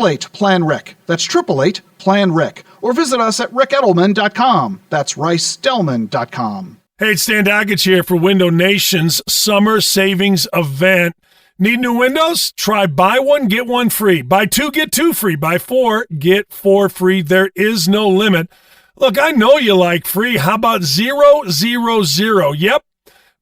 888-PLAN-REC. That's 888-PLAN-REC. Or visit us at rickedelman.com. That's ricedelman.com. Hey, it's Dan Doggett here for Window Nation's Summer Savings Event. Need new windows? Try buy one, get one free. Buy two, get two free. Buy four, get four free. There is no limit. Look, I know you like free. How about 000? Yep.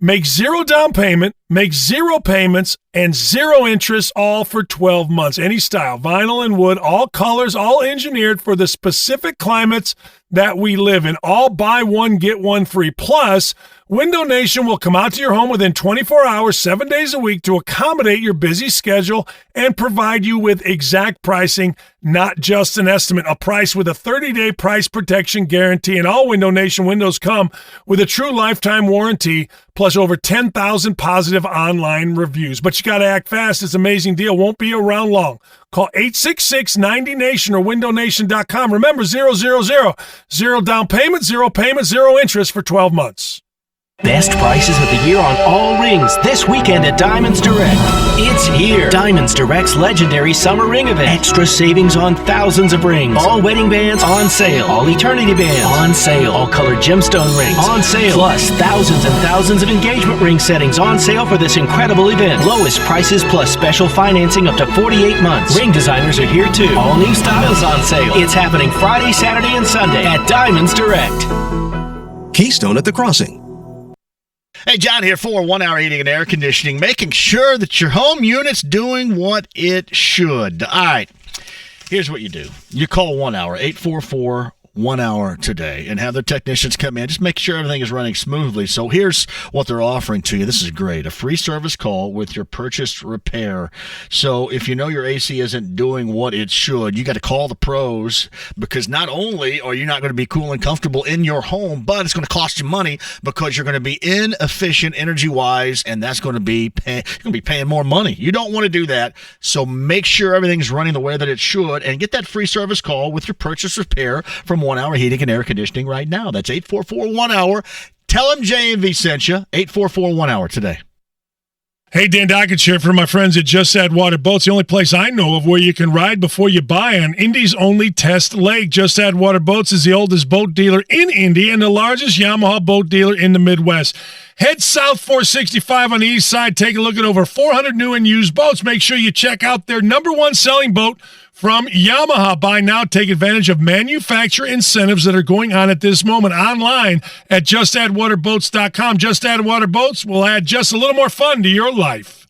Make zero down payment, make zero payments, and zero interest, all for 12 months. Any style, vinyl and wood, all colors, all engineered for the specific climates that we live in. All buy one, get one free. Plus, Window Nation will come out to your home within 24 hours, 7 days a week to accommodate your busy schedule and provide you with exact pricing, not just an estimate. A price with a 30-day price protection guarantee. And all Window Nation windows come with a true lifetime warranty, plus over 10,000 positive online reviews. But you got to act fast. This amazing deal won't be around long. Call 866-90-NATION or windownation.com. Remember, 000. Zero down payment, zero interest for 12 months. Best prices of the year on all rings this weekend at Diamonds Direct. It's here. Diamonds Direct's legendary summer ring event. Extra savings on thousands of rings. All wedding bands on sale. All eternity bands on sale. All colored gemstone rings on sale. Plus thousands and thousands of engagement ring settings on sale for this incredible event. Lowest prices plus special financing up to 48 months. Ring designers are here too. All new styles on sale. It's happening Friday, Saturday, and Sunday at Diamonds Direct. Keystone at the Crossing. Hey, John here for 1 Hour Heating and Air Conditioning, making sure that your home unit's doing what it should. All right, here's what you do. You call 1 Hour, 844 1 hour today, and have their technicians come in. Just make sure everything is running smoothly. So here's what they're offering to you. This is great. A free service call with your purchased repair. So if you know your AC isn't doing what it should, you got to call the pros, because not only are you not going to be cool and comfortable in your home, but it's going to cost you money because you're going to be inefficient energy-wise, and that's going to be you're going to be paying more money. You don't want to do that. So make sure everything's running the way that it should, and get that free service call with your purchased repair from 1 Hour Heating and Air Conditioning right now. That's 844 1 hour. Tell them JMV sent you. 844 1 hour today. Hey, Dan Doggett here for my friends at Just Add Water Boats, the only place I know of where you can ride before you buy on Indy's only test lake. Just Add Water Boats is the oldest boat dealer in Indy and the largest Yamaha boat dealer in the Midwest. Head south 465 on the east side. Take a look at over 400 new and used boats. Make sure you check out their number one selling boat from Yamaha. Buy now. Take advantage of manufacturer incentives that are going on at this moment online at justaddwaterboats.com. Just Add Water Boats will add just a little more fun to your life.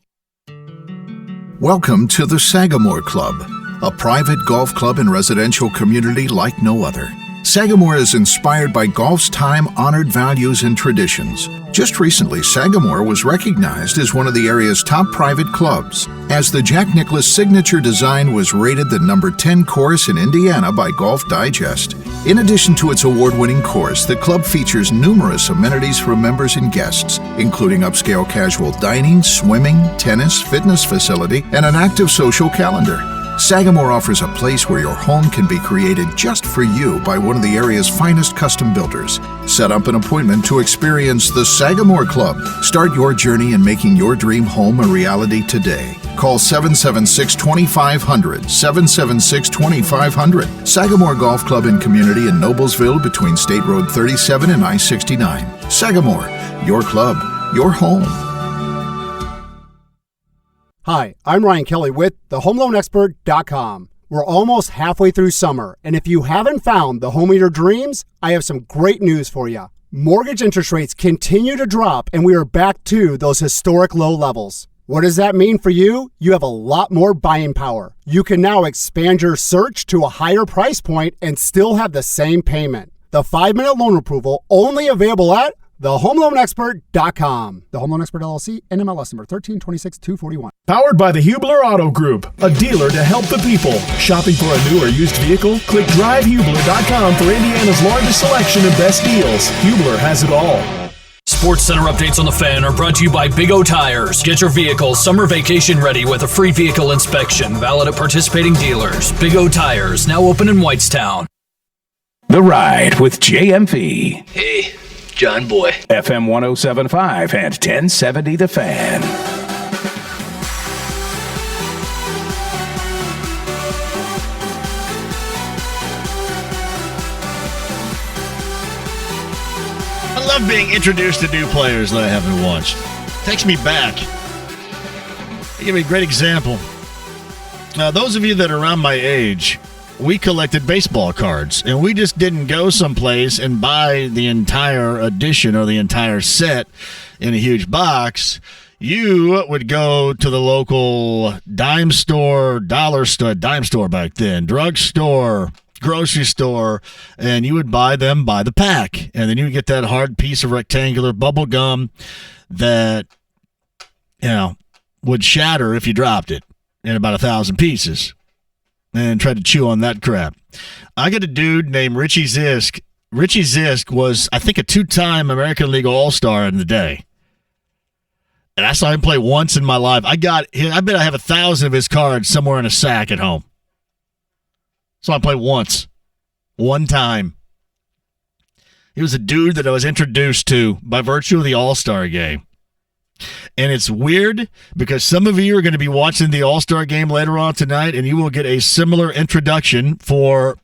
Welcome to the Sagamore Club, a private golf club and residential community like no other. Sagamore is inspired by golf's time-honored values and traditions. Just recently, Sagamore was recognized as one of the area's top private clubs, as the Jack Nicklaus signature design was rated the number 10 course in Indiana by Golf Digest. In addition to its award-winning course, the club features numerous amenities for members and guests, including upscale casual dining, swimming, tennis, fitness facility, and an active social calendar. Sagamore offers a place where your home can be created just for you by one of the area's finest custom builders. Set up an appointment to experience the Sagamore Club. Start your journey in making your dream home a reality today. Call 776-2500, 776-2500. Sagamore Golf Club and Community in Noblesville between State Road 37 and I-69. Sagamore, your club, your home. Hi, I'm Ryan Kelly with thehomeloanexpert.com. We're almost halfway through summer, and if you haven't found the home of your dreams, I have some great news for you. Mortgage interest rates continue to drop, and we are back to those historic low levels. What does that mean for you? You have a lot more buying power. You can now expand your search to a higher price point and still have the same payment. The 5-minute loan approval only available at thehomeloanexpert.com. The Home Loan Expert LLC, NMLS number 1326241. Powered by the Hubler Auto Group, a dealer to help the people. Shopping for a new or used vehicle? Click drivehubler.com for Indiana's largest selection and best deals. Hubler has it all. Sports Center updates on the Fan are brought to you by Big O Tires. Get your vehicle summer vacation ready with a free vehicle inspection, valid at participating dealers. Big O Tires, now open in Whitestown. The Ride with JMV. Hey, John Boy. FM 107.5 and 1070 The Fan. love being introduced to new players that I haven't watched. Takes me back. I'll give you a great example. Those of you that are around my age, we collected baseball cards, and we just didn't go someplace and buy the entire edition or the entire set in a huge box. You would go to the local dime store, dime store back then, drugstore, grocery store, and you would buy them by the pack. And then you would get that hard piece of rectangular bubble gum that, would shatter if you dropped it in about 1,000 pieces and try to chew on that crap. I got a dude named Richie Zisk. Richie Zisk was, I think, a 2-time American League All-Star in the day. And I saw him play once in my life. I bet I have 1,000 of his cards somewhere in a sack at home. So I played once. One time. He was a dude that I was introduced to by virtue of the All-Star game. And it's weird because some of you are going to be watching the All-Star game later on tonight, and you will get a similar introduction for,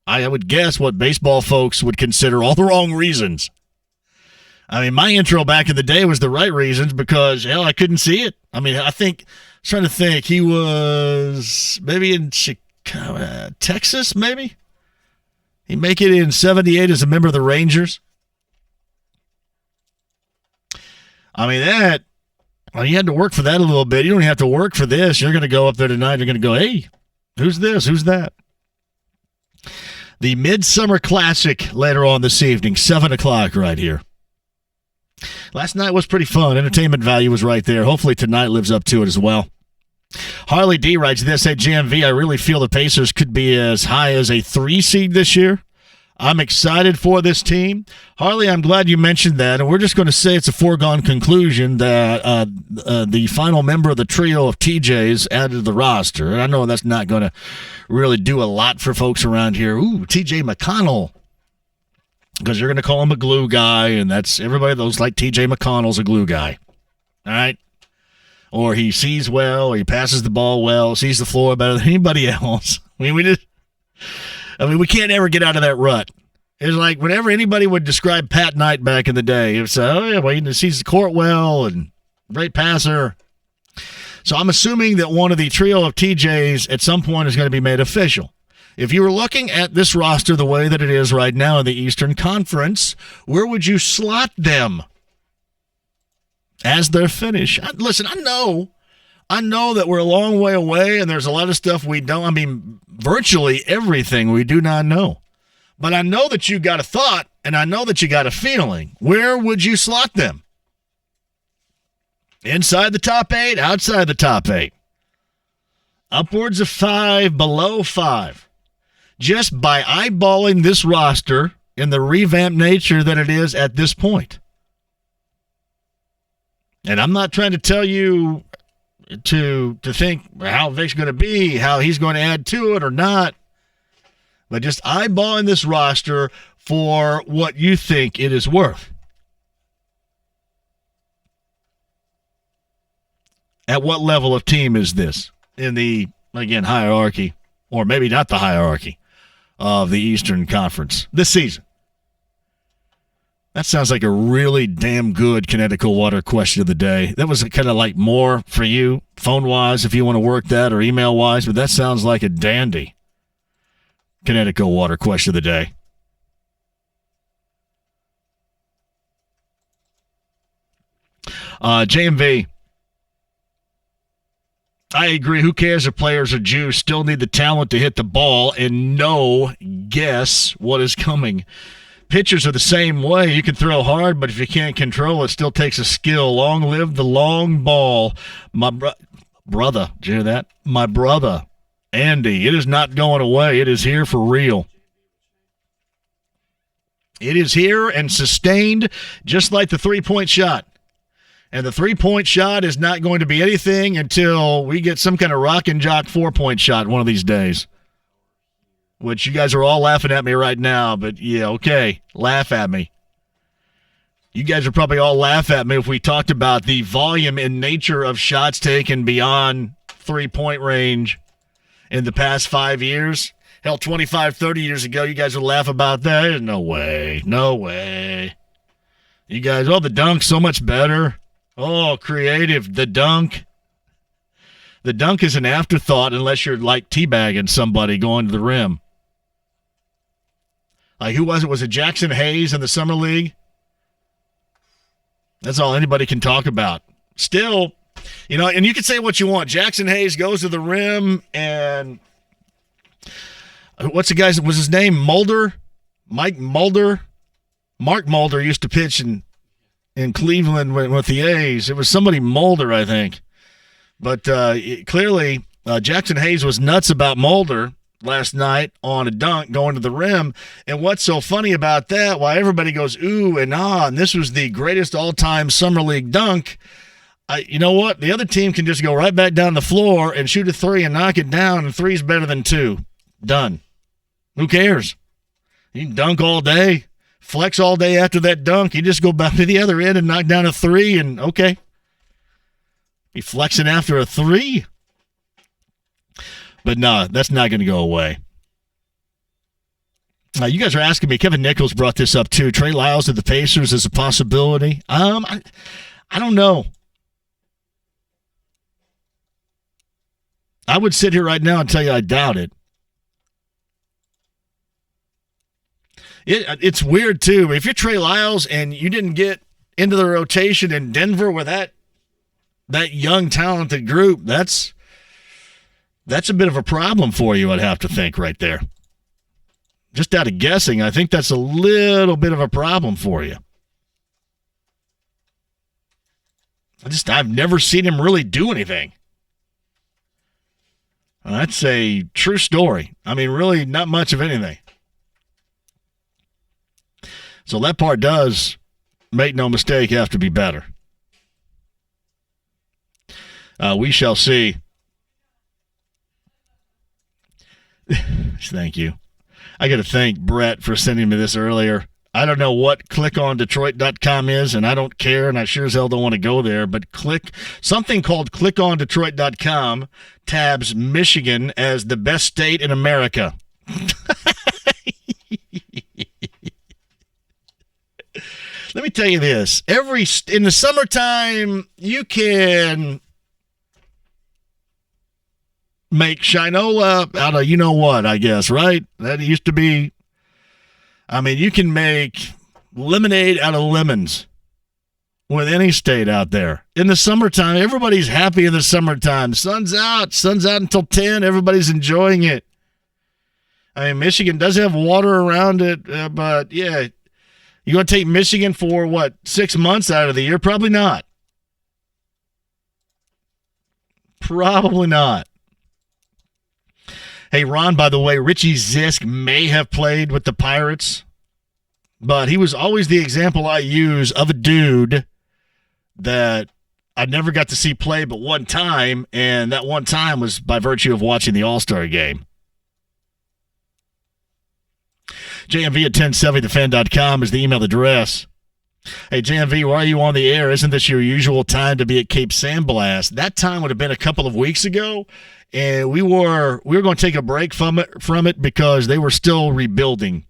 I would guess, what baseball folks would consider all the wrong reasons. I mean, my intro back in the day was the right reasons because, hell, I couldn't see it. I mean, I was trying to think, he was maybe in Chicago, Texas, maybe? He make it in 78 as a member of the Rangers. I mean, you had to work for that a little bit. You don't have to work for this. You're going to go up there tonight. You're going to go, hey, who's this? Who's that? The Midsummer Classic later on this evening, 7 o'clock right here. Last night was pretty fun. Entertainment value was right there. Hopefully tonight lives up to it as well. Harley D writes this, at JMV, I really feel the Pacers could be as high as a 3 seed this year. I'm excited for this team. Harley, I'm glad you mentioned that, and we're just going to say it's a foregone conclusion that the final member of the trio of TJs added to the roster. I know that's not going to really do a lot for folks around here. Ooh, TJ McConnell. Because you're going to call him a glue guy, and that's everybody that looks like T.J. McConnell's a glue guy. All right? Or he sees well, or he passes the ball well, sees the floor better than anybody else. I mean, we can't ever get out of that rut. It's like whenever anybody would describe Pat Knight back in the day, it was, he sees the court well and great passer. So I'm assuming that one of the trio of TJs at some point is going to be made official. If you were looking at this roster the way that it is right now in the Eastern Conference, where would you slot them as their finish? Listen, I know that we're a long way away and there's a lot of stuff we don't. I mean, virtually everything we do not know. But I know that you got a thought and I know that you got a feeling. Where would you slot them? Inside the top 8, outside the top 8. Upwards of 5, below 5. Just by eyeballing this roster in the revamped nature that it is at this point. And I'm not trying to tell you to think how Vic's going to be, how he's going to add to it or not, but just eyeballing this roster for what you think it is worth. At what level of team is this in the, again, hierarchy, or maybe not the hierarchy of the Eastern Conference this season? That sounds like a really damn good Connecticut Water question of the day. That was kind of like more for you, phone-wise, if you want to work that, or email-wise, but that sounds like a dandy Connecticut Water question of the day. JMV. I agree. Who cares if players are Jews? Still need the talent to hit the ball and guess what is coming. Pitchers are the same way. You can throw hard, but if you can't control it, still takes a skill. Long live the long ball. My brother, did you hear that? My brother, Andy, it is not going away. It is here for real. It is here and sustained just like the three-point shot. And the three-point shot is not going to be anything until we get some kind of rock and jock four-point shot one of these days. Which you guys are all laughing at me right now, but yeah, okay, laugh at me. You guys would probably all laugh at me if we talked about the volume and nature of shots taken beyond three-point range in the past 5 years. Hell, 25, 30 years ago, you guys would laugh about that. No way. No way. You guys, the dunk's so much better. Oh, creative. The dunk. The dunk is an afterthought unless you're like teabagging somebody going to the rim. Like, who was it? Was it Jackson Hayes in the Summer League? That's all anybody can talk about. Still, and you can say what you want. Jackson Hayes goes to the rim, and what's the guy's, was his name Mulder? Mike Mulder? Mark Mulder used to pitch in Cleveland with the A's. It was somebody Mulder, I think. But clearly, Jackson Hayes was nuts about Mulder last night on a dunk going to the rim. And what's so funny about that, why everybody goes ooh and ah, and this was the greatest all-time Summer League dunk, you know what? The other team can just go right back down the floor and shoot a three and knock it down, and three's better than two. Done. Who cares? You can dunk all day, flex all day after that dunk. You just go back to the other end and knock down a three, and okay. Be flexing after a three? But no, that's not going to go away. You guys are asking me, Kevin Nichols brought this up too. Trey Lyles to the Pacers is a possibility. I don't know. I would sit here right now and tell you I doubt it. It's weird too. If you're Trey Lyles and you didn't get into the rotation in Denver with that young, talented group, that's a bit of a problem for you, I'd have to think right there. Just out of guessing, I think that's a little bit of a problem for you. I've never seen him really do anything. That's a true story. I mean, really not much of anything. So that part does, make no mistake, have to be better. We shall see. Thank you. I got to thank Brett for sending me this earlier. I don't know what clickondetroit.com is, and I don't care, and I sure as hell don't want to go there, but something called clickondetroit.com tabs Michigan as the best state in America. Let me tell you this. In the summertime, you can make Shinola out of you-know-what, I guess, right? That used to be, you can make lemonade out of lemons with any state out there. In the summertime, everybody's happy in the summertime. Sun's out until 10. Everybody's enjoying it. Michigan does have water around it, but yeah, you going to take Michigan for, 6 months out of the year? Probably not. Probably not. Hey, Ron, by the way, Richie Zisk may have played with the Pirates, but he was always the example I use of a dude that I never got to see play but one time, and that one time was by virtue of watching the All-Star game. JMV at 1070thefan.com is the email address. Hey, JMV, why are you on the air? Isn't this your usual time to be at Cape Sandblast? That time would have been a couple of weeks ago, and we were going to take a break from it because they were still rebuilding,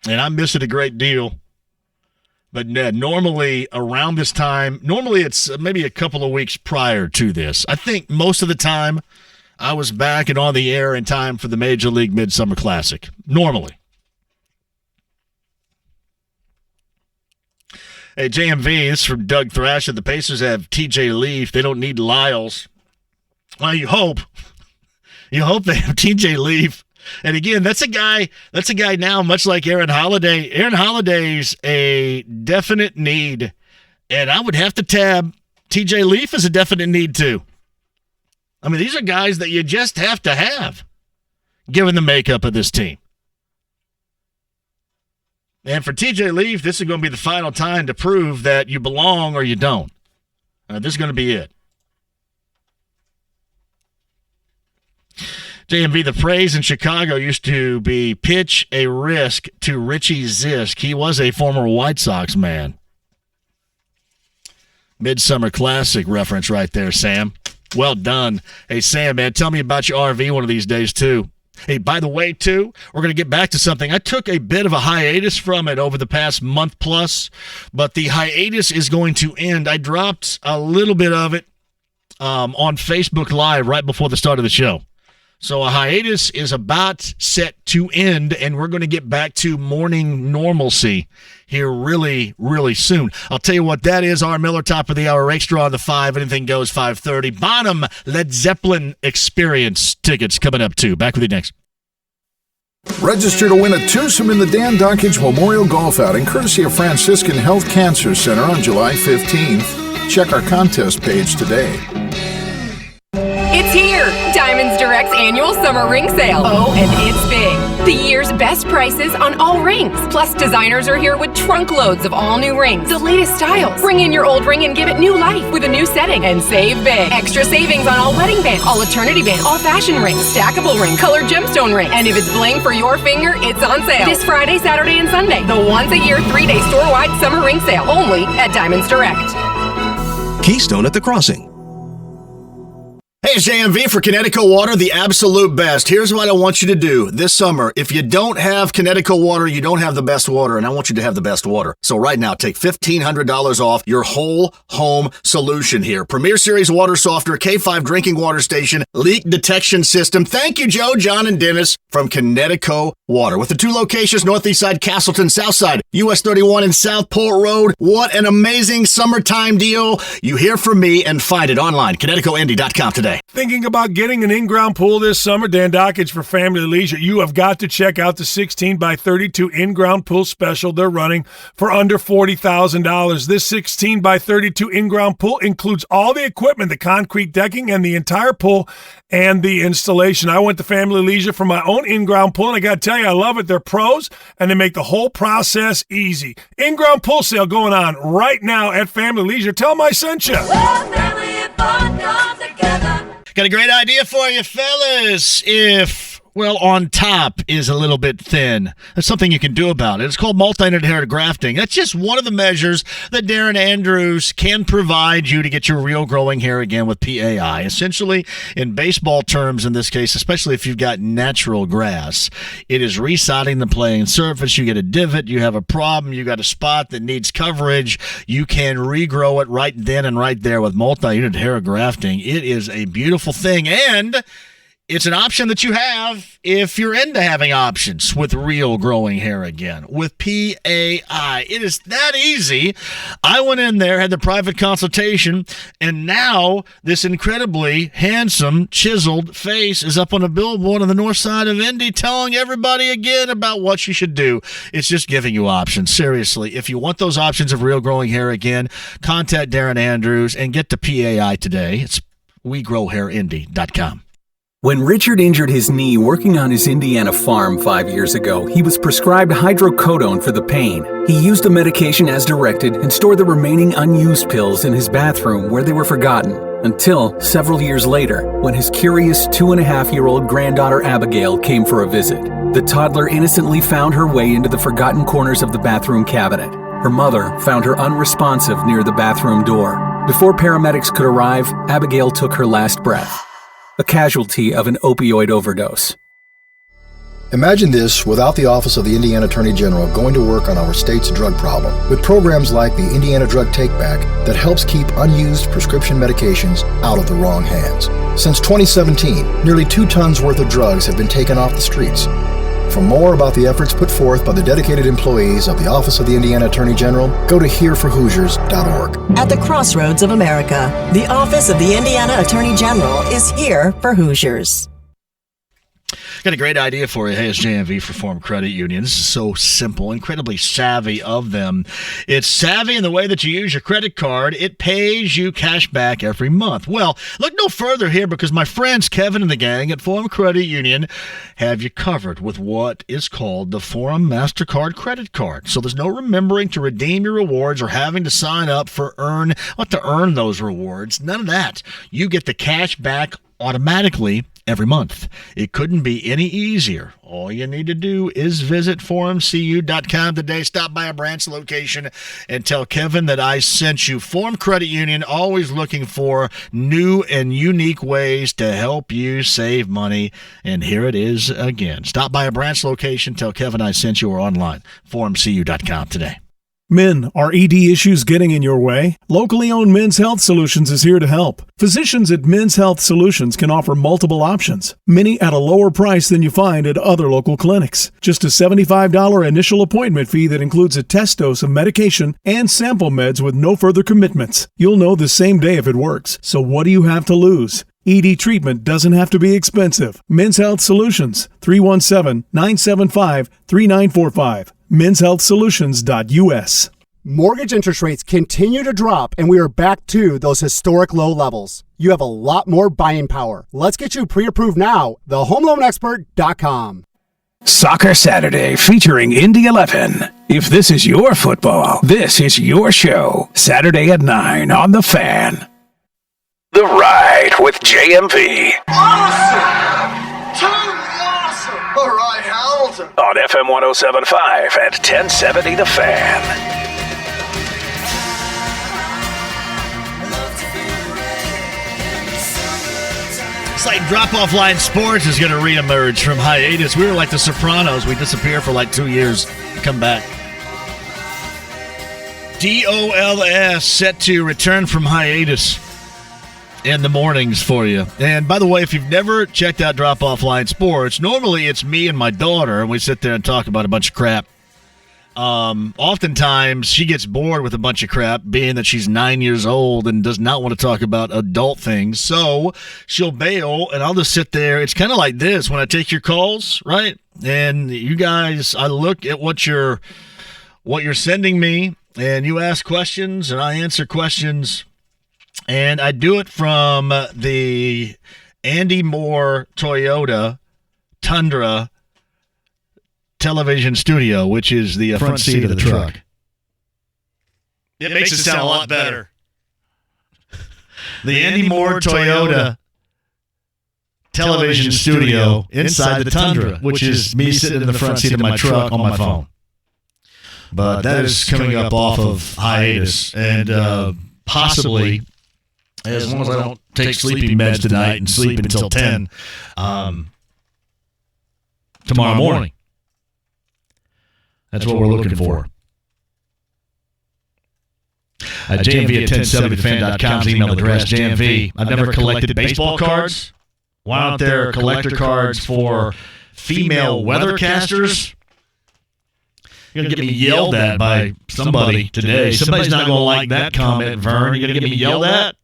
and I miss it a great deal. But normally around this time, it's maybe a couple of weeks prior to this. I think most of the time I was back and on the air in time for the Major League Midsummer Classic, normally. Hey, JMV, this is from Doug Thrasher. The Pacers have TJ Leaf. They don't need Lyles. Well, you hope. You hope they have TJ Leaf. And again, that's a guy now, much like Aaron Holiday. Aaron Holiday's a definite need. And I would have to tab TJ Leaf as a definite need too. These are guys that you just have to have, given the makeup of this team. And for TJ Leaf, this is going to be the final time to prove that you belong or you don't. This is going to be it. JMV, the phrase in Chicago used to be pitch a risk to Richie Zisk. He was a former White Sox man. Midsummer Classic reference right there, Sam. Well done. Hey, Sam, man, tell me about your RV one of these days, too. Hey, by the way, too, we're going to get back to something. I took a bit of a hiatus from it over the past month plus, but the hiatus is going to end. I dropped a little bit of it on Facebook Live right before the start of the show. So a hiatus is about set to end, and we're going to get back to morning normalcy here really, really soon. I'll tell you what that is. R. Miller, top of the hour, extra on the 5. Anything goes 5:30. Bonham Led Zeppelin Experience tickets coming up, too. Back with you next. Register to win a twosome in the Dan Dockage Memorial Golf Outing, courtesy of Franciscan Health Cancer Center on July 15th. Check our contest page today. It's here! Diamonds Direct's annual summer ring sale. Oh, and it's big. The year's best prices on all rings. Plus, designers are here with trunk loads of all new rings. The latest styles. Bring in your old ring and give it new life with a new setting. And save big. Extra savings on all wedding bands, all eternity bands, all fashion rings, stackable ring, colored gemstone ring. And if it's bling for your finger, it's on sale. This Friday, Saturday, and Sunday. The once-a-year, 3-day store-wide summer ring sale. Only at Diamonds Direct. Keystone at the Crossing. Hey, it's JMV for Connecticut Water, the absolute best. Here's what I want you to do this summer. If you don't have Connecticut Water, you don't have the best water, and I want you to have the best water. So right now, take $1,500 off your whole home solution here. Premier Series Water Softener, K5 Drinking Water Station, Leak Detection System. Thank you, Joe, John, and Dennis from Connecticut Water. With the 2 locations, Northeast Side, Castleton, South Side, US 31 and Southport Road. What an amazing summertime deal. You hear from me and find it online, ConnecticutIndy.com today. Thinking about getting an in-ground pool this summer? Dan Dockage for Family Leisure. You have got to check out the 16 by 32 in-ground pool special they're running for under $40,000. This 16 by 32 in-ground pool includes all the equipment, the concrete decking, and the entire pool and the installation. I went to Family Leisure for my own in-ground pool, and I got to tell you, I love it. They're pros, and they make the whole process easy. In-ground pool sale going on right now at Family Leisure. Tell them I sent you. Family and fun come together. Got a great idea for you, fellas. If, well, on top is a little bit thin, there's something you can do about it. It's called multi-unit hair grafting. That's just one of the measures that Darren Andrews can provide you to get your real growing hair again with PAI. Essentially, in baseball terms in this case, especially if you've got natural grass, it is resodding the playing surface. You get a divot, you have a problem, you got a spot that needs coverage. You can regrow it right then and right there with multi-unit hair grafting. It is a beautiful thing, and it's an option that you have if you're into having options with real growing hair again. With PAI, it is that easy. I went in there, had the private consultation, and now this incredibly handsome, chiseled face is up on a billboard on the north side of Indy telling everybody again about what you should do. It's just giving you options. Seriously, if you want those options of real growing hair again, contact Darren Andrews and get to PAI today. It's WeGrowHairIndy.com. When Richard injured his knee working on his Indiana farm 5 years ago, he was prescribed hydrocodone for the pain. He used the medication as directed and stored the remaining unused pills in his bathroom where they were forgotten. Until several years later, when his curious 2.5-year-old granddaughter Abigail came for a visit. The toddler innocently found her way into the forgotten corners of the bathroom cabinet. Her mother found her unresponsive near the bathroom door. Before paramedics could arrive, Abigail took her last breath. A casualty of an opioid overdose. Imagine this without the Office of the Indiana Attorney General going to work on our state's drug problem, with programs like the Indiana Drug Takeback that helps keep unused prescription medications out of the wrong hands. Since 2017, nearly 2 tons worth of drugs have been taken off the streets. For more about the efforts put forth by the dedicated employees of the Office of the Indiana Attorney General, go to hereforhoosiers.org. At the crossroads of America, the Office of the Indiana Attorney General is here for Hoosiers. Got a great idea for you. Hey, it's JMV for Farm Credit Union. This is so simple, incredibly savvy of them. It's savvy in the way that you use your credit card. It pays you cash back every month. Well, look no further here because my friends Kevin and the gang at Forum Credit Union have you covered with what is called the Forum MasterCard credit card. So there's no remembering to redeem your rewards or having to sign up to earn those rewards. None of that. You get the cash back automatically every month. It couldn't be any easier. All you need to do is visit forumcu.com today. Stop by a branch location and tell Kevin that I sent you. Forum Credit Union, always looking for new and unique ways to help you save money. And here it is again. Stop by a branch location, tell Kevin I sent you, or online, forumcu.com today. Men, are ED issues getting in your way? Locally owned Men's Health Solutions is here to help. Physicians at Men's Health Solutions can offer multiple options, many at a lower price than you find at other local clinics. Just a $75 initial appointment fee that includes a test dose of medication and sample meds with no further commitments. You'll know the same day if it works, so what do you have to lose? ED treatment doesn't have to be expensive. Men's Health Solutions, 317-975-3945. menshealthsolutions.us. Mortgage interest rates continue to drop, and we are back to those historic low levels. You have a lot more buying power. Let's get you pre-approved now. TheHomeLoanExpert.com. Soccer Saturday featuring Indy 11. If this is your football, this is your show. Saturday at 9 on The Fan. The Ride with JMV. Awesome! Totally awesome! All right, Hamilton. On FM 107.5 and 1070 The Fan. It's like Drop-Off Line Sports is going to reemerge from hiatus. We were like the Sopranos. We disappear for like 2 years. Come back. DOLS set to return from hiatus in the mornings for you. And by the way, if you've never checked out Drop-Off Line Sports, normally it's me and my daughter, and we sit there and talk about a bunch of crap. Oftentimes she gets bored with a bunch of crap, being that she's 9 years old and does not want to talk about adult things. So she'll bail, and I'll just sit there. It's kind of like this when I take your calls, right? And you guys, I look at what you're sending me, and you ask questions, and I answer questions, and I do it from the Andy Moore Toyota Tundra television studio, which is the front seat of the truck. It makes it sound a lot better. The Andy Moore Toyota television studio inside the Tundra, which is me sitting in the front seat of my truck on my phone. But that is coming up off of hiatus, and possibly, as long as I don't take sleeping meds tonight and sleep until 10, tomorrow morning. That's what we're looking for. JMV at 1070thefan.com's email address. JMV, I've never collected baseball cards. Why aren't there collector cards for female weathercasters? You're going to get me yelled at by somebody today. Somebody's not going to like that comment, Vern. You're going to get me yelled at?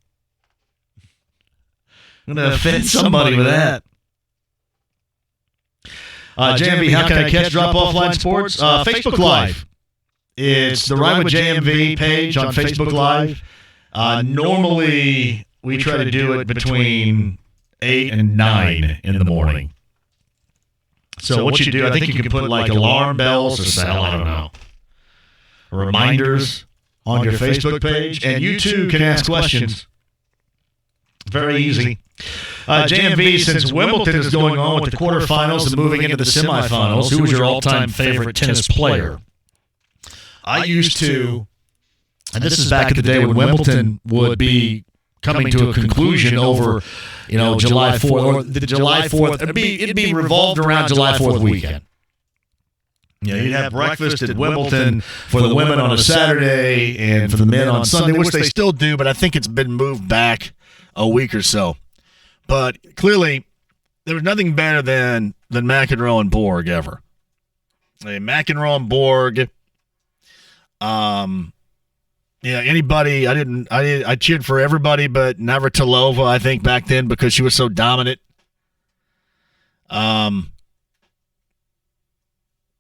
I'm going to offend somebody with that. JMV, how can I catch Drop-Off Line Sports? Facebook Live. It's the Ride with JMV page on Facebook Live. Normally, we try to do it between 8 and 9 in the morning. So what you do, I think you can put like alarm bells or something, I don't know, reminders on your Facebook page, and you too can ask questions. Very easy. JMV, since Wimbledon is going on with the quarterfinals and moving into the semifinals, who was your all-time favorite tennis player? I used to, and this is back in the day when Wimbledon would be coming to a conclusion over, July 4th, or the July 4th. It'd be revolved around July 4th weekend. You'd have breakfast at Wimbledon for the women on a Saturday and for the men on Sunday, which they still do, but I think it's been moved back a week or so. But clearly, there was nothing better than McEnroe and Borg ever. McEnroe and Borg. Anybody. I cheered for everybody, but Navratilova, I think, back then because she was so dominant. I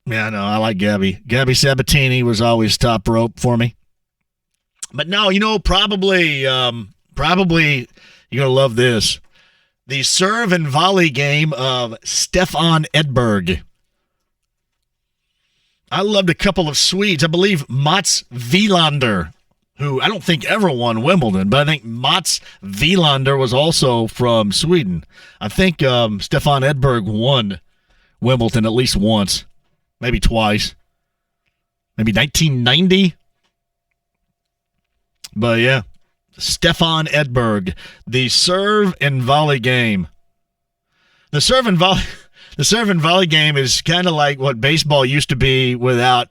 like Gabby. Gabby Sabatini was always top rope for me. But no, probably you're gonna love this. The serve and volley game of Stefan Edberg. I loved a couple of Swedes. I believe Mats Wilander, who I don't think ever won Wimbledon, but I think Mats Wilander was also from Sweden. I think Stefan Edberg won Wimbledon at least once, maybe twice, maybe 1990. But yeah, Stefan Edberg, the serve and volley game. The serve and volley game is kind of like what baseball used to be without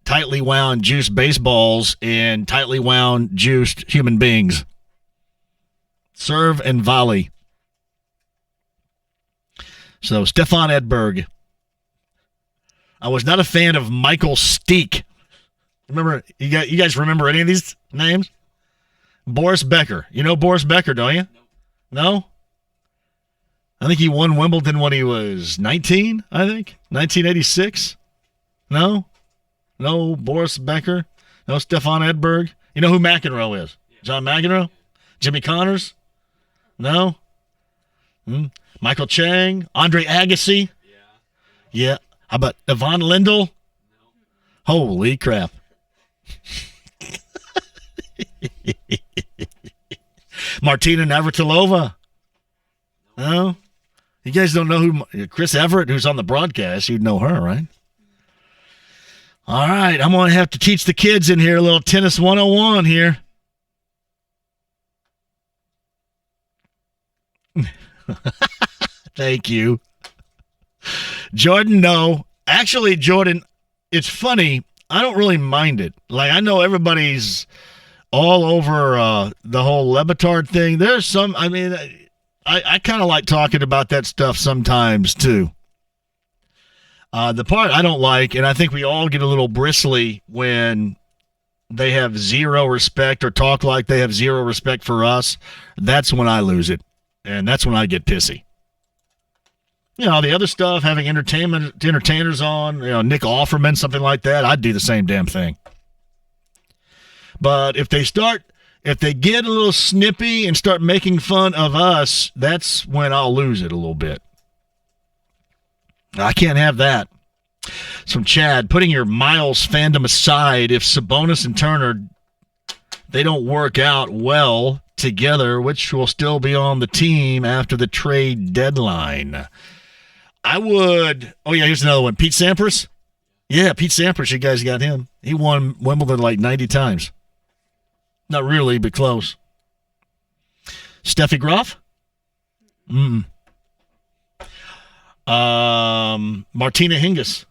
tightly wound juiced baseballs and tightly wound juiced human beings. Serve and volley. So, Stefan Edberg. I was not a fan of Michael Steek. Remember, you guys remember any of these names? Boris Becker. You know Boris Becker, don't you? No? I think he won Wimbledon when he was 19, I think. 1986. No? No Boris Becker? No Stefan Edberg? You know who McEnroe is? John McEnroe? Jimmy Connors? No? Michael Chang? Andre Agassi? Yeah. How about Yvonne Lindell? Holy crap. Martina Navratilova? No? You guys don't know who Chris Everett, who's on the broadcast, you'd know her, right? All right, I'm going to have to teach the kids in here a little tennis 101 here. Thank you. Jordan, no. Actually, Jordan, it's funny. I don't really mind it. Like, I know everybody's all over the whole Le Batard thing. There's some, I mean, I kind of like talking about that stuff sometimes, too. The part I don't like, and I think we all get a little bristly when they have zero respect or talk like they have zero respect for us, that's when I lose it. And that's when I get pissy. You know, the other stuff, having entertainers on, you know, Nick Offerman, something like that, I'd do the same damn thing. But if they get a little snippy and start making fun of us, that's when I'll lose it a little bit. I can't have that. It's from Chad. Putting your Miles fandom aside, if Sabonis and Turner, they don't work out well together, which will still be on the team after the trade deadline. I would. Oh, yeah, here's another one. Pete Sampras? Yeah, Pete Sampras, you guys got him. He won Wimbledon like 90 times. Not really, but close. Steffi Graf? Martina Hingis.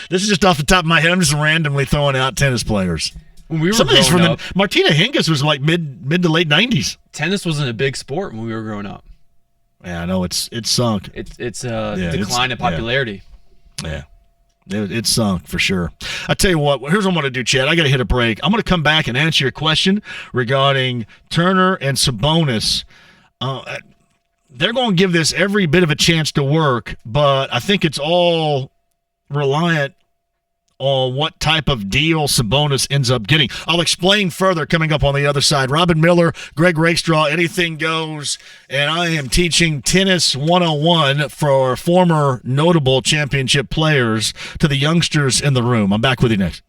This is just off the top of my head. I'm just randomly throwing out tennis players. When we were Some of these growing from up, Martina Hingis was like mid to late 90s. tennis wasn't a big sport when we were growing up. Yeah, I know it's sunk. It's decline in popularity. Yeah. It's sunk for sure. I tell you what, here's what I'm going to do, Chad. I got to hit a break. I'm going to come back and answer your question regarding Turner and Sabonis. They're going to give this every bit of a chance to work, but I think it's all reliant on what type of deal Sabonis ends up getting. I'll explain further coming up on the other side. Robin Miller, Greg Rakestraw, anything goes, and I am teaching Tennis 101 for former notable championship players to the youngsters in the room. I'm back with you next.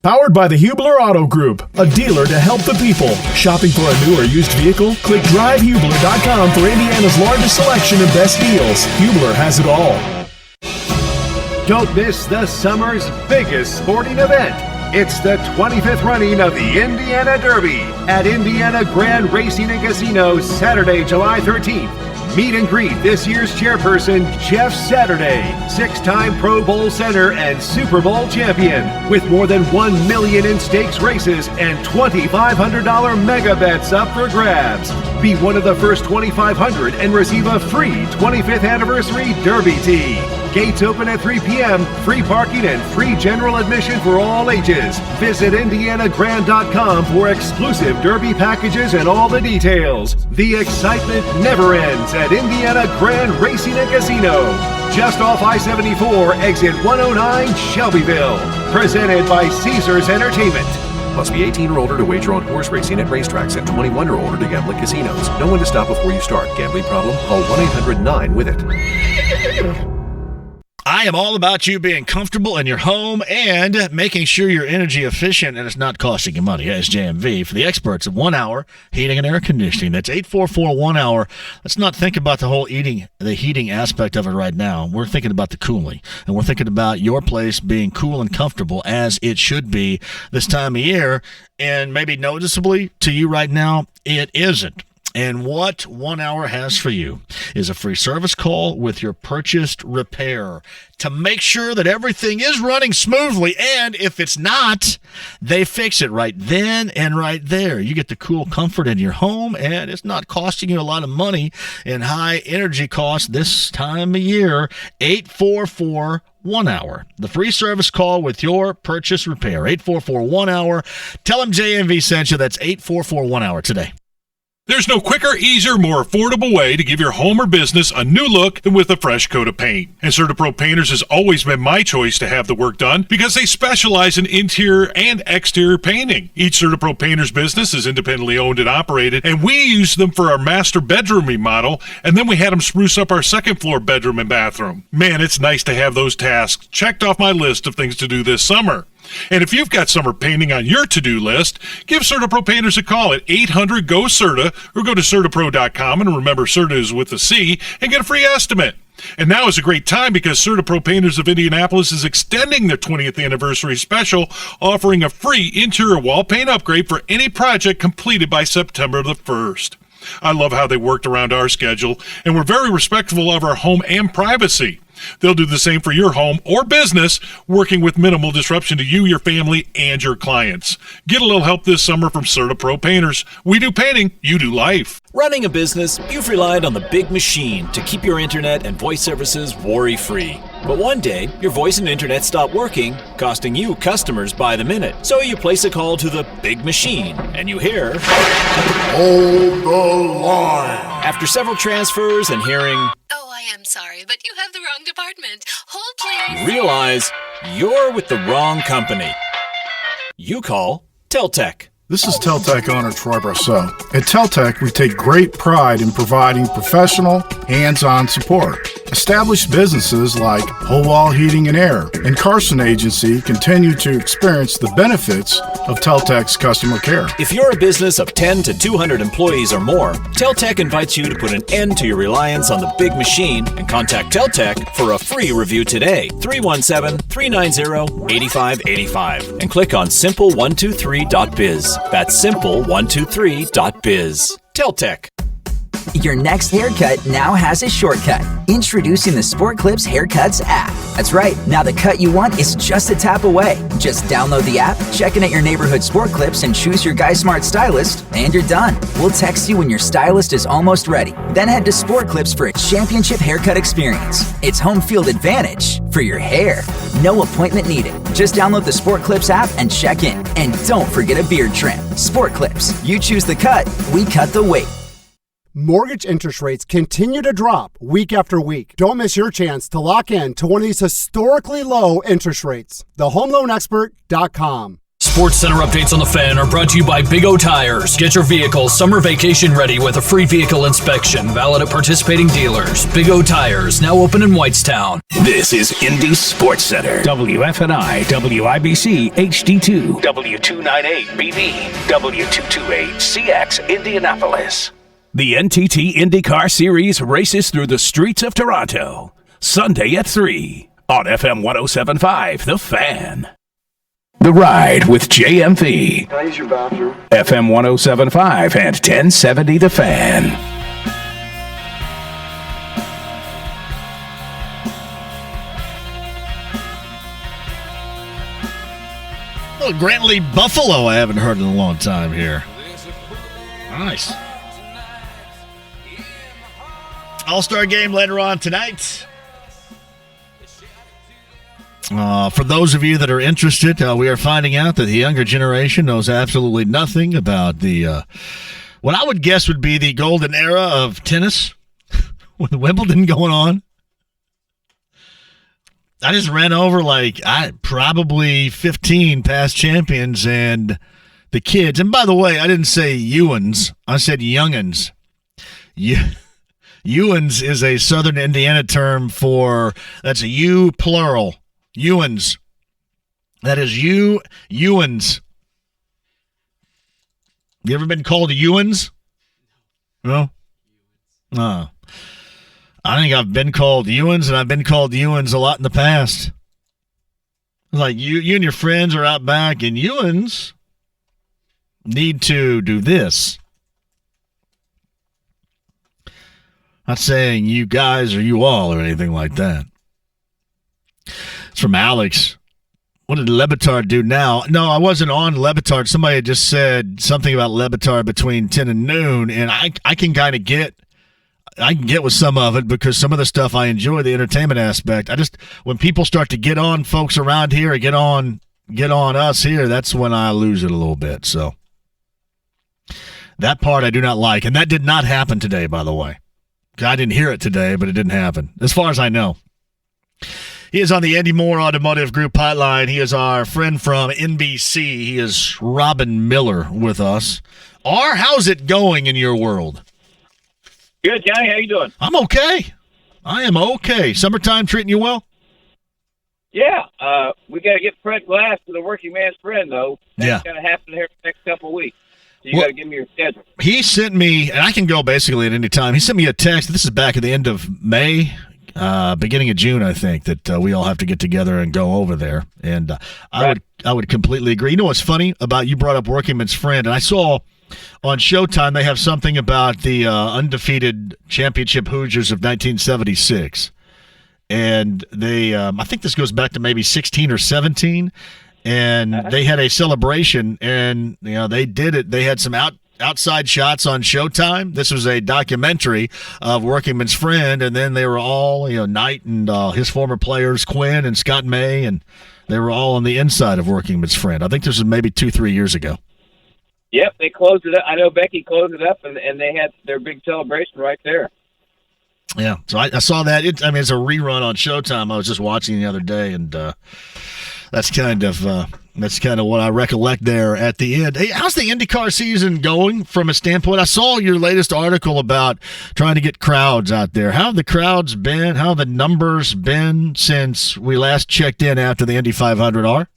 Powered by the Hubler Auto Group, a dealer to help the people. Shopping for a new or used vehicle? Click drivehubler.com for Indiana's largest selection and best deals. Hubler has it all. Don't miss the summer's biggest sporting event. It's the 25th running of the Indiana Derby at Indiana Grand Racing and Casino, Saturday, July 13th. Meet and greet this year's chairperson, Jeff Saturday, 6-time Pro Bowl center and Super Bowl champion, with more than $1 million in stakes races and $2,500 mega bets up for grabs. Be one of the first 2,500 and receive a free 25th anniversary Derby tee. Gates open at 3 p.m., free parking and free general admission for all ages. Visit IndianaGrand.com for exclusive Derby packages and all the details. The excitement never ends at Indiana Grand Racing and Casino. Just off I-74, exit 109, Shelbyville. Presented by Caesars Entertainment. Must be 18 or older to wager on horse racing at racetracks and 21 or older to gamble at casinos. Know when to stop before you start. Gambling problem? Call 1-800-9-WITH-IT. I am all about you being comfortable in your home and making sure you're energy efficient and it's not costing you money. As JMV for the experts of 1 hour heating and air conditioning. That's 844 1 hour. Let's not think about the heating aspect of it right now. We're thinking about the cooling, and we're thinking about your place being cool and comfortable as it should be this time of year. And maybe noticeably to you right now, it isn't. And what 1 hour has for you is a free service call with your purchased repair to make sure that everything is running smoothly. And if it's not, they fix it right then and right there. You get the cool comfort in your home, and it's not costing you a lot of money in high energy costs this time of year. 844 1 hour. The free service call with your purchase repair. 844 1 hour. Tell them JMV sent you. That's 844 1 hour today. There's no quicker, easier, more affordable way to give your home or business a new look than with a fresh coat of paint. And CertaPro Painters has always been my choice to have the work done because they specialize in interior and exterior painting. Each CertaPro Painters business is independently owned and operated, and we used them for our master bedroom remodel, and then we had them spruce up our second floor bedroom and bathroom. Man, it's nice to have those tasks checked off my list of things to do this summer. And if you've got summer painting on your to-do list, give CertaPro Painters a call at 800-GO-CERTA or go to CertaPro.com, and remember CERTA is with a C, and get a free estimate. And now is a great time because CertaPro Painters of Indianapolis is extending their 20th anniversary special, offering a free interior wall paint upgrade for any project completed by September the 1st. I love how they worked around our schedule, and we're very respectful of our home and privacy. They'll do the same for your home or business, working with minimal disruption to you, your family, and your clients. Get a little help this summer from CertaPro Painters. We do painting, you do life. Running a business, you've relied on the big machine to keep your internet and voice services worry-free. But one day, your voice and internet stop working, costing you customers by the minute. So you place a call to the big machine, and you hear, "Hold the line." After several transfers and hearing, "Oh, I am sorry, but you have the wrong department. Hold, please." you realize you're with the wrong company. You call Teltec. This is Teltec owner Troy Brassell. At Teltec, we take great pride in providing professional, hands-on support. Established businesses like Whole Wall Heating and Air and Carson Agency continue to experience the benefits of Teltec's customer care. If you're a business of 10 to 200 employees or more, Teltec invites you to put an end to your reliance on the big machine and contact Teltec for a free review today. 317-390-8585 and click on simple123.biz. That's simple123.biz. Teltec. Your next haircut now has a shortcut. Introducing the Sport Clips Haircuts app. That's right, now the cut you want is just a tap away. Just download the app, check in at your neighborhood Sport Clips, and choose your Guy Smart stylist, and you're done. We'll text you when your stylist is almost ready. Then head to Sport Clips for a championship haircut experience. It's home field advantage for your hair. No appointment needed. Just download the Sport Clips app and check in. And don't forget a beard trim. Sport Clips. You choose the cut, we cut the weight. Mortgage interest rates continue to drop week after week. Don't miss your chance to lock in to one of these historically low interest rates. TheHomeLoanExpert.com. Sports Center updates on the Fan are brought to you by Big O Tires. Get your vehicle summer vacation ready with a free vehicle inspection, valid at participating dealers. Big O Tires, now open in Whitestown. This is Indy Sports Center. WFNI, WIBC, HD2, W298BB, W228CX, Indianapolis. The NTT IndyCar Series races through the streets of Toronto. Sunday at 3 on FM 107.5, The Fan. The Ride with JMV. Can I use your bathroom? FM 107.5 and 1070 The Fan. Well, Grantley Buffalo, I haven't heard in a long time here. Nice. All-Star game later on tonight. For those of you that are interested, we are finding out that the younger generation knows absolutely nothing about the what I would guess would be the golden era of tennis with Wimbledon going on. I just ran over probably 15 past champions and the kids. And by the way, I didn't say Ewans. I said youngins. Ewans is a Southern Indiana term for, that's a U plural. Ewans. That is Ewans. You ever been called Ewans? No? I think I've been called Ewans, and I've been called Ewans a lot in the past. Like, you and your friends are out back, and Ewans need to do this. Not saying you guys or you all or anything like that. It's from Alex. What did Le Batard do now? No, I wasn't on Le Batard. Somebody had just said something about Le Batard between 10 and noon, and I can kind of get with some of it because some of the stuff I enjoy, the entertainment aspect. When people start to get on folks around here or get on us here, that's when I lose it a little bit. So that part I do not like, and that did not happen today, by the way. I didn't hear it today, but it didn't happen, as far as I know. He is on the Andy Moore Automotive Group hotline. He is our friend from NBC. He is Robin Miller with us. How's it going in your world? Good, Johnny. How you doing? I'm okay. I am okay. Summertime treating you well? Yeah. We got to get Fred Glass to the working man's friend, though. That's going to happen here in the next couple of weeks. So you got to give me your schedule. He sent me, and I can go basically at any time. He sent me a text. This is back at the end of May. Beginning of June, I think, that we all have to get together and go over there. And I would completely agree. You know what's funny about, you brought up Workingman's Friend, and I saw on Showtime they have something about the undefeated championship Hoosiers of 1976. And they, I think this goes back to maybe 16 or 17. And they had a celebration, and they did it. They had some outside shots on Showtime. This was a documentary of Workingman's Friend, and then they were all, Knight and his former players, Quinn and Scott May, and they were all on the inside of Workingman's Friend. I think this was maybe 2-3 years ago. Yep, they closed it up. I know Becky closed it up, and they had their big celebration right there. Yeah, so I saw that. It's a rerun on Showtime. I was just watching the other day, and that's kind of what I recollect there at the end. Hey, how's the IndyCar season going from a standpoint? I saw your latest article about trying to get crowds out there. How have the crowds been? How have the numbers been since we last checked in after the Indy 500 are?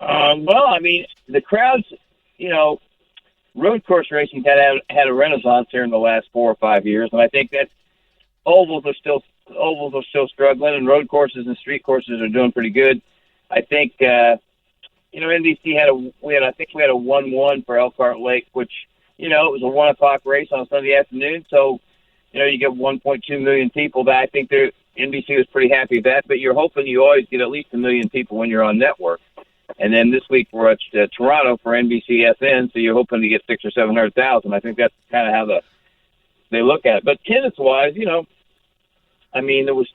Well, I mean, the crowds, road course racing had a renaissance here in the last 4 or 5 years, and I think that ovals are still struggling, and road courses and street courses are doing pretty good. I think NBC had a 1-1 for Elkhart Lake, which it was a 1 o'clock race on a Sunday afternoon, so you get 1.2 million people. That I think NBC was pretty happy with that. But you're hoping you always get at least 1 million people when you're on network. And then this week we're at Toronto for NBCSN, so you're hoping to get 600,000 or 700,000. I think that's kind of how they look at it. But tennis-wise, there was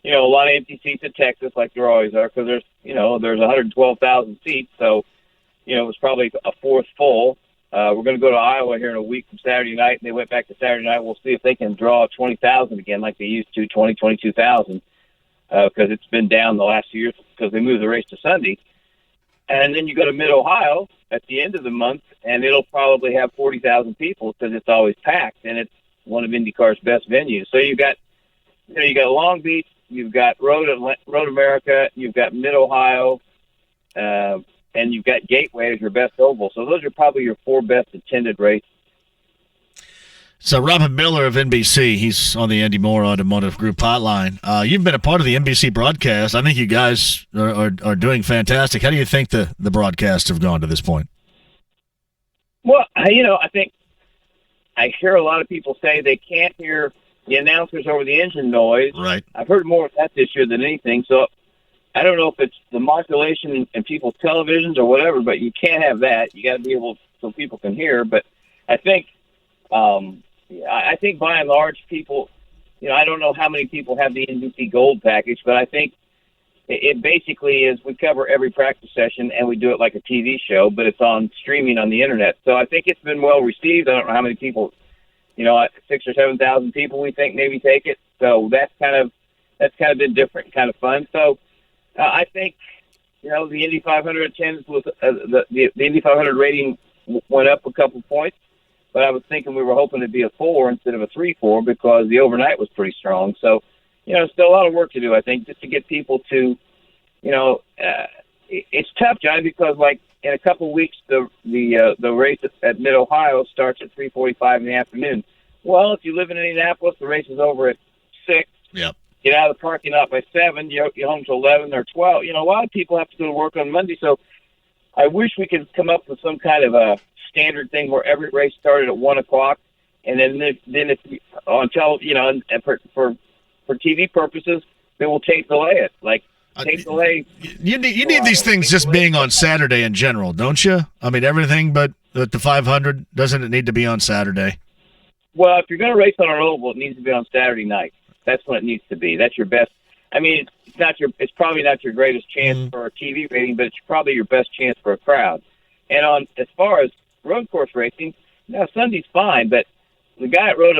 a lot of empty seats at Texas, like there always are, because there's 112,000 seats, so it was probably a fourth full. We're going to go to Iowa here in a week from Saturday night, and they went back to Saturday night. We'll see if they can draw 20,000 again, like they used to, 22,000, because it's been down the last few years because they moved the race to Sunday. And then you go to Mid-Ohio at the end of the month, and it'll probably have 40,000 people because it's always packed, and it's one of IndyCar's best venues. So you got Long Beach, you've got Road America, you've got Mid-Ohio, and you've got Gateway as your best oval. So those are probably your 4 best attended races. So Robin Miller of NBC, he's on the Andy Moore Automotive Group hotline. You've been a part of the NBC broadcast. I think you guys are doing fantastic. How do you think the broadcasts have gone to this point? Well, I think I hear a lot of people say they can't hear the announcers over the engine noise. Right. I've heard more of that this year than anything. So I don't know if it's the modulation in people's televisions or whatever, but you can't have that. You got to be able so people can hear. But I think by and large people, I don't know how many people have the NBC Gold package, but I think it basically is we cover every practice session and we do it like a TV show, but it's on streaming on the internet. So I think it's been well received. I don't know how many people, 6,000 or 7,000 people we think maybe take it. So that's kind of been different, kind of fun. So I think, the Indy 500 attendance was the Indy 500 rating went up a couple points. but I was thinking we were hoping to be a 4 instead of a 3-4 because the overnight was pretty strong. So, still a lot of work to do, I think, just to get people to, it's tough, John, because like in a couple of weeks the race at Mid Ohio starts at 3:45 in the afternoon. Well, if you live in Indianapolis, the race is over at 6. Yep. Get out of the parking lot by 7. You're home till 11 or 12. A lot of people have to go to work on Monday, so I wish we could come up with some kind of a standard thing where every race started at 1 o'clock, and then if on television, and for TV purposes, then we'll tape delay it. Like tape delay. You need these things just being on Saturday in general, don't you? I mean, everything but the 500, doesn't it need to be on Saturday? Well, if you're going to race on an oval, it needs to be on Saturday night. That's when it needs to be. That's your best. I mean, it's probably not your greatest chance for a TV rating, but it's probably your best chance for a crowd. And as far as road course racing, Sunday's fine, but the guy at Road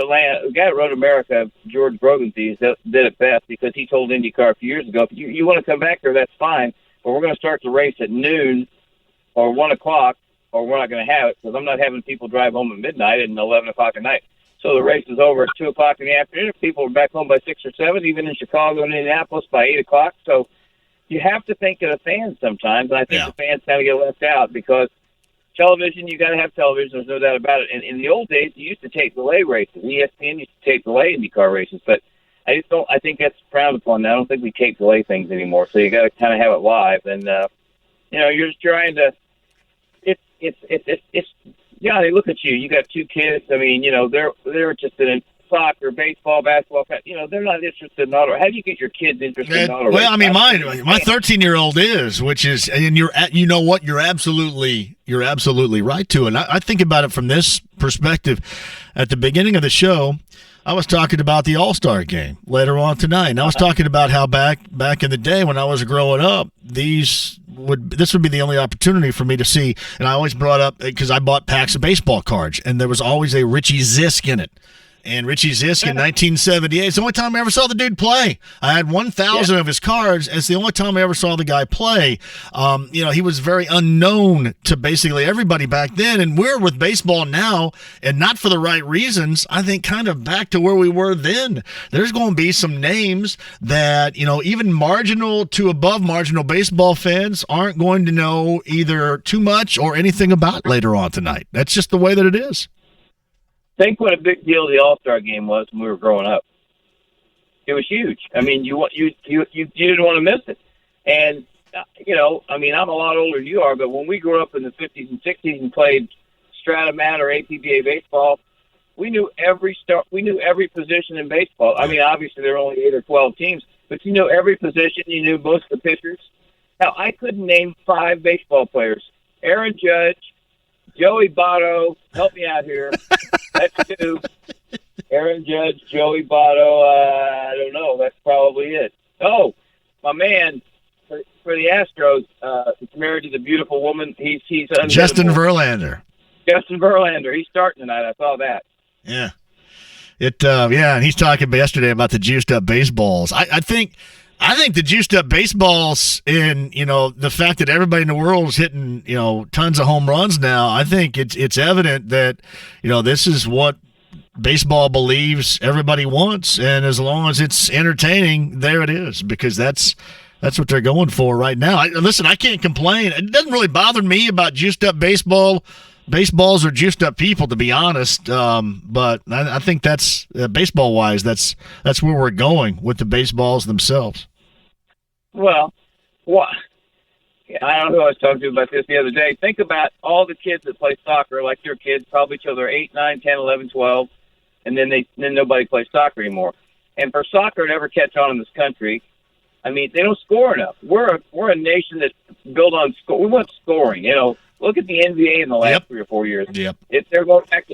America, George Broganthese, did it best because he told IndyCar a few years ago, if you want to come back there, that's fine, but we're going to start the race at noon or 1 o'clock, or we're not going to have it because I'm not having people drive home at midnight and 11 o'clock at night. So the race is over at 2 o'clock in the afternoon. People are back home by 6 or 7, even in Chicago and Indianapolis by 8 o'clock. So you have to think of the fans sometimes, and I think the fans kind of get left out because television, you got to have television. There's no doubt about it. And in the old days, you used to tape delay races. ESPN used to tape delay IndyCar races, but I just don't. I think that's frowned upon now. I don't think we tape delay things anymore. So you got to kind of have it live, and you're just trying to. It's. Yeah, they look at you. You got 2 kids. I mean, they're interested in soccer, baseball, basketball. They're not interested in auto. How do you get your kids interested in auto? Well, I mean, my 13-year-old is, which is, and you're absolutely right too. And I think about it from this perspective. At the beginning of the show, I was talking about the All-Star game later on tonight. And I was talking about how back in the day when I was growing up, this would be the only opportunity for me to see. And I always brought up, because I bought packs of baseball cards, and there was always a Richie Zisk in it. And Richie Zisk in 1978, it's the only time I ever saw the dude play. I had 1,000 of his cards. It's the only time I ever saw the guy play. He was very unknown to basically everybody back then. And we're with baseball now, and not for the right reasons. I think kind of back to where we were then. There's going to be some names that, even marginal to above marginal baseball fans aren't going to know either too much or anything about later on tonight. That's just the way that it is. Think what a big deal the All-Star game was when we were growing up. It was huge. I mean, you didn't want to miss it. And I'm a lot older than you are, but when we grew up in the 50s and 60s and played Stratomat or APBA baseball, we knew every position in baseball. I mean, obviously there were only 8 or 12 teams, but you knew every position. You knew most of the pitchers. Now, I couldn't name 5 baseball players. Aaron Judge, Joey Votto, help me out here. That's 2. Aaron Judge, Joey Votto, I don't know. That's probably it. Oh, my man, for the Astros, he's married to the beautiful woman. He's Justin Verlander. Justin Verlander. He's starting tonight. I saw that. Yeah. And he's talking yesterday about the juiced up baseballs. I think the juiced up baseballs and, the fact that everybody in the world is hitting, tons of home runs now, I think it's evident that, this is what baseball believes everybody wants. And as long as it's entertaining, there it is, because that's what they're going for right now. Listen, I can't complain. It doesn't really bother me about juiced up baseballs or juiced up people, to be honest. But I think that's baseball wise, that's where we're going with the baseballs themselves. Well, I don't know who I was talking to about this the other day. Think about all the kids that play soccer, like your kids, probably till they're 8, 9, 10, 11, 12, and then nobody plays soccer anymore. And for soccer to ever catch on in this country, I mean, they don't score enough. We're a nation that's built on score. We want scoring. Look at the NBA in the last 3 or 4 years. Yep. If they're going back,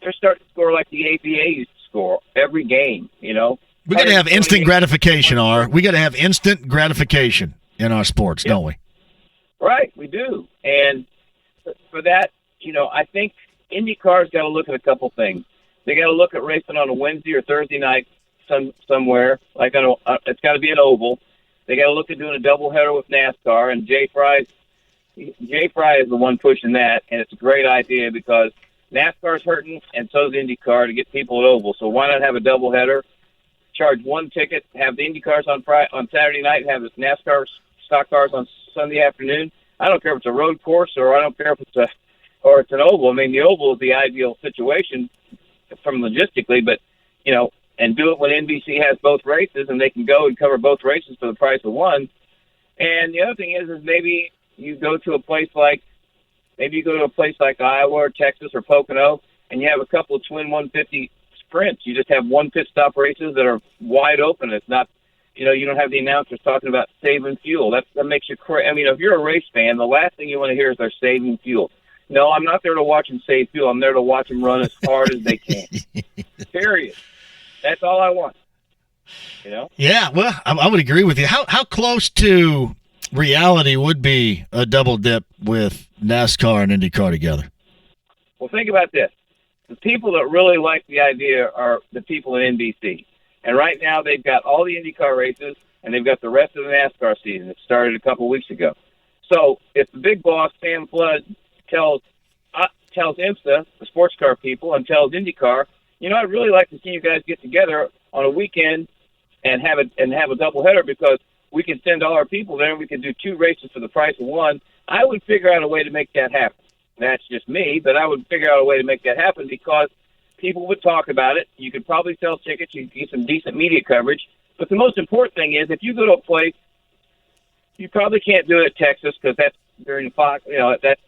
they're starting to score like the ABA used to score every game. We got to have instant gratification, We got to have instant gratification in our sports, don't we? Right, we do. And for that, I think IndyCar's got to look at a couple things. They got to look at racing on a Wednesday or Thursday night somewhere. It's got to be an oval. They got to look at doing a doubleheader with NASCAR, and Jay Fry is the one pushing that, and it's a great idea because NASCAR's hurting, and so is IndyCar to get people at Oval. So why not have a doubleheader? Charge one ticket, have the IndyCars on Saturday night, have the NASCAR stock cars on Sunday afternoon. I don't care if it's a road course or I don't care if it's an oval. I mean, the oval is the ideal situation from logistically, but and do it when NBC has both races, and they can go and cover both races for the price of one. And the other thing is maybe you go to a place like Iowa or Texas or Pocono, and you have a couple of twin 150 sprints. You just have one pit stop races that are wide open. It's not, you don't have the announcers talking about saving fuel. That makes you crazy. I mean, if you're a race fan, the last thing you want to hear is they're saving fuel. No, I'm not there to watch them save fuel. I'm there to watch them run as hard as they can. Period. That's all I want. Yeah, well, I would agree with you. How close to reality would be a double dip with NASCAR and IndyCar together? Well, think about this. The people that really like the idea are the people in NBC. And right now they've got all the IndyCar races, and they've got the rest of the NASCAR season. It started a couple weeks ago. So if the big boss, Sam Flood, tells IMSA, the sports car people, and tells IndyCar, I'd really like to see you guys get together on a weekend and have a doubleheader because we can send all our people there and we can do two races for the price of one. I would figure out a way to make that happen. That's just me, but I would figure out a way to make that happen because people would talk about it. You could probably sell tickets. You could get some decent media coverage. But the most important thing is if you go to a place, you probably can't do it at Texas because that's during Fox.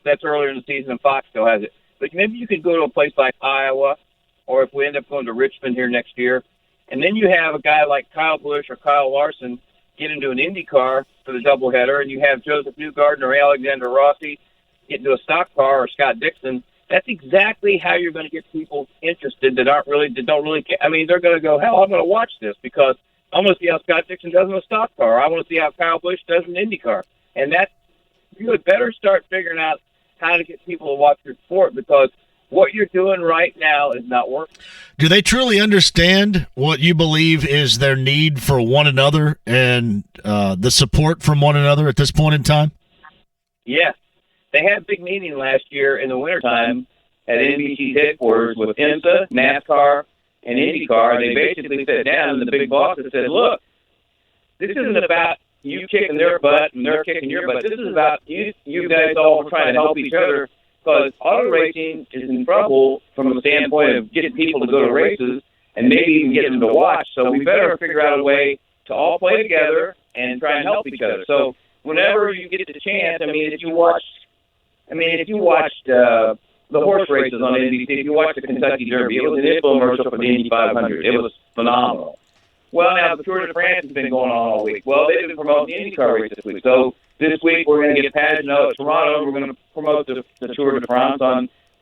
That's earlier in the season and Fox still has it. But maybe you could go to a place like Iowa, or if we end up going to Richmond here next year, and then you have a guy like Kyle Busch or Kyle Larson get into an IndyCar for the doubleheader, and you have Joseph Newgarden or Alexander Rossi get into a stock car or Scott Dixon. That's exactly how you're going to get people interested that don't really care. I mean, they're going to go, hell, I'm going to watch this because I'm going to see how Scott Dixon does in a stock car. I want to see how Kyle Busch does in an IndyCar. And you would better start figuring out how to get people to watch your sport because what you're doing right now is not working. Do they truly understand what you believe is their need for one another and the support from one another at this point in time? Yes. They had a big meeting last year in the wintertime at NBC's headquarters with IMSA, NASCAR, and IndyCar. They basically sat down, and the big bosses said, look, this isn't about you kicking their butt and they're kicking your butt. This is about you guys all trying to help each other because auto racing is in trouble from the standpoint of getting people to go to races and maybe even get them to watch. So we better figure out a way to all play together and try and help each other. So whenever you get the chance, if you watched the horse races on NBC, if you watched the Kentucky Derby, it was an infomercial for the Indy 500. It was phenomenal. Well, now the Tour de France has been going on all week. Well, they've been promoting the IndyCar race this week. So this week we're going to get Pagano at Toronto. We're going to promote the Tour de France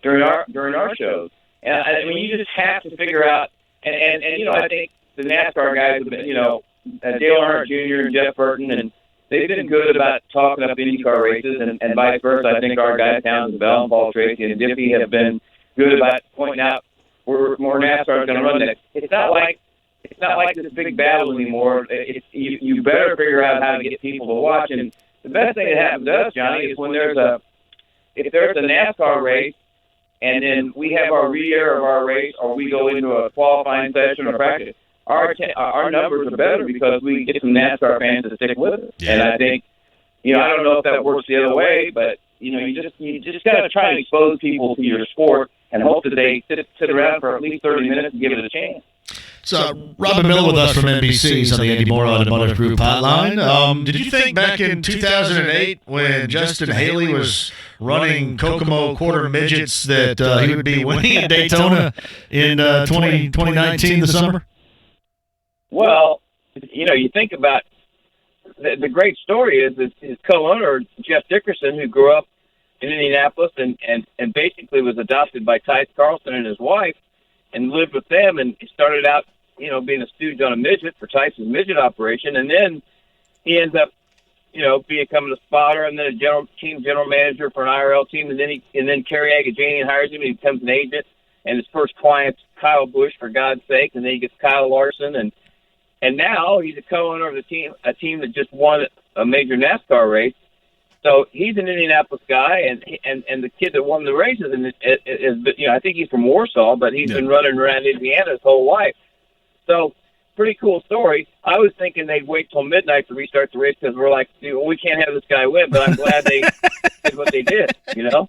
during our shows. And you just have to figure out. And I think the NASCAR guys have been, Dale Earnhardt Jr. and Jeff Burton, and they've been good about talking up IndyCar races, and vice versa. I think our guys, Townsend Bell and Paul Tracy and Diffie, have been good about pointing out where more NASCAR is going to run next. It's not like this big battle anymore. You better figure out how to get people to watch. And the best thing that happens to us, Johnny, is when there's a NASCAR race, and then we have our re-air of our race, or we go into a qualifying session or practice. Our numbers are better because we get some NASCAR fans to stick with us. Yeah. And I think, I don't know if that works the other way, but you just got to try and expose people to your sport and hope that they sit around for at least 30 minutes and give it a chance. So, Robin Miller with us from NBC's on the Andy Moore Automotive Group hotline. Did you think back in 2008 when Justin Haley was running Kokomo quarter midgets that he would be winning at Daytona in 2019 this summer? Well, you think about the great story is his co-owner, Jeff Dickerson, who grew up in Indianapolis and basically was adopted by Tice Carlson and his wife and lived with them, and he started out, being a stooge on a midget for Tice's midget operation, and then he ends up, becoming a spotter and then a team general manager for an IRL team, and then Kerry Agajanian hires him and he becomes an agent, and his first client's Kyle Busch, for God's sake, and then he gets Kyle Larson, and now he's a co-owner of a team that just won a major NASCAR race. So he's an Indianapolis guy, and the kid that won the races is I think he's from Warsaw, but he's been running around Indiana his whole life. So pretty cool story. I was thinking they'd wait till midnight to restart the race because we're like, we can't have this guy win. But I'm glad they did what they did. I know.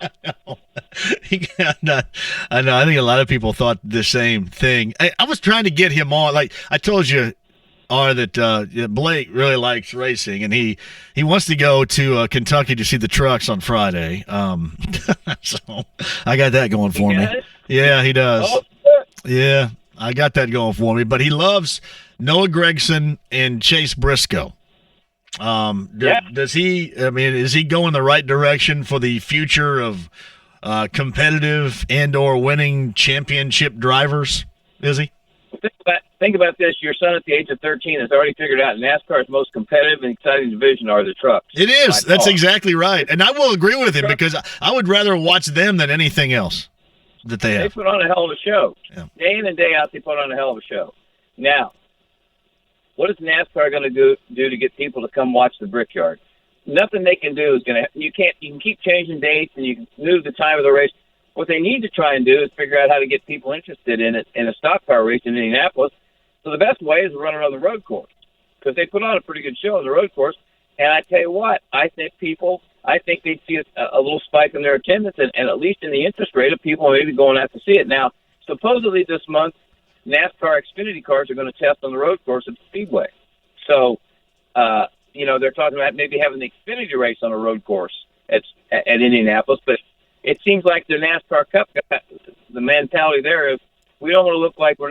I think a lot of people thought the same thing. I was trying to get him on. Like I told you, that Blake really likes racing, and he wants to go to Kentucky to see the trucks on Friday. So I got that going for me. Yeah, he does. Oh, yeah, I got that going for me. But he loves Noah Gragson and Chase Briscoe. Does he? I mean, is he going the right direction for the future of competitive and/or winning championship drivers? Is he? Think about this. Your son at the age of 13 has already figured out NASCAR's most competitive and exciting division are the trucks. It is. That's exactly right. And I will agree with him because I would rather watch them than anything else that they have. They put on a hell of a show. Yeah. Day in and day out, they put on a hell of a show. Now, what is NASCAR going to do to get people to come watch the Brickyard? Nothing they can do is going to – you can keep changing dates and you can move the time of the race. What they need to try and do is figure out how to get people interested in it in a stock car race in Indianapolis. So the best way is to run it on the road course because they put on a pretty good show on the road course. And I tell you what, I think they'd see a little spike in their attendance and at least in the interest rate of people maybe going out to see it. Now, supposedly this month, NASCAR Xfinity cars are going to test on the road course at the Speedway. So, they're talking about maybe having the Xfinity race on a road course at Indianapolis. But it seems like the NASCAR Cup, the mentality there is we don't want to look like we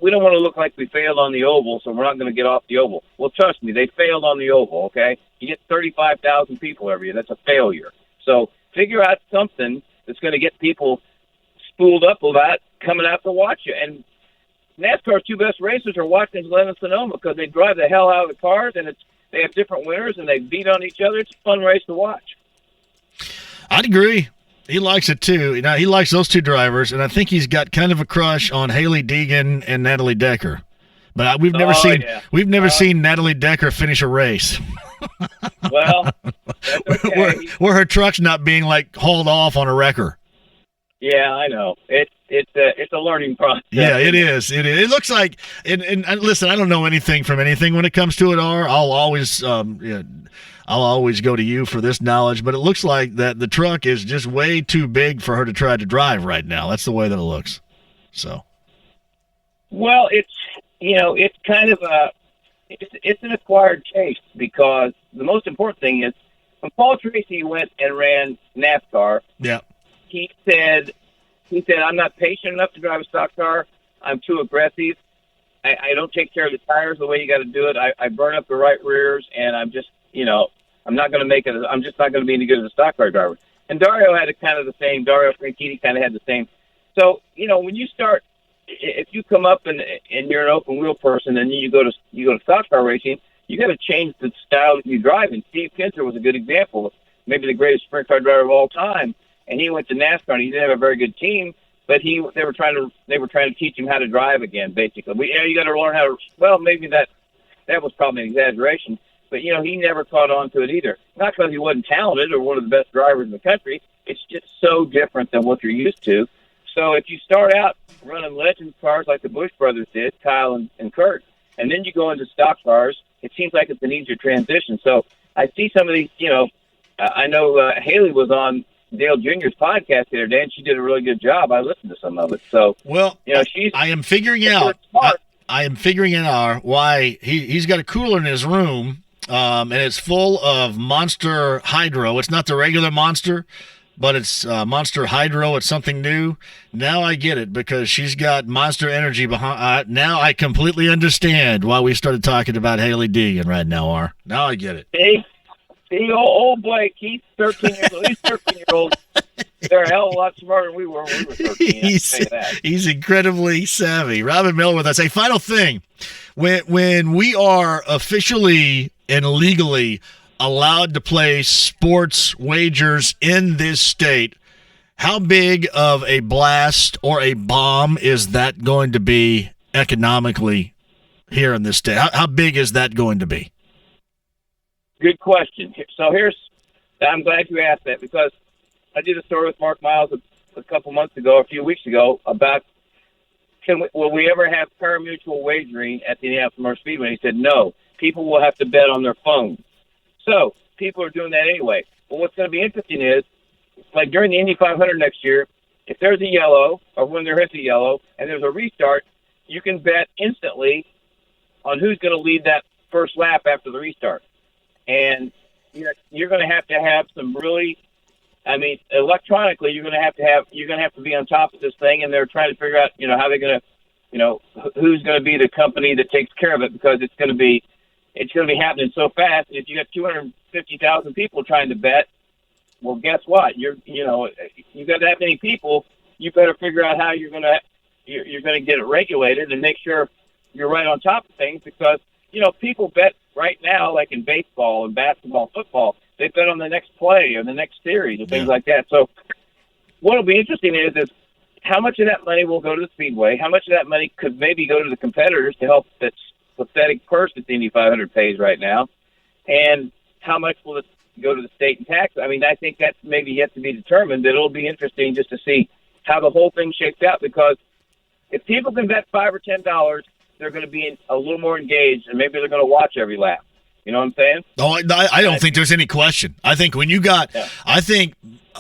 don't want to look like we failed on the oval, so we're not going to get off the oval. Well, trust me, they failed on the oval, okay? You get 35,000 people every year. That's a failure. So figure out something that's going to get people spooled up about coming out to watch you. And NASCAR's two best racers are Watkins Glen and Sonoma because they drive the hell out of the cars, and they have different winners, and they beat on each other. It's a fun race to watch. I'd agree. He likes it too. He likes those two drivers, and I think he's got kind of a crush on Hailie Deegan and Natalie Decker. But we've never seen Natalie Decker finish a race. Well, that's okay. where her truck's not being hauled off on a wrecker. Yeah, I know. It's a learning process. Yeah, it is. It looks like. And listen, I don't know anything from anything when it comes to it. I'll always go to you for this knowledge, but it looks like that the truck is just way too big for her to try to drive right now. That's the way that it looks. So. Well, it's kind of it's an acquired taste because the most important thing is when Paul Tracy went and ran NASCAR. Yeah. He said, I'm not patient enough to drive a stock car. I'm too aggressive. I don't take care of the tires the way you got to do it. I burn up the right rears, and I'm just, I'm not going to make it. I'm just not going to be any good as a stock car driver. And Dario had kind of the same. Dario Franchitti kind of had the same. So, when you start, if you come up and you're an open wheel person, and then you go to stock car racing, you got to change the style that you drive. And Steve Kinser was a good example of maybe the greatest sprint car driver of all time. And he went to NASCAR, and he didn't have a very good team, but they were trying to teach him how to drive again. Basically, you got to learn how to. Well, maybe that was probably an exaggeration, but he never caught on to it either. Not because he wasn't talented or one of the best drivers in the country. It's just so different than what you're used to. So if you start out running legends cars like the Busch brothers did, Kyle and Kurt, and then you go into stock cars, it seems like it's an easier transition. So I see some of these. I know Haley was on Dale Jr.'s podcast the other day, and she did a really good job. I listened to some of it. So, I am figuring out. I am figuring out why he's got a cooler in his room, and it's full of Monster Hydro. It's not the regular Monster, but it's Monster Hydro. It's something new. Now I get it because she's got Monster Energy behind. Now I completely understand why we started talking about Hailie Deegan right now. Now I get it. See, old Blake, he's 13 years old. He's 13-year-old. They're a hell of a lot smarter than we were when we were 13. He's incredibly savvy. Robin Miller with us. A final thing. When we are officially and legally allowed to play sports wagers in this state, how big of a blast or a bomb is that going to be economically here in this state? How big is that going to be? Good question. So here's I'm glad you asked that because I did a story with Mark Miles a couple months ago, a few weeks ago, about will we ever have pari-mutuel wagering at the Indianapolis Motor Speedway? He said no. People will have to bet on their phones. So people are doing that anyway. Well, what's going to be interesting is, like during the Indy 500 next year, if there's a yellow or when there is a yellow and there's a restart, you can bet instantly on who's going to lead that first lap after the restart. And you're going to have some really, electronically, you're going to have to be on top of this thing, and they're trying to figure out, how they're going to, who's going to be the company that takes care of it, because it's going to be happening so fast. And if you got 250,000 people trying to bet, well, guess what? You got that many people, you better figure out how you're going to get it regulated and make sure you're right on top of things, because people bet right now, like in baseball and basketball, football. They bet on the next play or the next series or things like that. So what will be interesting is how much of that money will go to the Speedway, how much of that money could maybe go to the competitors to help that pathetic purse that the Indy 500 pays right now, and how much will it go to the state and tax? I mean, I think that's maybe yet to be determined, but it'll be interesting just to see how the whole thing shakes out, because if people can bet $5 or $10, they're going to be a little more engaged, and maybe they're going to watch every lap. You know what I'm saying? Oh, I don't think there's any question. I think I think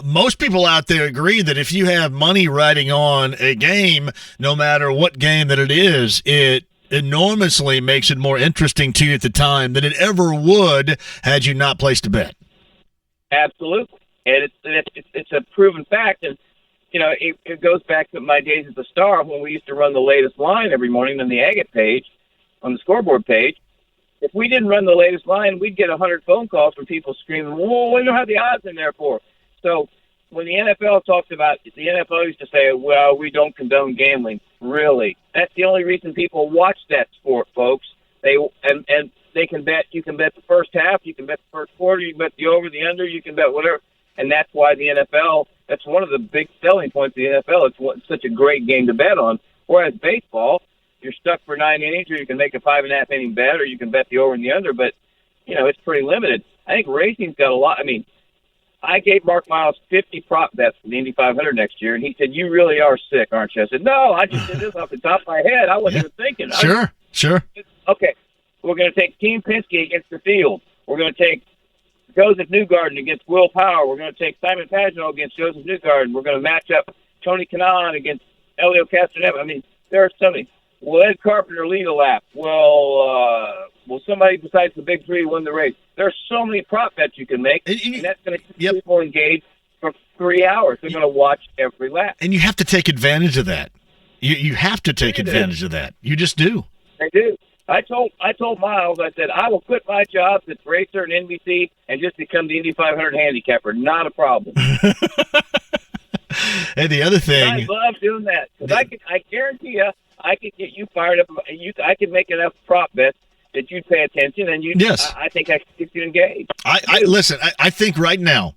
most people out there agree that if you have money riding on a game, no matter what game that it is, it enormously makes it more interesting to you at the time than it ever would had you not placed a bet. Absolutely. And it's a proven fact. And, it goes back to my days at the Star when we used to run the latest line every morning on the Agate page, on the scoreboard page. If we didn't run the latest line, we'd get 100 phone calls from people screaming, whoa, we don't have the odds in there for. So when the NFL talks about it, the NFL used to say, well, we don't condone gambling. Really? That's the only reason people watch that sport, folks. And they can bet. You can bet the first half. You can bet the first quarter. You can bet the over, the under. You can bet whatever. And that's why the NFL, that's one of the big selling points of the NFL. It's such a great game to bet on. Whereas baseball, you're stuck for 9 innings, or you can make a 5.5 inning bet, or you can bet the over and the under, but, it's pretty limited. I think racing's got a lot. I mean, I gave Mark Miles 50 prop bets for the Indy 500 next year, and he said, you really are sick, aren't you? I said, no, I just did this off the top of my head. I wasn't even thinking. Sure. Okay, we're going to take Team Penske against the field. We're going to take Joseph Newgarden against Will Power. We're going to take Simon Pagenaud against Joseph Newgarden. We're going to match up Tony Kanaan against Elio Castroneves. I mean, there are so many. Will Ed Carpenter lead a lap? Will somebody besides the big three win the race? There's so many prop bets you can make, and that's going to keep people engaged for 3 hours. They're going to watch every lap. And you have to take advantage of that. You have to take advantage of that. You just do. They do. I told Miles, I said, I will quit my job at Racer and NBC and just become the Indy 500 handicapper. Not a problem. And the other thing, I love doing that, because I guarantee you, I could get you fired up. I could make enough prop bets that you'd pay attention, and I think I could get you engaged. Listen. I think right now,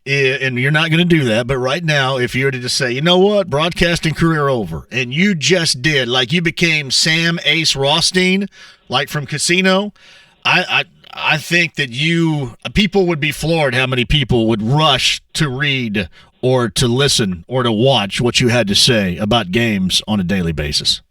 and you're not going to do that, but right now, if you were to just say, you know what, broadcasting career over, and you just did, like you became Sam Ace Rothstein, like from Casino, I think that people would be floored how many people would rush to read or to listen or to watch what you had to say about games on a daily basis.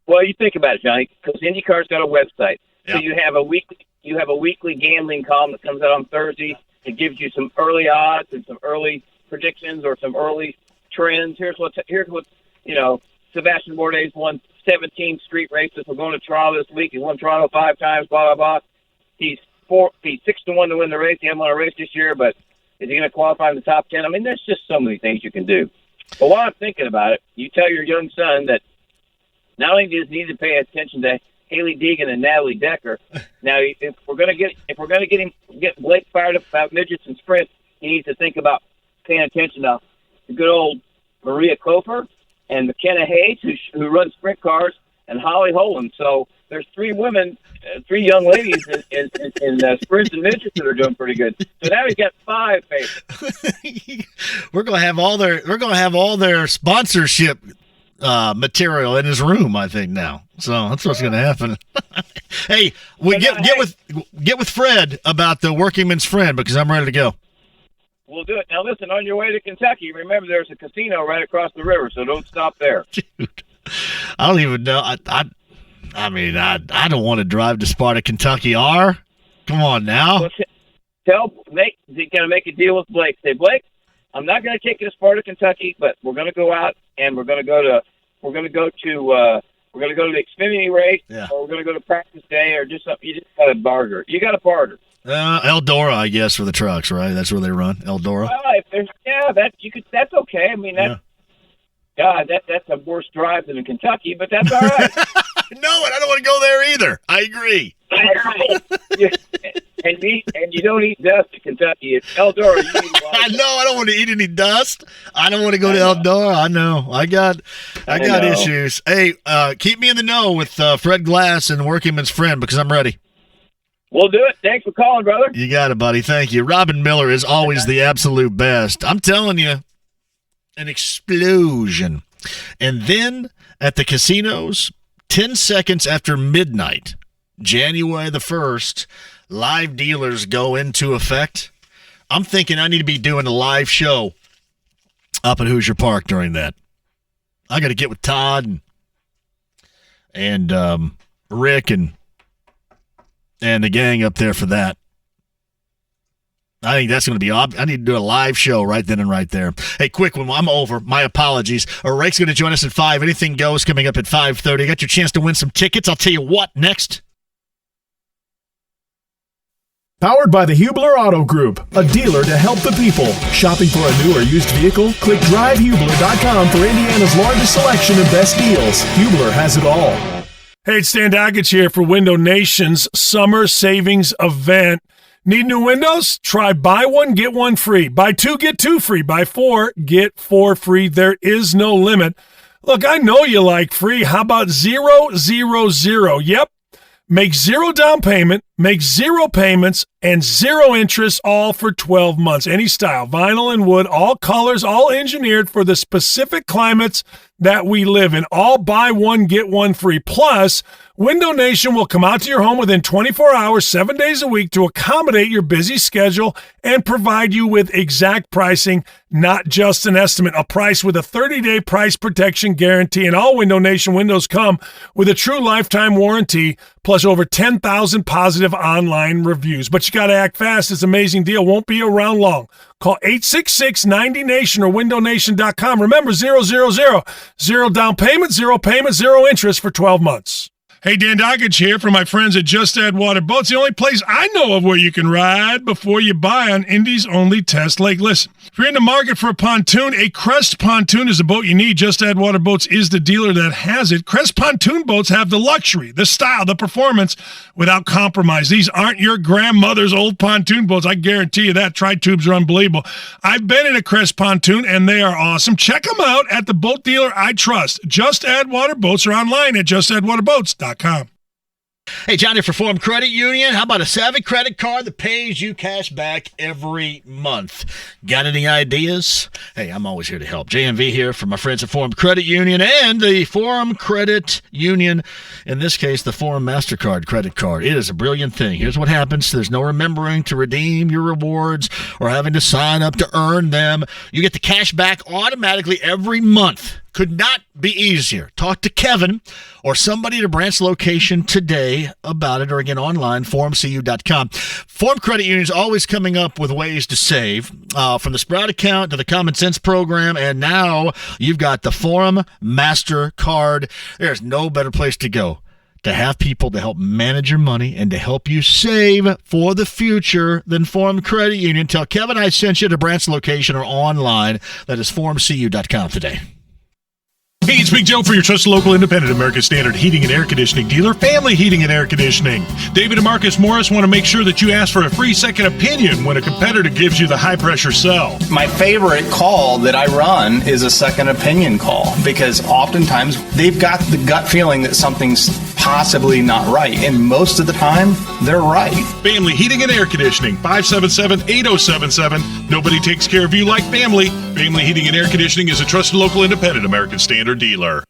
Well, you think about it, Johnny, because IndyCar's got a website. So you have a weekly gambling column that comes out on Thursday. It gives you some early odds and some early predictions or some early trends. Here's what Sebastian Bourdais won 17 street races. We're going to Toronto this week. He won Toronto 5 times. Blah blah blah. He's 6-1 to win the race. He hasn't won a race this year, but is he going to qualify in the top 10? I mean, there's just so many things you can do. But while I'm thinking about it, you tell your young son that not only does he need to pay attention to Haley Deegan and Natalie Decker, now if we're going to get Blake fired up about midgets and sprints, he needs to think about paying attention to the good old Maria Kofer and McKenna Hayes, who runs sprint cars, and Holly Holland. So there's 3 young ladies in sprints and midgets that are doing pretty good. So now he's got 5 favorites. We're gonna have all their sponsorship material in his room, I think now. So that's what's gonna happen. Hey, get with Fred about the Workingman's Friend, because I'm ready to go. We'll do it. Now, listen, on your way to Kentucky, remember there's a casino right across the river, so don't stop there. Dude, I don't even know. I mean, I don't want to drive to Sparta, Kentucky. Come on now. Well, you got to make a deal with Blake. Say, Blake, I'm not going to take you to Sparta, Kentucky, but we're going to go out and we're going to go to the Xfinity race, or we're going to go to practice day, or just something. You just got to barter. You got to barter. Eldora, I guess, for the trucks, right? That's where they run, Eldora. That's okay. I mean, that's a worse drive than in Kentucky, but that's all right. No, and I don't want to go there either. I agree. And you don't eat dust in Kentucky. It's Eldora. I know. I don't want to eat any dust. I don't want to go to Eldora. I know. I got issues. Hey, keep me in the know with Fred Glass and Workingman's Friend, because I'm ready. We'll do it. Thanks for calling, brother. You got it, buddy. Thank you. Robin Miller is always the absolute best. I'm telling you, an explosion. And then at the casinos, 10 seconds after midnight, January the 1st, live dealers go into effect. I'm thinking I need to be doing a live show up at Hoosier Park during that. I got to get with Todd and Rick and the gang up there for that. I think that's going to be I need to do a live show right then and right there. Hey, quick one. I'm over. My apologies. Rake's going to join us at 5. Anything Goes coming up at 5:30. Got your chance to win some tickets. I'll tell you what next. Powered by the Hubler Auto Group, a dealer to help the people. Shopping for a new or used vehicle? Click drivehubler.com for Indiana's largest selection and best deals. Hubler has it all. Hey, it's Stan Doggett here for Window Nation's summer savings event. Need new windows? Try buy one, get one free. Buy two, get two free. Buy four, get four free. There is no limit. Look, I know you like free. How about 000? Yep. Make zero down payment, make zero payments, and zero interest, all for 12 months. Any style, vinyl and wood, all colors, all engineered for the specific climates that we live in. All buy one, get one free. Plus, Window Nation will come out to your home within 24 hours, 7 days a week to accommodate your busy schedule and provide you with exact pricing, not just an estimate. A price with a 30-day price protection guarantee. And all Window Nation windows come with a true lifetime warranty, plus over 10,000 positive online reviews. But you got to act fast. This amazing deal won't be around long. Call 866-90NATION or windownation.com. Remember, 000. Zero down payment, zero interest for 12 months. Hey, Dan Doggett here for my friends at Just Add Water Boats, the only place I know of where you can ride before you buy on Indy's only test lake. Listen, if you're in the market for a pontoon, a Crest pontoon is the boat you need. Just Add Water Boats is the dealer that has it. Crest pontoon boats have the luxury, the style, the performance without compromise. These aren't your grandmother's old pontoon boats. I guarantee you that. Tri-tubes are unbelievable. I've been in a Crest pontoon, and they are awesome. Check them out at the boat dealer I trust. Just Add Water Boats, or online at justaddwaterboats.com. Hey, Johnny for Forum Credit Union. How about a Savvy credit card that pays you cash back every month? Got any ideas? Hey, I'm always here to help. JMV here for my friends at Forum Credit Union and the Forum Credit Union. In this case, the Forum MasterCard credit card. It is a brilliant thing. Here's what happens. There's no remembering to redeem your rewards or having to sign up to earn them. You get the cash back automatically every month. Could not be easier. Talk to Kevin or somebody at a branch location today about it, or again online, forumcu.com. Forum Credit Union is always coming up with ways to save, from the Sprout account to the Common Sense program, and now you've got the Forum MasterCard. There's no better place to go to have people to help manage your money and to help you save for the future than Forum Credit Union. Tell Kevin I sent you to branch location or online. That is forumcu.com today. Hey, it's Big Joe for your trusted local independent American Standard heating and air conditioning dealer, Family Heating and Air Conditioning. David and Marcus Morris want to make sure that you ask for a free second opinion when a competitor gives you the high-pressure sell. My favorite call that I run is a second opinion call, because oftentimes they've got the gut feeling that something's possibly not right, and most of the time, they're right. Family Heating and Air Conditioning, 577-8077. Nobody takes care of you like family. Family Heating and Air Conditioning is a trusted local independent American Standard dealer.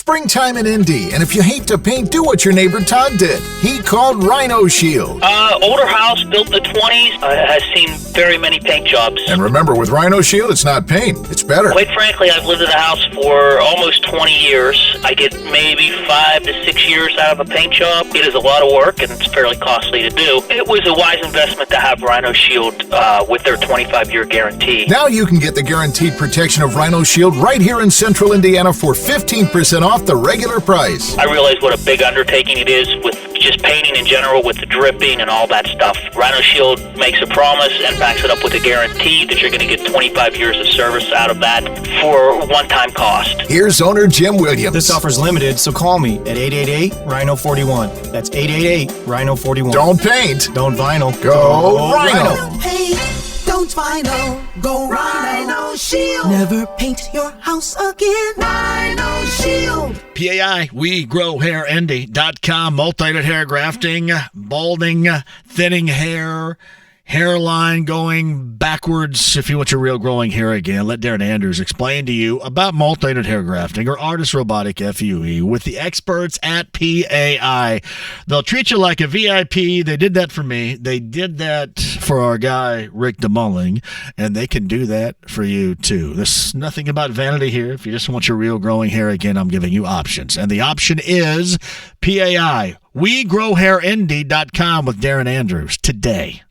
springtime in Indy, and if you hate to paint, do what your neighbor Todd did. He called Rhino Shield. Older house, built in the 20s, has seen very many paint jobs. And remember, with Rhino Shield, it's not paint, it's better. Quite frankly, I've lived in the house for almost 20 years. I get maybe 5 to 6 years out of a paint job. It is a lot of work, and it's fairly costly to do. It was a wise investment to have Rhino Shield with their 25-year guarantee. Now you can get the guaranteed protection of Rhino Shield right here in Central Indiana for 15% off the regular price. I realize what a big undertaking it is with just painting in general, with the dripping and all that stuff. Rhino Shield makes a promise and backs it up with a guarantee that you're going to get 25 years of service out of that for one-time cost. Here's owner Jim Williams. This offer's limited, so call me at 888-RHINO-41. That's 888-RHINO-41. Don't paint. Don't vinyl. Go Rhino. Don't paint, don't vinyl, go Rhino Shield. Never paint your house again. Rhino Shield. PAI, WeGrowHairIndy.com, multi-edit hair grafting, balding, thinning hair, hairline going backwards. If you want your real growing hair again, let Darren Andrews explain to you about multi-edit hair grafting or Artist Robotic FUE with the experts at PAI. They'll treat you like a VIP. They did that for me. They did that for our guy, Rick DeMulling, and they can do that for you too. There's nothing about vanity here. If you just want your real growing hair again, I'm giving you options. And the option is PAI, WeGrowHairIndy.com with Darren Andrews today.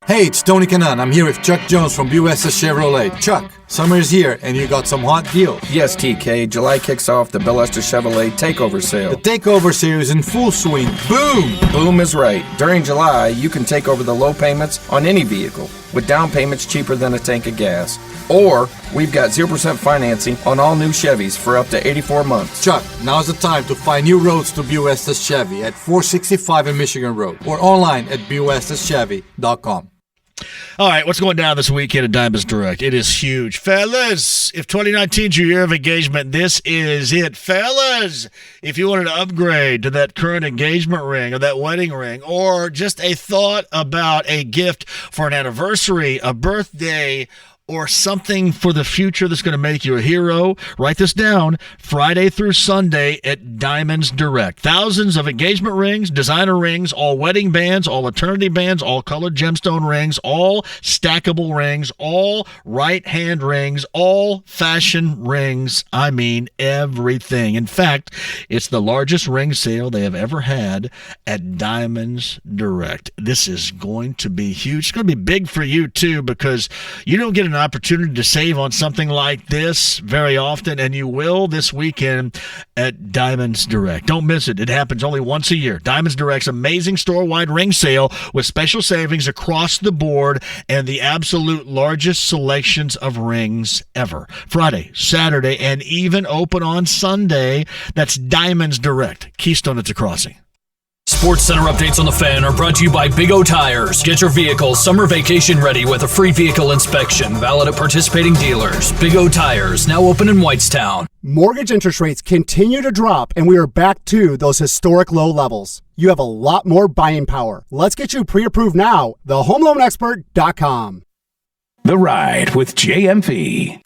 Hey, it's Tony Kanan. I'm here with Chuck Jones from BUSS Chevrolet. Chuck, summer is here and you got some hot deals. Yes, TK. July kicks off the Bill Esther Chevrolet Takeover Sale. The Takeover Sale is in full swing. Boom! Boom is right. During July, you can take over the low payments on any vehicle with down payments cheaper than a tank of gas. Or we've got 0% financing on all new Chevys for up to 84 months. Chuck, now's the time to find new roads to BUSS Chevy at 465 in Michigan Road or online at BUSSChevy.com. All right, what's going down this weekend at Diamonds Direct? It is huge. Fellas, if 2019's your year of engagement, this is it. Fellas, if you wanted to upgrade to that current engagement ring or that wedding ring or just a thought about a gift for an anniversary, a birthday, or something for the future that's going to make you a hero, write this down. Friday through Sunday at Diamonds Direct. Thousands of engagement rings, designer rings, all wedding bands, all eternity bands, all colored gemstone rings, all stackable rings, all right-hand rings, all fashion rings. I mean, everything. In fact, it's the largest ring sale they have ever had at Diamonds Direct. This is going to be huge. It's going to be big for you, too, because you don't get an opportunity to save on something like this very often, and you will this weekend at Diamonds Direct. Don't miss it. It happens only once a year. Diamonds Direct's amazing store-wide ring sale with special savings across the board and the absolute largest selections of rings ever. Friday, Saturday, and even open on Sunday. That's Diamonds Direct. Keystone at the Crossing. Sports Center updates on the Fan are brought to you by Big O Tires. Get your vehicle summer vacation ready with a free vehicle inspection, valid at participating dealers. Big O Tires, now open in Whitestown. Mortgage interest rates continue to drop, and we are back to those historic low levels. You have a lot more buying power. Let's get you pre-approved now. TheHomeLoanExpert.com. The Ride with JMV.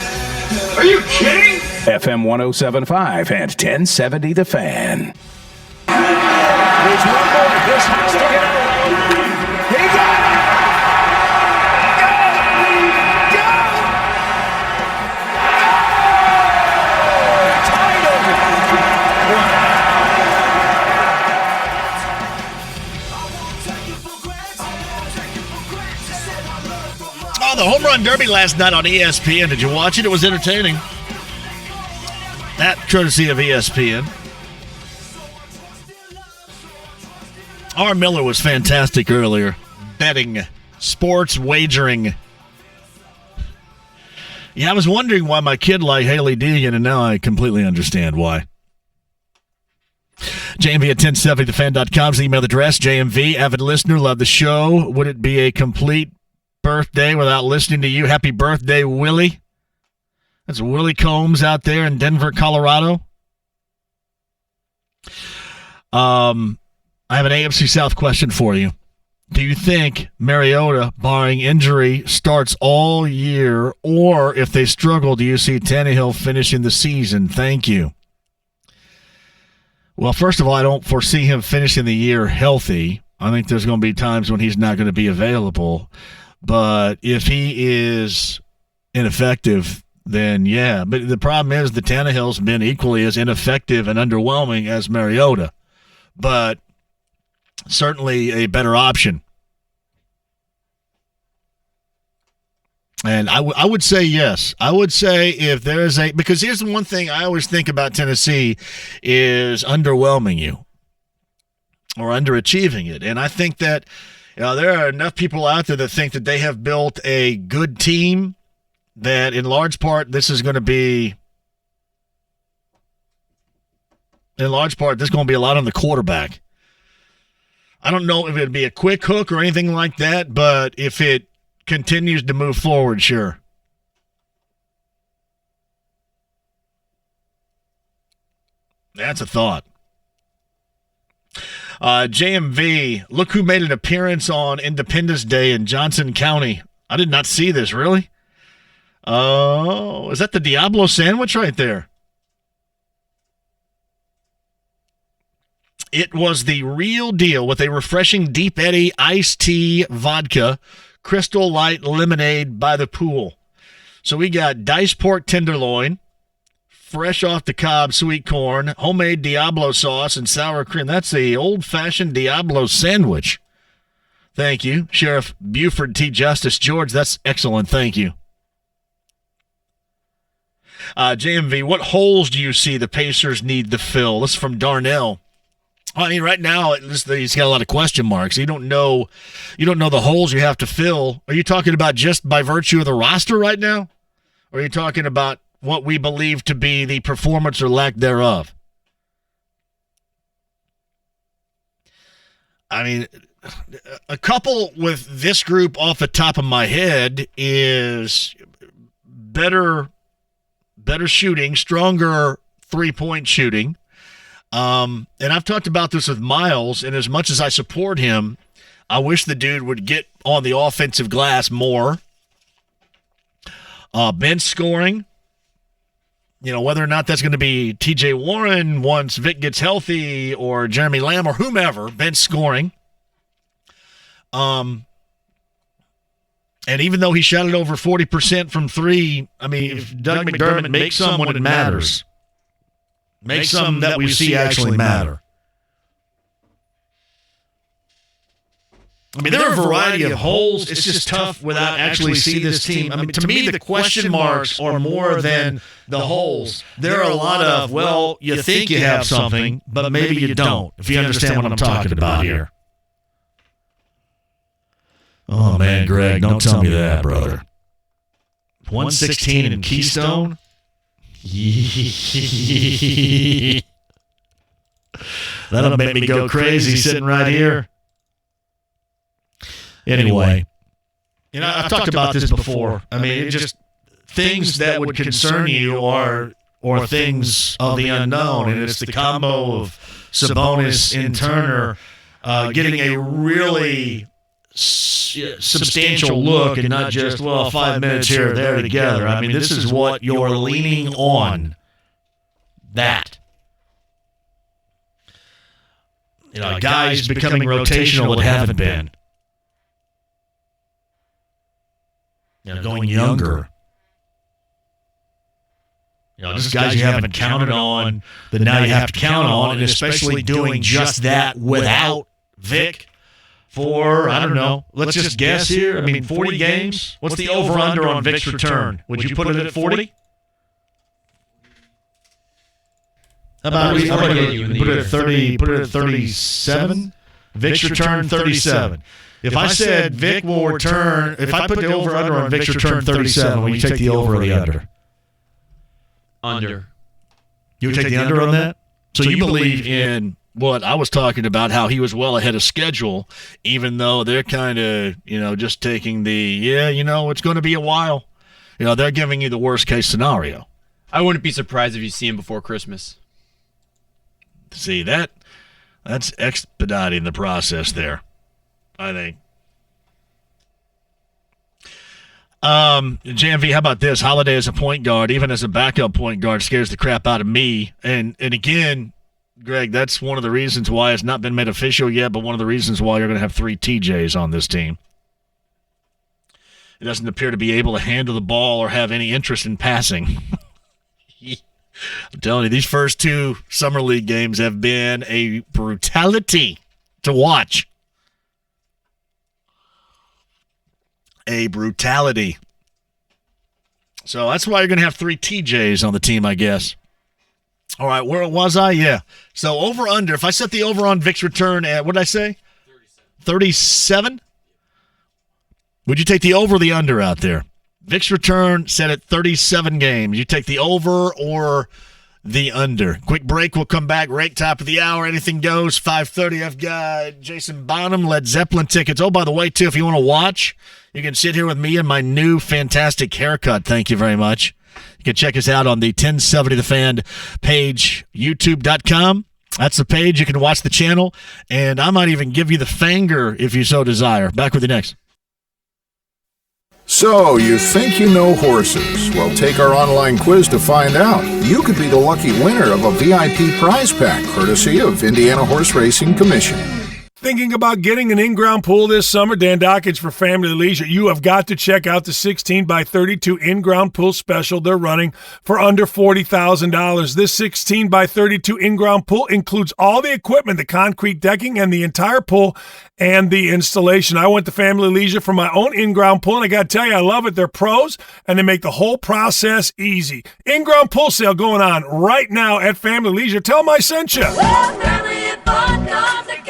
Are you kidding? FM 107.5 and 1070 The Fan. There's one more. This has to get out. He got it! Go! Oh, the Home Run Derby last night on ESPN. Did you watch it? It was entertaining. That courtesy of ESPN. R. Miller was fantastic earlier. Betting, sports wagering. Yeah, I was wondering why my kid liked Haley Deegan, and now I completely understand why. JMV at 1070thefan.com is the email address. JMV, avid listener, love the show. Would it be a complete birthday without listening to you? Happy birthday, Willie. That's Willie Combs out there in Denver, Colorado. I have an AFC South question for you. Do you think Mariota, barring injury, starts all year? Or if they struggle, do you see Tannehill finishing the season? Thank you. Well, first of all, I don't foresee him finishing the year healthy. I think there's going to be times when he's not going to be available. But if he is ineffective, then yeah. But the problem is the Tannehill's been equally as ineffective and underwhelming as Mariota. But certainly a better option. And I would say yes. I would say if there is because here's the one thing I always think about Tennessee is underwhelming you or underachieving it. And I think that there are enough people out there that think that they have built a good team that in large part this is going to be a lot on the quarterback. I don't know if it'd be a quick hook or anything like that, but if it continues to move forward, sure. That's a thought. JMV, look who made an appearance on Independence Day in Johnson County. I did not see this, really? Oh, is that the Diablo sandwich right there? It was the real deal with a refreshing Deep Eddy iced tea vodka Crystal Light lemonade by the pool. So we got diced pork tenderloin, fresh off the cob sweet corn, homemade Diablo sauce, and sour cream. That's the old-fashioned Diablo sandwich. Thank you, Sheriff Buford T. Justice. George, that's excellent. Thank you. JMV, what holes do you see the Pacers need to fill? This is from Darnell. I mean, right now, he's got a lot of question marks. You don't know the holes you have to fill. Are you talking about just by virtue of the roster right now? Or are you talking about what we believe to be the performance or lack thereof? I mean, a couple with this group off the top of my head is better shooting, stronger three-point shooting. And I've talked about this with Miles, and as much as I support him, I wish the dude would get on the offensive glass more. Bench scoring, whether or not that's going to be TJ Warren once Vic gets healthy or Jeremy Lamb or whomever, bench scoring. And even though he shot it over 40% from three, I mean, if Doug McDermott makes some when it matters, make some that we see actually matter. I mean, there are a variety of holes. It's just tough without actually see this team. I mean, to me, the question marks are more than the holes. There are a lot of, well, you think you have something, but maybe you don't, if you understand what I'm talking about here. Oh, man, Greg, don't tell me that, brother. 116 in Keystone? That'll make me go crazy sitting right here. Anyway, I've talked about this before. I mean, it just things that would concern you are things of the unknown, and it's the combo of Sabonis and Turner getting a really substantial look and not just 5 minutes here or there together. I mean, this is what you're leaning on. That guys becoming rotational that haven't been. Going younger. Just guys you haven't counted on that now you have to count on, and especially doing just that without Vic. For, I don't know, let's just guess here. I mean, 40 games? What's the over-under on Vic's return? Would you put it at 40? How about you put it at 30? Put it at 37? Vic's return 37. If I said Vic will return, if I put the over-under on Vic's return 37, will you take the over or the under? Under. You would take the under on that? So you believe in what I was talking about, how he was well ahead of schedule, even though they're kind of, just taking it's going to be a while. They're giving you the worst-case scenario. I wouldn't be surprised if you see him before Christmas. See, that's expediting the process there, I think. JMV, how about this? Holiday as a point guard, even as a backup point guard, scares the crap out of me. And again, Greg, that's one of the reasons why it's not been made official yet, but one of the reasons why you're going to have 3 TJs on this team. It doesn't appear to be able to handle the ball or have any interest in passing. I'm telling you, these first 2 Summer League games have been a brutality to watch. A brutality. So that's why you're going to have 3 TJs on the team, I guess. All right, where was I? Yeah. So over-under, if I set the over on Vic's return at, what did I say? 37? Would you take the over or the under out there? Vic's return set at 37 games. You take the over or the under. Quick break. We'll come back. Rate top of the hour. Anything goes. 5:30. I've got Jason Bonham, Led Zeppelin tickets. Oh, by the way, too, if you want to watch, you can sit here with me and my new fantastic haircut. Thank you very much. You can check us out on the 1070 The Fan page, youtube.com. That's the page. You can watch the channel, and I might even give you the finger if you so desire. Back with you next. So, you think you know horses? Well, take our online quiz to find out. You could be the lucky winner of a VIP prize pack, courtesy of Indiana Horse Racing Commission. Thinking about getting an in-ground pool this summer? Dan Dockage for Family Leisure. You have got to check out the 16 by 32 in-ground pool special they're running for under $40,000. This 16 by 32 in-ground pool includes all the equipment, the concrete decking, and the entire pool and the installation. I went to Family Leisure for my own in-ground pool, and I got to tell you, I love it. They're pros, and they make the whole process easy. In-ground pool sale going on right now at Family Leisure. Tell them I sent you. Well, family and fun come together.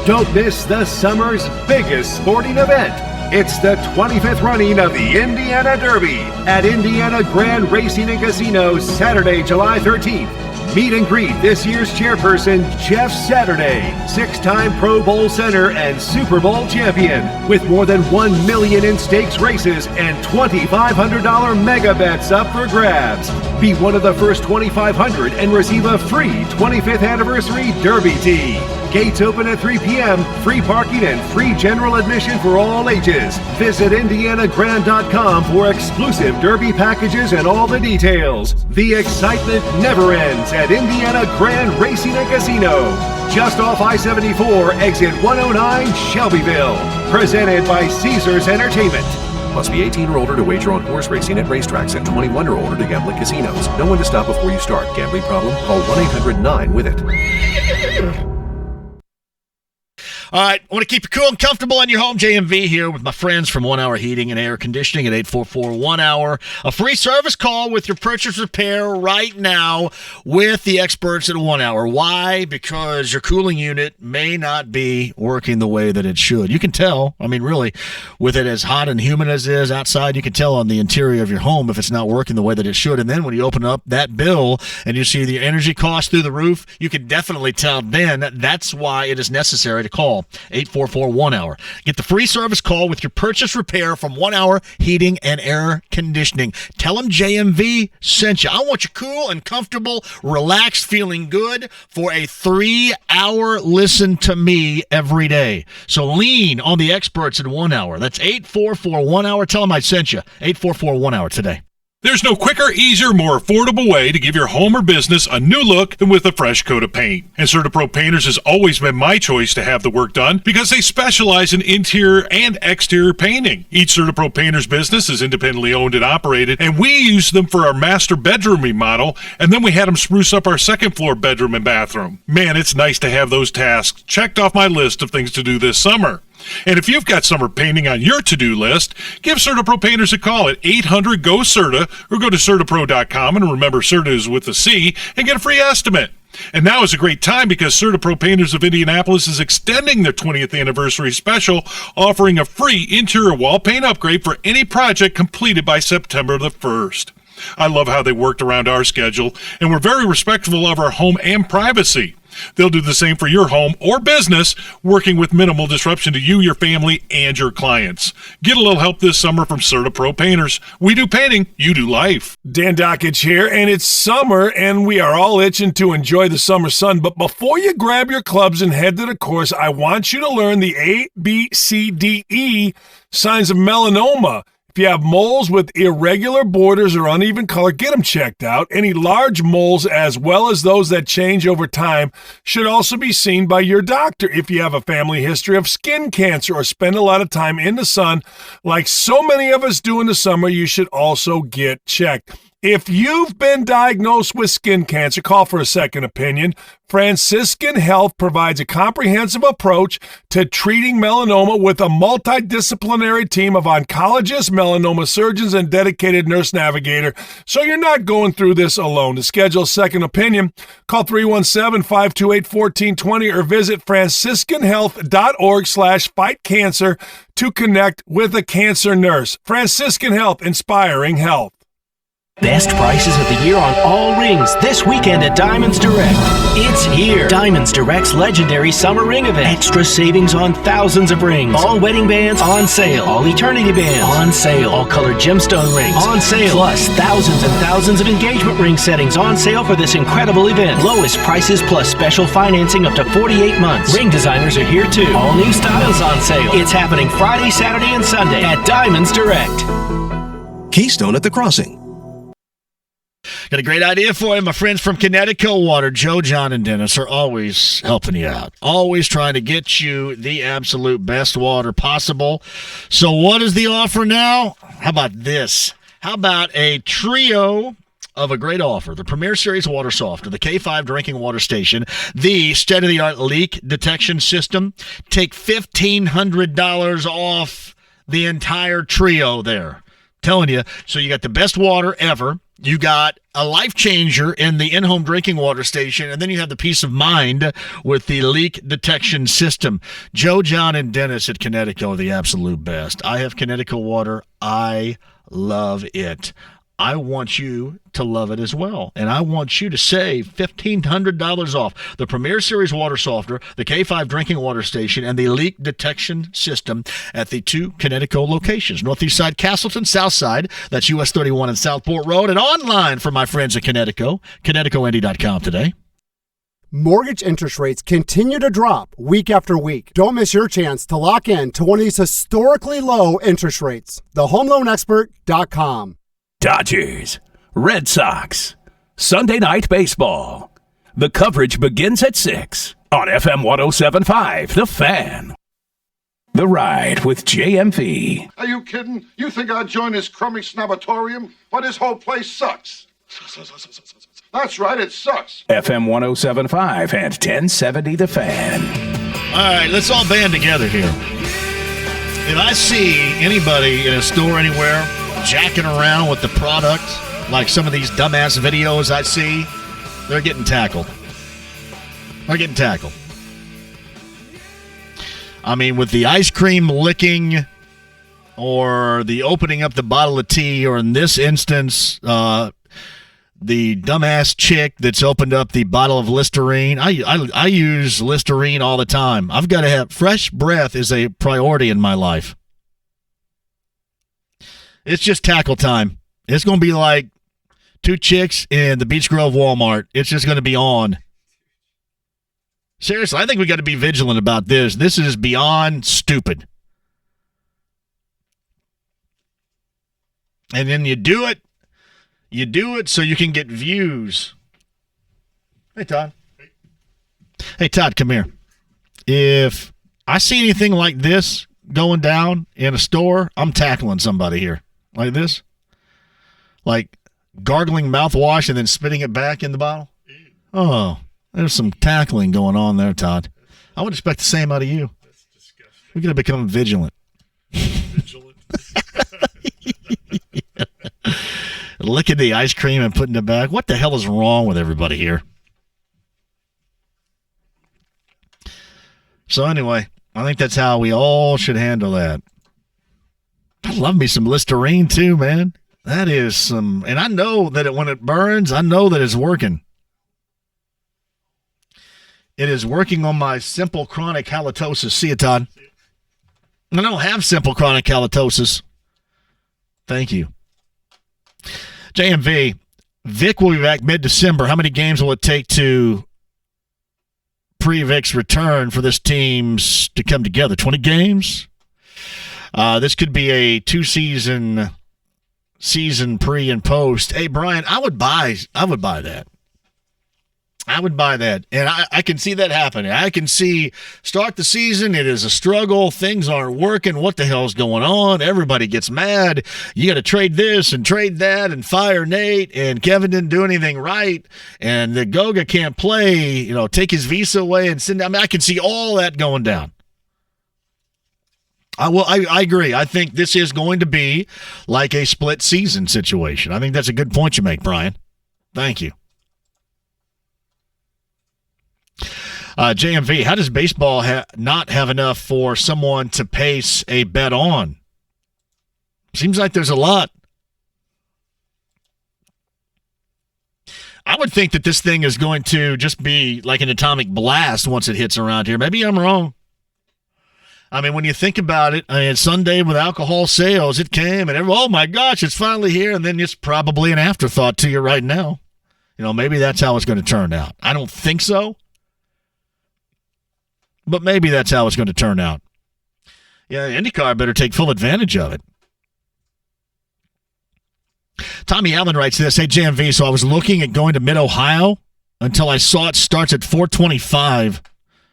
Don't miss the summer's biggest sporting event. It's the 25th running of the Indiana Derby at Indiana Grand Racing and Casino, Saturday, July 13th. Meet and greet this year's chairperson, Jeff Saturday, 6-time Pro Bowl center and Super Bowl champion, with more than $1 million in stakes races and $2,500 mega bets up for grabs. Be one of the first 2,500 and receive a free 25th anniversary Derby tee. Gates open at 3 p.m., free parking and free general admission for all ages. Visit IndianaGrand.com for exclusive Derby packages and all the details. The excitement never ends at Indiana Grand Racing and Casino. Just off I-74, exit 109, Shelbyville. Presented by Caesars Entertainment. Must be 18 or older to wager on horse racing at racetracks and 21 or older to gamble at casinos. Know when to stop before you start. Gambling problem? Call 1-800-9-WITH-IT. All right, I want to keep you cool and comfortable in your home. JMV here with my friends from 1 Hour Heating and Air Conditioning at 844-1-HOUR. A free service call with your purchase repair right now with the experts at 1 Hour. Why? Because your cooling unit may not be working the way that it should. You can tell, I mean, really, with it as hot and humid as it is outside, you can tell on the interior of your home if it's not working the way that it should. And then when you open up that bill and you see the energy cost through the roof, you can definitely tell then that's why it is necessary to call 844-1-HOUR. Get the free service call with your purchase repair from 1 Hour Heating and Air Conditioning. Tell them JMV sent you. I want you cool and comfortable, relaxed, feeling good for a 3-hour listen to me every day. So lean on the experts at 1 Hour. That's 844-1-HOUR. Tell them I sent you. 844-1-HOUR today. There's no quicker, easier, more affordable way to give your home or business a new look than with a fresh coat of paint. And CertaPro Painters has always been my choice to have the work done because they specialize in interior and exterior painting. Each CertaPro Painters business is independently owned and operated, and we use them for our master bedroom remodel, and then we had them spruce up our second floor bedroom and bathroom. Man, it's nice to have those tasks checked off my list of things to do this summer. And if you've got summer painting on your to-do list, give CertaPro Painters a call at 800-GO-CERTA or go to CertaPro.com and remember Certa is with a C and get a free estimate. And now is a great time because CertaPro Painters of Indianapolis is extending their 20th anniversary special, offering a free interior wall paint upgrade for any project completed by September the 1st. I love how they worked around our schedule, and we're very respectful of our home and privacy. They'll do the same for your home or business, working with minimal disruption to you, your family, and your clients. Get a little help this summer from CertaPro Painters. We do painting, you do life. Dan Dockage here, and it's summer, and we are all itching to enjoy the summer sun. But before you grab your clubs and head to the course, I want you to learn the A, B, C, D, E signs of melanoma. If you have moles with irregular borders or uneven color, get them checked out. Any large moles, as well as those that change over time, should also be seen by your doctor. If you have a family history of skin cancer or spend a lot of time in the sun, like so many of us do in the summer, you should also get checked. If you've been diagnosed with skin cancer, call for a second opinion. Franciscan Health provides a comprehensive approach to treating melanoma with a multidisciplinary team of oncologists, melanoma surgeons, and dedicated nurse navigator. So you're not going through this alone. To schedule a second opinion, call 317-528-1420 or visit franciscanhealth.org/fightcancer to connect with a cancer nurse. Franciscan Health, inspiring health. Best prices of the year on all rings this weekend at Diamonds Direct. It's here. Diamonds Direct's legendary summer ring event. Extra savings on thousands of rings. All wedding bands on sale. All eternity bands on sale. All colored gemstone rings on sale. Plus thousands and thousands of engagement ring settings on sale for this incredible event. Lowest prices plus special financing up to 48 months. Ring designers are here too. All new styles on sale. It's happening Friday, Saturday, and Sunday at Diamonds Direct. Keystone at the Crossing. Got a great idea for you. My friends from Connecticut Water, Joe, John, and Dennis, are always helping you out. Always trying to get you the absolute best water possible. So what is the offer now? How about this? How about a trio of a great offer? The Premier Series water softener, the K5 drinking water station, the state-of-the-art leak detection system. Take $1,500 off the entire trio there. Telling you. So you got the best water ever. You got a life changer in the in-home drinking water station, and then you have the peace of mind with the leak detection system. Joe, John, and Dennis at Connecticut are the absolute best. I have Connecticut water. I love it. I want you to love it as well, and I want you to save $1,500 off the Premier Series water softener, the K5 drinking water station, and the leak detection system at the two Connecticut locations, Northeast Side, Castleton, South Side, that's US 31 and Southport Road, and online for my friends at Connecticut, ConnecticutIndy.com today. Mortgage interest rates continue to drop week after week. Don't miss your chance to lock in to one of these historically low interest rates. TheHomeLoanExpert.com. Dodgers, Red Sox, Sunday Night Baseball. The coverage begins at 6 on FM 107.5, The Fan. The Ride with JMV. Are you kidding? You think I'd join this crummy snobatorium? But this whole place sucks. That's right, it sucks. FM 107.5 and 1070 The Fan. All right, let's all band together here. If I see anybody in a store anywhere jacking around with the product, like some of these dumbass videos I see, they're getting tackled. They're getting tackled. I mean, with the ice cream licking or the opening up the bottle of tea, or in this instance, the dumbass chick that's opened up the bottle of Listerine. I use Listerine all the time. I've got to have fresh breath is a priority in my life. It's just tackle time. It's going to be like two chicks in the Beach Grove Walmart. It's just going to be on. Seriously, I think we got to be vigilant about this. This is beyond stupid. And then you do it so you can get views. Hey, Todd. Hey, Todd, come here. If I see anything like this going down in a store, I'm tackling somebody here. Like this? Like gargling mouthwash and then spitting it back in the bottle? Oh, there's some tackling going on there, Todd. I would expect the same out of you. That's disgusting. We're going to become vigilant. Vigilant? Licking the ice cream and putting it back. What the hell is wrong with everybody here? So anyway, I think that's how we all should handle that. I love me some Listerine too, man. That is some, and I know that when it burns, I know that it's working. It is working on my simple chronic halitosis. See you, Todd. I don't have simple chronic halitosis. Thank you. JMV, Vic will be back mid-December. How many games will it take to pre-Vic's return for this team to come together? 20 games? This could be a 2-season pre and post. Hey, Brian, I would buy that. I would buy that. And I can see that happening. I can see start the season. It is a struggle. Things aren't working. What the hell's going on? Everybody gets mad. You got to trade this and trade that and fire Nate. And Kevin didn't do anything right. And the Goga can't play, take his visa away and send. I can see all that going down. I agree. I think this is going to be like a split season situation. I think that's a good point you make, Brian. Thank you. JMV, how does baseball not have enough for someone to pace a bet on? Seems like there's a lot. I would think that this thing is going to just be like an atomic blast once it hits around here. Maybe I'm wrong. I mean, when you think about it, Sunday with alcohol sales, it came and oh my gosh, it's finally here. And then it's probably an afterthought to you right now. Maybe that's how it's going to turn out. I don't think so. But maybe that's how it's going to turn out. Yeah, IndyCar better take full advantage of it. Tommy Allen writes this, hey, JMV, so I was looking at going to Mid-Ohio until I saw it starts at 4:25.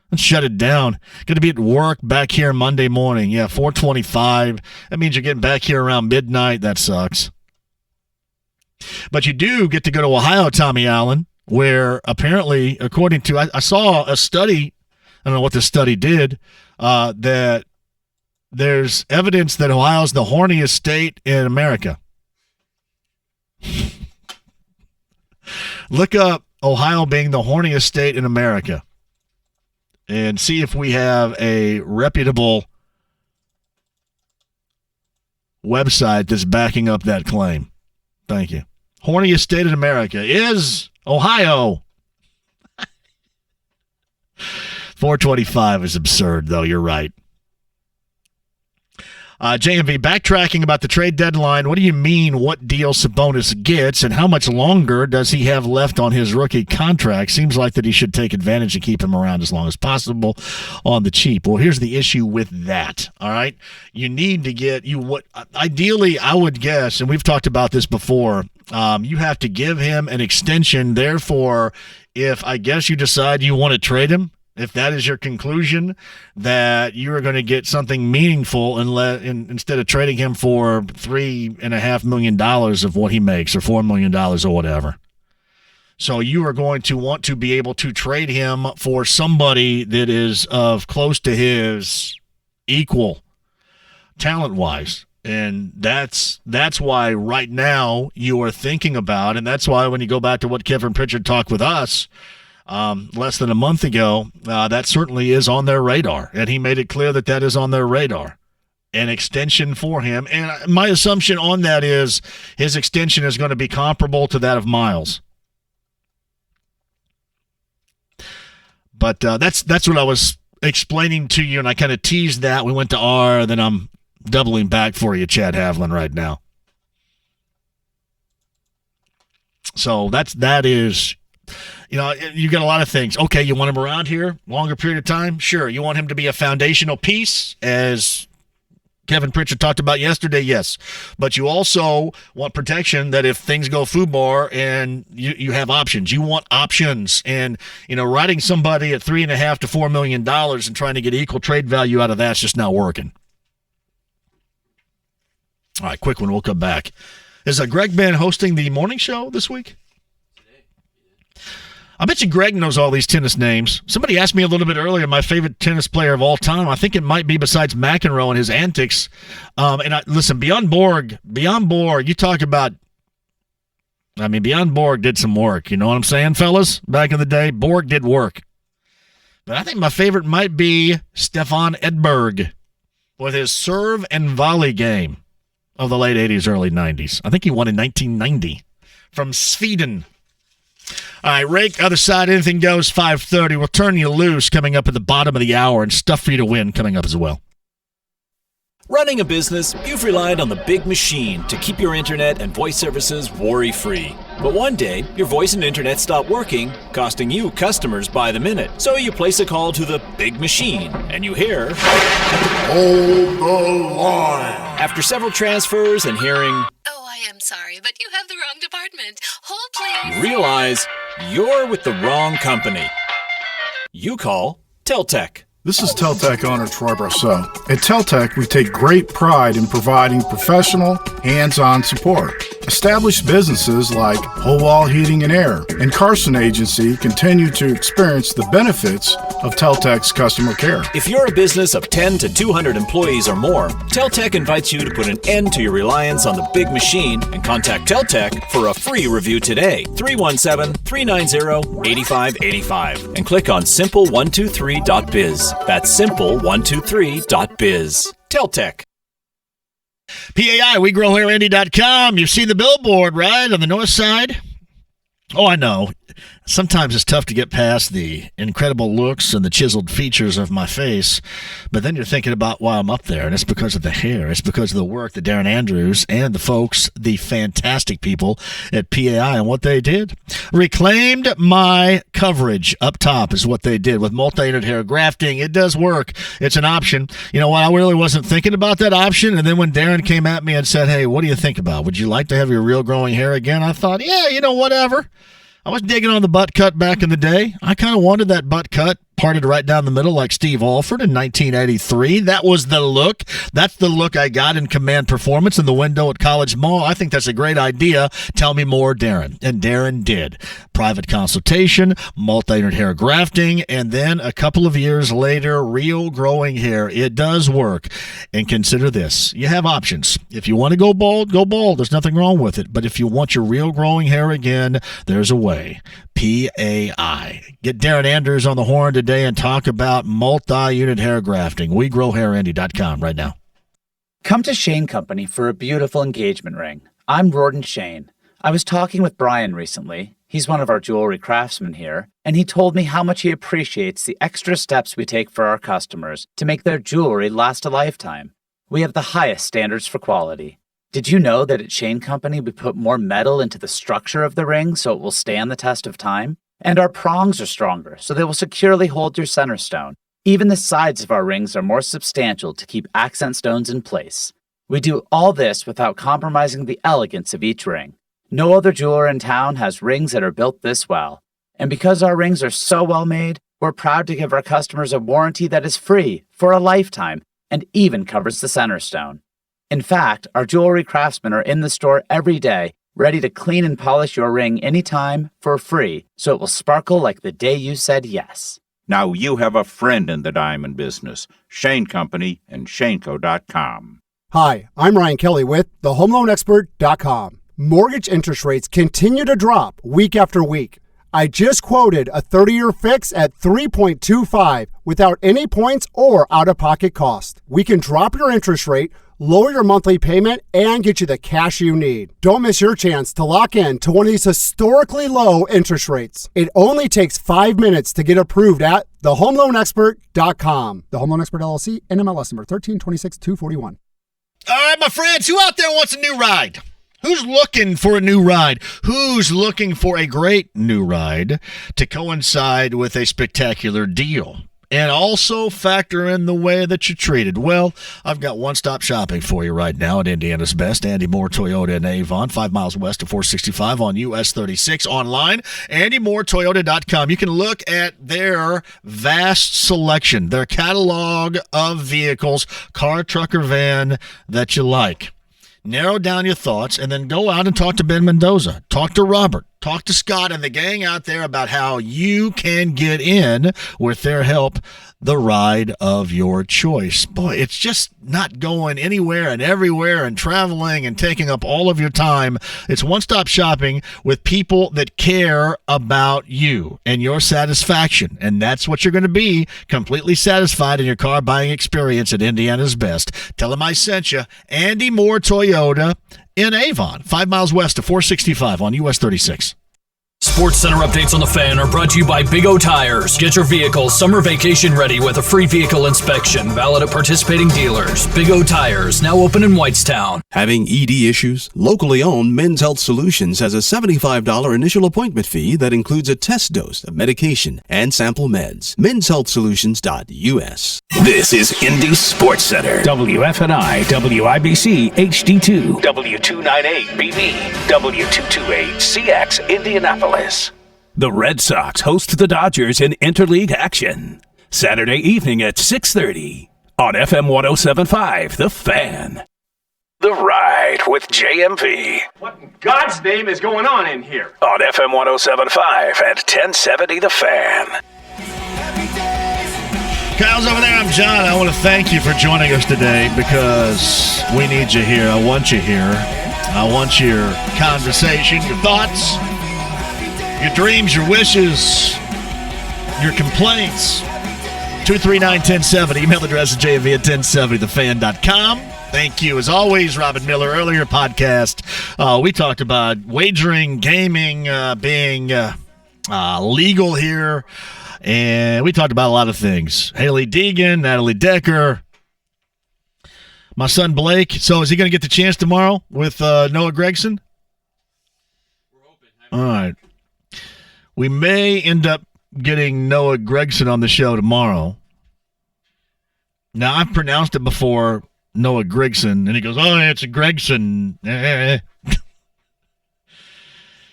Let's shut it down. Going to be at work back here Monday morning. Yeah, 4:25. That means you're getting back here around midnight. That sucks. But you do get to go to Ohio, Tommy Allen, where apparently, according to, I saw a study, I don't know what the study did, that there's evidence that Ohio's the horniest state in America. Look up Ohio being the horniest state in America and see if we have a reputable website that's backing up that claim. Thank you. Horniest state in America is Ohio. 4:25 is absurd, though. You're right. JMV, backtracking about the trade deadline. What do you mean what deal Sabonis gets and how much longer does he have left on his rookie contract? Seems like that he should take advantage and keep him around as long as possible on the cheap. Well, here's the issue with that, all right? You need to get ideally, I would guess, and we've talked about this before, you have to give him an extension. Therefore, if I guess you decide you want to trade him, if that is your conclusion, that you are going to get something meaningful instead of trading him for $3.5 million of what he makes or $4 million or whatever. So you are going to want to be able to trade him for somebody that is of close to his equal talent-wise. And that's why right now you are thinking about, and that's why when you go back to what Kevin Pritchard talked with us, less than a month ago, that certainly is on their radar. And he made it clear that that is on their radar. An extension for him. And my assumption on that is his extension is going to be comparable to that of Miles. But that's what I was explaining to you, and I kind of teased that. We went to R, then I'm doubling back for you, Chad Havlin, right now. So that is... you got a lot of things. Okay, you want him around here longer period of time? Sure. You want him to be a foundational piece, as Kevin Pritchard talked about yesterday? Yes. But you also want protection that if things go FUBAR and you have options. You want options. And, writing somebody at $3.5 to $4 million and trying to get equal trade value out of that's just not working. All right, quick one. We'll come back. Is Greg Mann hosting the morning show this week? I bet you Greg knows all these tennis names. Somebody asked me a little bit earlier my favorite tennis player of all time. I think it might be besides McEnroe and his antics. Listen, Bjorn Borg, you talk about, Bjorn Borg did some work. You know what I'm saying, fellas? Back in the day, Borg did work. But I think my favorite might be Stefan Edberg with his serve and volley game of the late 80s, early 90s. I think he won in 1990 from Sweden. All right, Rake, other side, anything goes, 5:30. We'll turn you loose coming up at the bottom of the hour and stuff for you to win coming up as well. Running a business, you've relied on the big machine to keep your internet and voice services worry-free. But one day, your voice and internet stop working, costing you customers by the minute. So you place a call to the big machine, and you hear, "Hold the line." After several transfers and hearing, "Oh, I am sorry, but you have the wrong department. Hold, please." you realize you're with the wrong company. You call Teltec. This is Teltec owner Troy Barceau. At Teltec, we take great pride in providing professional, hands-on support. Established businesses like Whole Wall Heating and Air and Carson Agency continue to experience the benefits of Teltec's customer care. If you're a business of 10 to 200 employees or more, Teltec invites you to put an end to your reliance on the big machine and contact Teltec for a free review today. 317-390-8585 and click on simple123.biz. That's simple123.biz. Teltec. PAI, WeGrowHairIndy.com. You've seen the billboard, right, on the north side? Oh, I know. Sometimes it's tough to get past the incredible looks and the chiseled features of my face, but then you're thinking about why I'm up there, and it's because of the hair. It's because of the work that Darren Andrews and the folks, the fantastic people at PAI and what they did. Reclaimed my coverage up top is what they did with multi-unit hair grafting. It does work. It's an option. You know what? I really wasn't thinking about that option, and then when Darren came at me and said, "Hey, what do you think about? Would you like to have your real growing hair again?" I thought, yeah, whatever. I was digging on the butt cut back in the day. I kind of wanted that butt cut parted right down the middle like Steve Alford in 1983. That was the look. That's the look I got in Command Performance in the window at College Mall. I think that's a great idea. Tell me more, Darren. And Darren did. Private consultation, multi-unit hair grafting, and then a couple of years later, real growing hair. It does work. And consider this. You have options. If you want to go bald, go bald. There's nothing wrong with it. But if you want your real growing hair again, there's a way. PAI. Get Darren Andrews on the horn today and talk about multi-unit hair grafting. WeGrowHairIndy.com right now. Come to Shane Company for a beautiful engagement ring. I'm Rorden Shane. I was talking with Brian recently. He's one of our jewelry craftsmen here, and he told me how much he appreciates the extra steps we take for our customers to make their jewelry last a lifetime. We have the highest standards for quality. Did you know that at Shane Company we put more metal into the structure of the ring so it will stand the test of time? And our prongs are stronger, so they will securely hold your center stone. Even the sides of our rings are more substantial to keep accent stones in place. We do all this without compromising the elegance of each ring. No other jeweler in town has rings that are built this well. And because our rings are so well made, we're proud to give our customers a warranty that is free for a lifetime and even covers the center stone. In fact, our jewelry craftsmen are in the store every day, ready to clean and polish your ring anytime for free, so it will sparkle like the day you said yes. Now you have a friend in the diamond business. Shane Company and Shaneco.com. Hi, I'm Ryan Kelly with thehomeloanexpert.com. Mortgage interest rates continue to drop week after week. I just quoted a 30-year fix at 3.25 without any points or out-of-pocket cost. We can drop your interest rate, lower your monthly payment, and get you the cash you need. Don't miss your chance to lock in to one of these historically low interest rates. It only takes 5 minutes to get approved at thehomeloanexpert.com. The Home Loan Expert LLC, NMLS number 1326241. All right, my friends, who out there wants a new ride? Who's looking for a new ride? Who's looking for a great new ride to coincide with a spectacular deal? And also factor in the way that you're treated. Well, I've got one-stop shopping for you right now at Indiana's Best. Andy Moore Toyota in Avon, 5 miles west of 465 on US 36. Online, AndyMooreToyota.com. You can look at their vast selection, their catalog of vehicles, car, truck, or van that you like. Narrow down your thoughts, and then go out and talk to Ben Mendoza. Talk to Robert. Talk to Scott and the gang out there about how you can get in, with their help, the ride of your choice. Boy, it's just not going anywhere and everywhere and traveling and taking up all of your time. It's one-stop shopping with people that care about you and your satisfaction. And that's what you're going to be, completely satisfied in your car buying experience at Indiana's Best. Tell them I sent you. Andy Moore Toyota in Avon, 5 miles west of 465 on US 36. Sports Center updates on the Fan are brought to you by Big O Tires. Get your vehicle summer vacation ready with a free vehicle inspection, valid at participating dealers. Big O Tires, now open in Whitestown. Having ED issues? Locally owned Men's Health Solutions has a $75 initial appointment fee that includes a test dose of medication and sample meds. men'shealthsolutions.us. This is Indy Sports Center. WFNI, WIBC, HD2, W298BB, W228CX, Indianapolis. The Red Sox host the Dodgers in interleague action. Saturday evening at 6:30 on FM 107.5, The Fan. The Ride with JMV. What in God's name is going on in here? On FM 107.5 at 1070 The Fan. Kyle's over there. I'm John. I want to thank you for joining us today because we need you here. I want you here. I want your conversation, your thoughts, your dreams, your wishes, your complaints. 239-1070. Email address is JMV at 1070thefan.com. Thank you. As always, Robin Miller, earlier podcast, we talked about wagering, gaming being legal here. And we talked about a lot of things. Haley Deegan, Natalie Decker, my son Blake. So is he going to get the chance tomorrow with Noah Gregson? We're hoping. All right. We may end up getting Noah Gregson on the show tomorrow. Now, I've pronounced it before, Noah Gregson, and he goes, oh, it's a Gregson.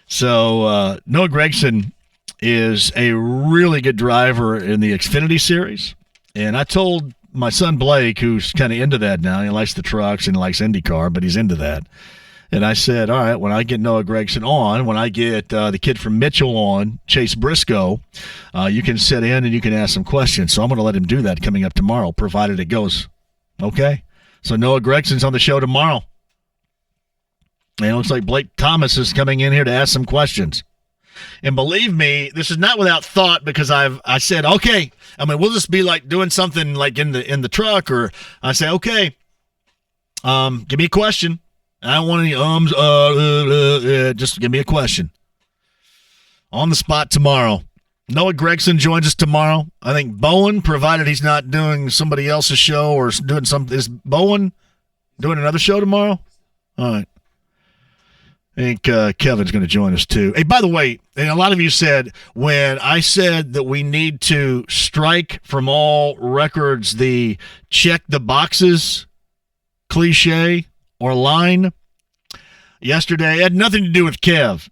So Noah Gregson is a really good driver in the Xfinity Series. And I told my son Blake, who's kind of into that now, he likes the trucks and he likes IndyCar, but he's into that. And I said, all right, when I get Noah Gregson on, when I get the kid from Mitchell on, Chase Briscoe, you can sit in and you can ask some questions. So I'm going to let him do that coming up tomorrow, provided it goes. Okay? So Noah Gregson's on the show tomorrow. And it looks like Blake Thomas is coming in here to ask some questions. And believe me, this is not without thought because I said, okay, I mean, we'll just be like doing something like in the truck, or I say, okay, give me a question. I don't want any just give me a question. On the spot tomorrow. Noah Gregson joins us tomorrow. I think Bowen, provided he's not doing somebody else's show or doing something. Is Bowen doing another show tomorrow? All right. I think Kevin's going to join us too. Hey, by the way, and a lot of you said when I said that we need to strike from all records the check the boxes cliche or line yesterday, it had nothing to do with Kev.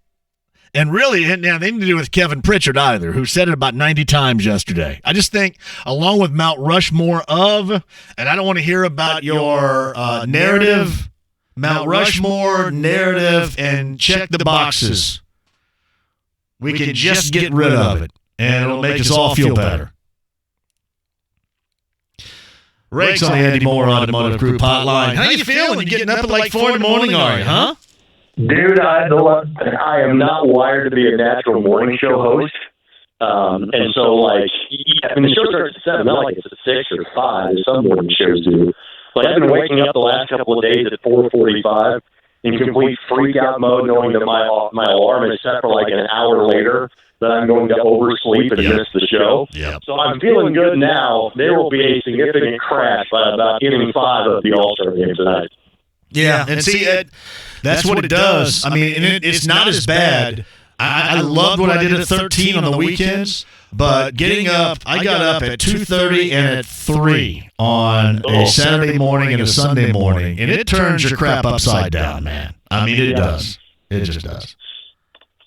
And really, it had nothing to do with Kevin Pritchard either, who said it about 90 times yesterday. I just think, along with Mount Rushmore of, and I don't want to hear about your narrative, Mount Rushmore, narrative, and check the boxes. We can just get rid of it, and it'll make us all feel better. Rake's on the Andy Moore Automotive Group hotline. How you feeling? You getting up at like 4 in the morning, are you, huh? Dude, I am not wired to be a natural morning show host. And so, like, I mean, the show starts at 7. Not like it's at 6 or 5, as some morning shows do. Like, I've been waking up the last couple of days at 4:45 in complete freak-out mode, knowing that my alarm is set for like an hour later, that I'm going to oversleep and miss the show. Yep. So I'm feeling good now. There will be a significant crash by about inning 5 of the All-Star game tonight. Yeah, and see, that's what it does. I mean, it's not as bad. I loved what I did at 13 on the weekends, but getting up, I got up at 2:30 and at 3 on a Saturday morning and a Sunday morning, and it turns your crap upside down, man. I mean, it does. It just does.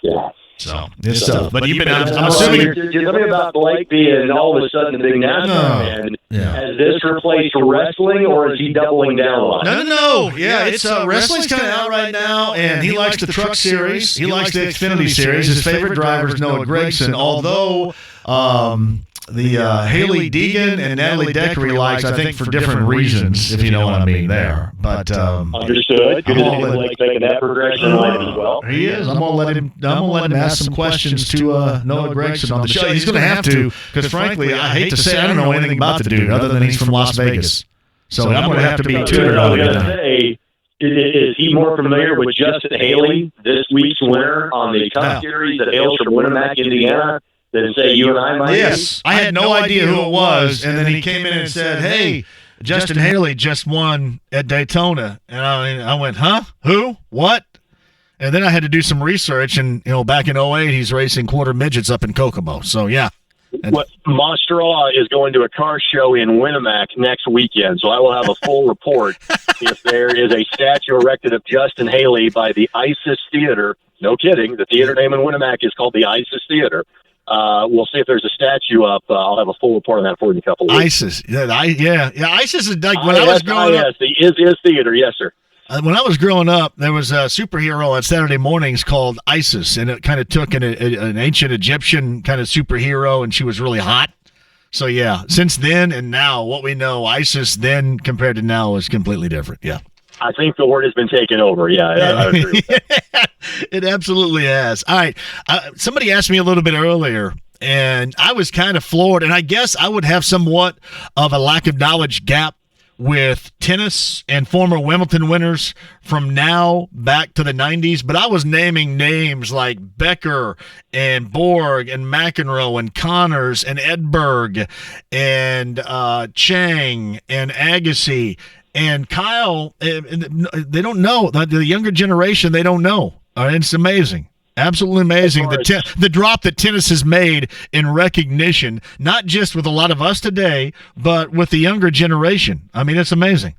Yeah. So, it's tough. But you've been out, I'm assuming. You're talking about Blake being all of a sudden a big NASCAR man. Yeah. Has this replaced wrestling, or is he doubling down on it? No. Yeah, it's wrestling's kind of out right now, and he likes the Truck Series. He likes the Xfinity Series. His favorite driver is Noah Gregson, although the Haley Deegan and Natalie Decker he likes, I think, for different reasons, if you know what I mean there. But understood. Good to see Blake making that progression in life as well. He is. I'm gonna let him ask some questions to Noah Gregson on the show. He's gonna have to, because frankly, I hate to say I don't know anything about the dude other than he's from Las Vegas. So I'm gonna have to be tutored on it. Is he more familiar with Justin Haley, this week's winner on the Cup Series that hails from Winamac, Indiana, than, say, you and I might be? Yes. I had no idea who it was, and then he came in and said, hey, Justin Haley just won at Daytona. And I went, huh? Who? What? And then I had to do some research, and, back in 2008, he's racing quarter midgets up in Kokomo. So, yeah. Mostraw is going to a car show in Winamac next weekend, so I will have a full report if there is a statue erected of Justin Haley by the ISIS Theater. No kidding. The theater name in Winamac is called the ISIS Theater. We'll see if there's a statue up. I'll have a full report on that for you in a couple of weeks. ISIS. Yeah, ISIS is like when I was growing up. The is Theater, yes, sir. When I was growing up, there was a superhero on Saturday mornings called Isis, and it kind of took an ancient Egyptian kind of superhero, and she was really hot. So, yeah, since then and now, what we know, Isis then compared to now is completely different, yeah. I think the word has been taken over, yeah. I agree with that. It absolutely has. All right, somebody asked me a little bit earlier, and I was kind of floored, and I guess I would have somewhat of a lack of knowledge gap with tennis and former Wimbledon winners from now back to the 90s, but I was naming names like Becker and Borg and McEnroe and Connors and Edberg and Chang and Agassi and Kyle. They don't know. The younger generation, they don't know. It's amazing. Absolutely amazing. The drop that tennis has made in recognition, not just with a lot of us today, but with the younger generation. I mean, it's amazing.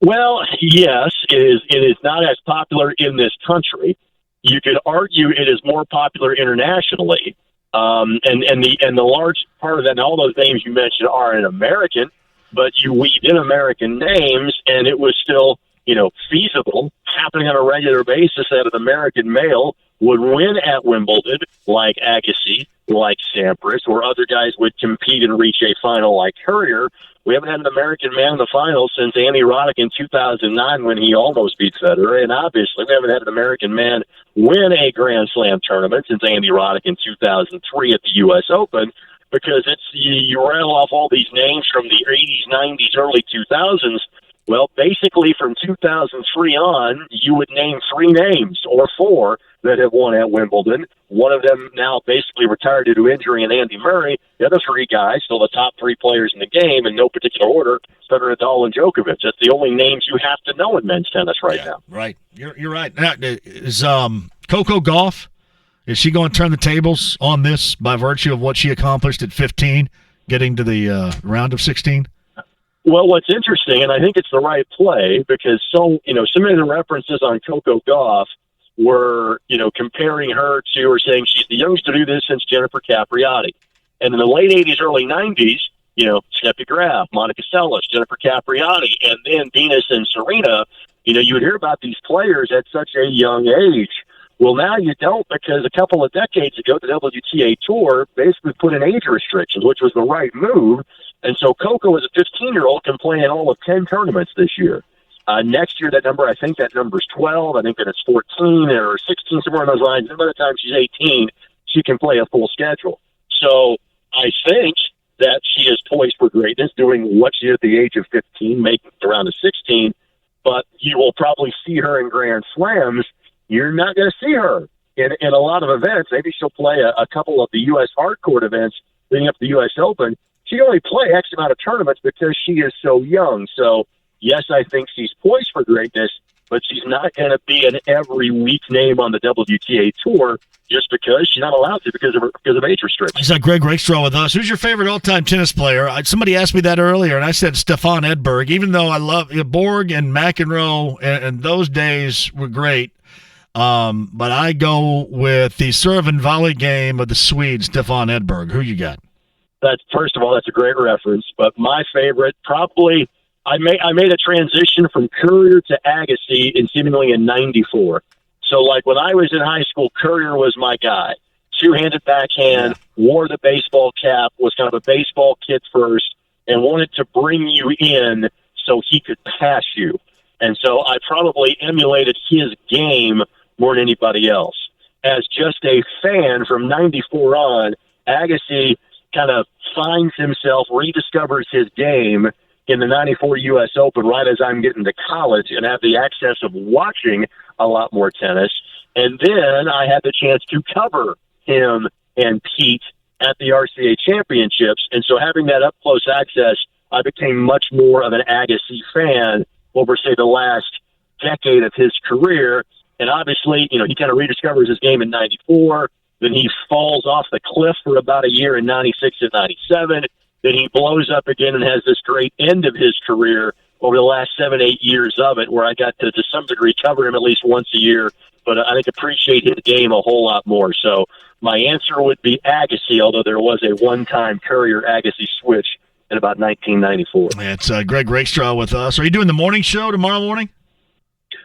Well, yes, it is not as popular in this country. You could argue it is more popular internationally. And the large part of that, and all those names you mentioned are in American, but you weave in American names, and it was still, feasible, happening on a regular basis that an American male would win at Wimbledon, like Agassi, like Sampras, or other guys would compete and reach a final like Courier. We haven't had an American man in the final since Andy Roddick in 2009 when he almost beat Federer, and obviously we haven't had an American man win a Grand Slam tournament since Andy Roddick in 2003 at the U.S. Open, because you rattle off all these names from the 80s, 90s, early 2000s. Well, basically from 2003 on, you would name 3 names or 4 that have won at Wimbledon. One of them now basically retired due to injury, and Andy Murray. The other 3 guys, still the top 3 players in the game in no particular order, Federer, Nadal, and Djokovic. That's the only names you have to know in men's tennis now. Right. You're right. Now, is Coco Gauff, is she going to turn the tables on this by virtue of what she accomplished at 15, getting to the round of 16? Well, what's interesting, and I think it's the right play, because so many of the references on Coco Gauff were, comparing her to or saying she's the youngest to do this since Jennifer Capriati. And in the late 80s, early 90s, Steffi Graf, Monica Seles, Jennifer Capriati, and then Venus and Serena, you would hear about these players at such a young age. Well, now you don't, because a couple of decades ago, the WTA Tour basically put in age restrictions, which was the right move. And so Coco, as a 15-year-old, can play in all of 10 tournaments this year. Next year, I think that number's 12. I think that it's 14 or 16, somewhere in those lines. And by the time she's 18, she can play a full schedule. So I think that she is poised for greatness, doing what she did at the age of 15, making it around 16. But you will probably see her in Grand Slams. You're not going to see her in a lot of events. Maybe she'll play a couple of the U.S. hardcourt events leading up to the U.S. Open. She only play X amount of tournaments because she is so young. So, yes, I think she's poised for greatness, but she's not going to be an every week name on the WTA Tour just because she's not allowed to because of age restrictions. He's got Greg Rakestraw with us. Who's your favorite all-time tennis player? Somebody asked me that earlier, and I said Stefan Edberg, even though I love Borg and McEnroe, and those days were great. But I go with the serve and volley game of the Swede, Stefan Edberg. Who you got? First of all, that's a great reference. But my favorite, probably, I made a transition from Courier to Agassi seemingly in '94. So, like when I was in high school, Courier was my guy. Two-handed backhand, wore the baseball cap, was kind of a baseball kid first, and wanted to bring you in so he could pass you. And so I probably emulated his game more than anybody else. As just a fan from '94 on, Agassi kind of finds himself, rediscovers his game, in the 94 U.S. Open right as I'm getting to college and have the access of watching a lot more tennis. And then I had the chance to cover him and Pete at the RCA Championships. And so having that up-close access, I became much more of an Agassi fan over, say, the last decade of his career. And obviously, you know, he kind of rediscovers his game in 94. Then he falls off the cliff for about a year in 96 and 97. Then he blows up again and has this great end of his career over the last 7-8 years of it, where I got to some degree cover him at least once a year, but I think appreciate his game a whole lot more. So my answer would be Agassi, although there was a one-time Courier-Agassi switch in about 1994. It's Greg Rakestraw with us. Are you doing the morning show tomorrow morning?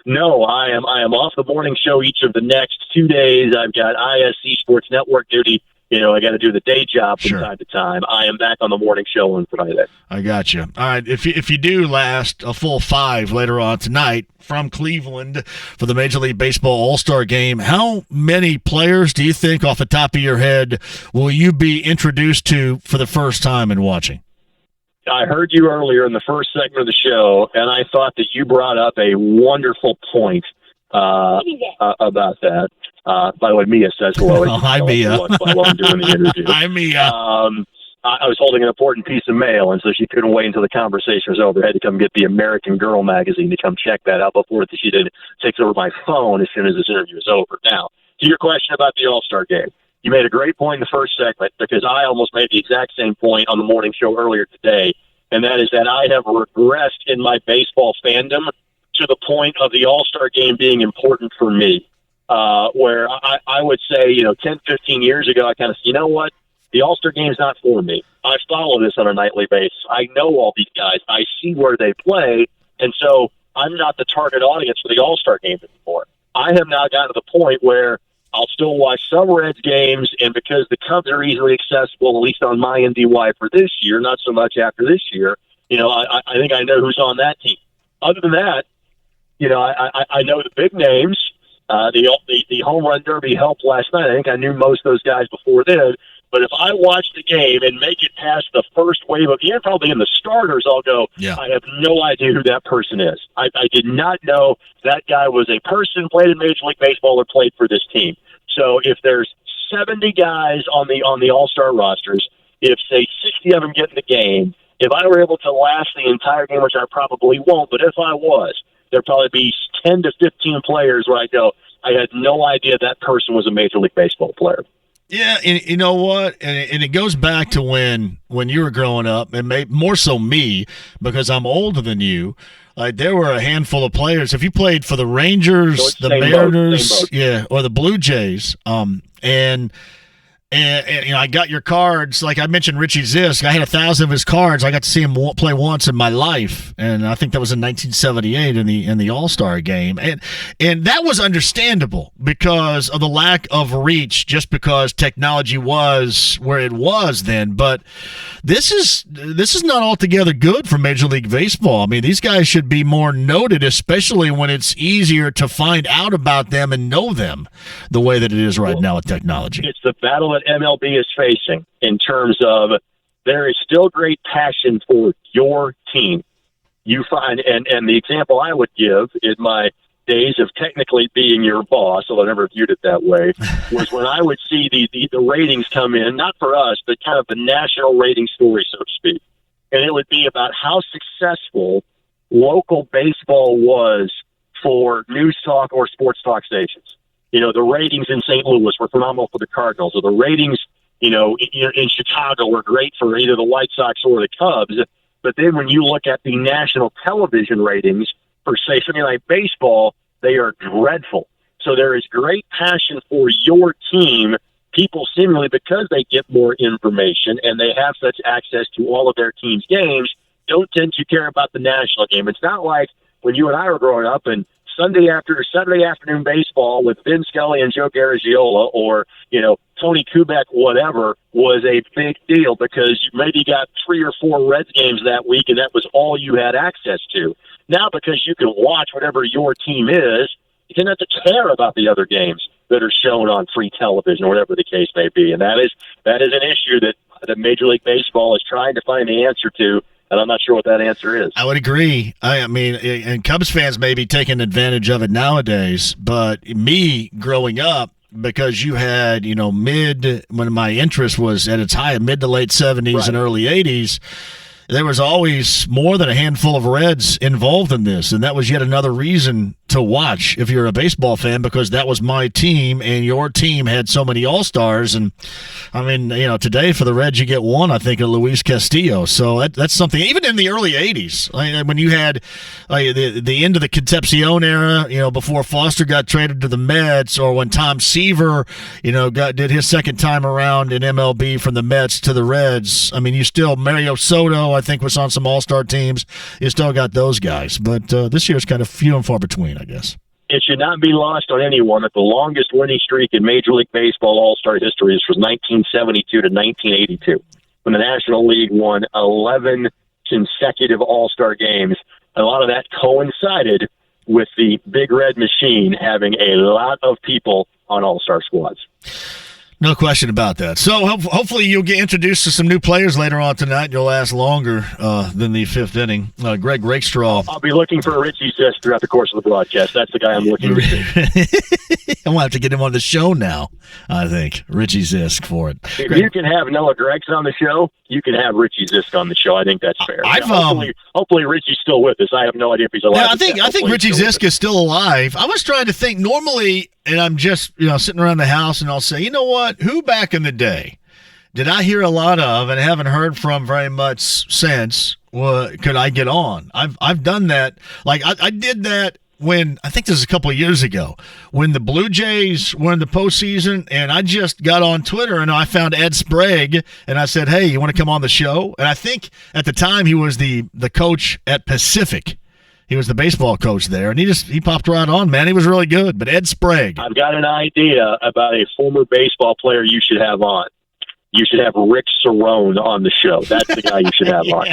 No, I am off the morning show each of the next 2 days. I've got ISC Sports Network duty. You know, I got to do the day job from time to time. I am back on the morning show on Friday. I got you. All right, if you do last a full 5 later on tonight from Cleveland for the Major League Baseball All-Star Game, how many players do you think off the top of your head will you be introduced to for the first time and watching? I heard you earlier in the first segment of the show, and I thought that you brought up a wonderful point about that. By the way, Mia says hello. Hi, Mia. While I'm doing the interview. Hi, Mia. I was holding an important piece of mail, and so she couldn't wait until the conversation was over. I had to come get the American Girl magazine to come check that out before she did take over my phone as soon as this interview was over. Now, to your question about the All-Star Game. You made a great point in the first segment because I almost made the exact same point on the morning show earlier today, and that is that I have regressed in my baseball fandom to the point of the All-Star Game being important for me, where I would say, 10, 15 years ago, I kind of, you know what, the All-Star Game's not for me. I follow this on a nightly basis. I know all these guys. I see where they play, and so I'm not the target audience for the All-Star Game anymore. I have now gotten to the point where I'll still watch some Reds games, and because the Cubs are easily accessible, at least on my NDY for this year, not so much after this year, I think I know who's on that team. Other than that, I know the big names. The home run derby helped last night. I think I knew most of those guys before then. But if I watch the game and make it past the first wave of, probably in the starters, I'll go, I have no idea who that person is. I did not know that guy was a person, played in Major League Baseball, or played for this team. So if there's 70 guys on the All-Star rosters, if, say, 60 of them get in the game, if I were able to last the entire game, which I probably won't, but if I was, there'd probably be 10 to 15 players where I go, I had no idea that person was a Major League Baseball player. Yeah, and you know what? And it goes back to when you were growing up, and more so me, because I'm older than you. Like, there were a handful of players. If you played for the Rangers, the Mariners, or the Blue Jays, and I got your cards. Like I mentioned, Richie Zisk. I had 1,000 of his cards. I got to see him play once in my life, and I think that was in 1978 in the All-Star game. And that was understandable because of the lack of reach, just because technology was where it was then. But this is not altogether good for Major League Baseball. I mean, these guys should be more noted, especially when it's easier to find out about them and know them the way that it is right now with technology. It's the battle that MLB is facing in terms of there is still great passion for your team. You find, and the example I would give in my days of technically being your boss, although I never viewed it that way, was when I would see the ratings come in, not for us, but kind of the national rating story, so to speak. And it would be about how successful local baseball was for news talk or sports talk stations. The ratings in St. Louis were phenomenal for the Cardinals, or the ratings, in Chicago were great for either the White Sox or the Cubs. But then when you look at the national television ratings for, say, something like baseball, they are dreadful. So there is great passion for your team. People seemingly, because they get more information and they have such access to all of their team's games, don't tend to care about the national game. It's not like when you and I were growing up and Saturday afternoon baseball with Vin Scully and Joe Garagiola, or, Tony Kubek, whatever, was a big deal because you maybe got 3 or 4 Reds games that week and that was all you had access to. Now, because you can watch whatever your team is, you don't have to care about the other games that are shown on free television or whatever the case may be. And that is an issue that Major League Baseball is trying to find the answer to And I'm not sure what that answer is. I would agree. I mean, and Cubs fans may be taking advantage of it nowadays, but me growing up, because you had, when my interest was at its high, mid to late 70s and early 80s, there was always more than a handful of Reds involved in this, and that was yet another reason to watch if you're a baseball fan, because that was my team, and your team had so many all-stars. And I mean, today for the Reds you get one, I think, of Luis Castillo. So that's something. Even in the early 80s, when you had the end of the Concepcion era, before Foster got traded to the Mets, or when Tom Seaver did his second time around in MLB from the Mets to the Reds. I mean, you still, Mario Soto, I think, was on some all-star teams. You still got those guys, but this year's kind of few and far between, I guess. It should not be lost on anyone that the longest winning streak in Major League Baseball All-Star history is from 1972 to 1982, when the National League won 11 consecutive All-Star games. A lot of that coincided with the Big Red Machine having a lot of people on All-Star squads. No question about that. So hopefully you'll get introduced to some new players later on tonight. You'll last longer than the fifth inning. Greg Rakestraw. I'll be looking for Richie Zisk throughout the course of the broadcast. That's the guy I'm looking to see. I'm going to have to get him on the show now, I think. Richie Zisk for it. If you can have Noah Gregson on the show, you can have Richie Zisk on the show. I think that's fair. Hopefully Richie's still with us. I have no idea if he's alive. Yeah, I think Richie Zisk is still alive. I was trying to think normally, and I'm just sitting around the house, and I'll say, you know what? Who back in the day did I hear a lot of and haven't heard from very much since? Could I get on? I've done that. Like I did that when, I think this is a couple of years ago, when the Blue Jays were in the postseason, and I just got on Twitter and I found Ed Sprague, and I said, hey, you want to come on the show? And I think at the time he was the coach at Pacific. He was the baseball coach there, and he popped right on, man. He was really good. But Ed Sprague. I've got an idea about a former baseball player you should have on. You should have Rick Cerrone on the show. That's the guy you should have on.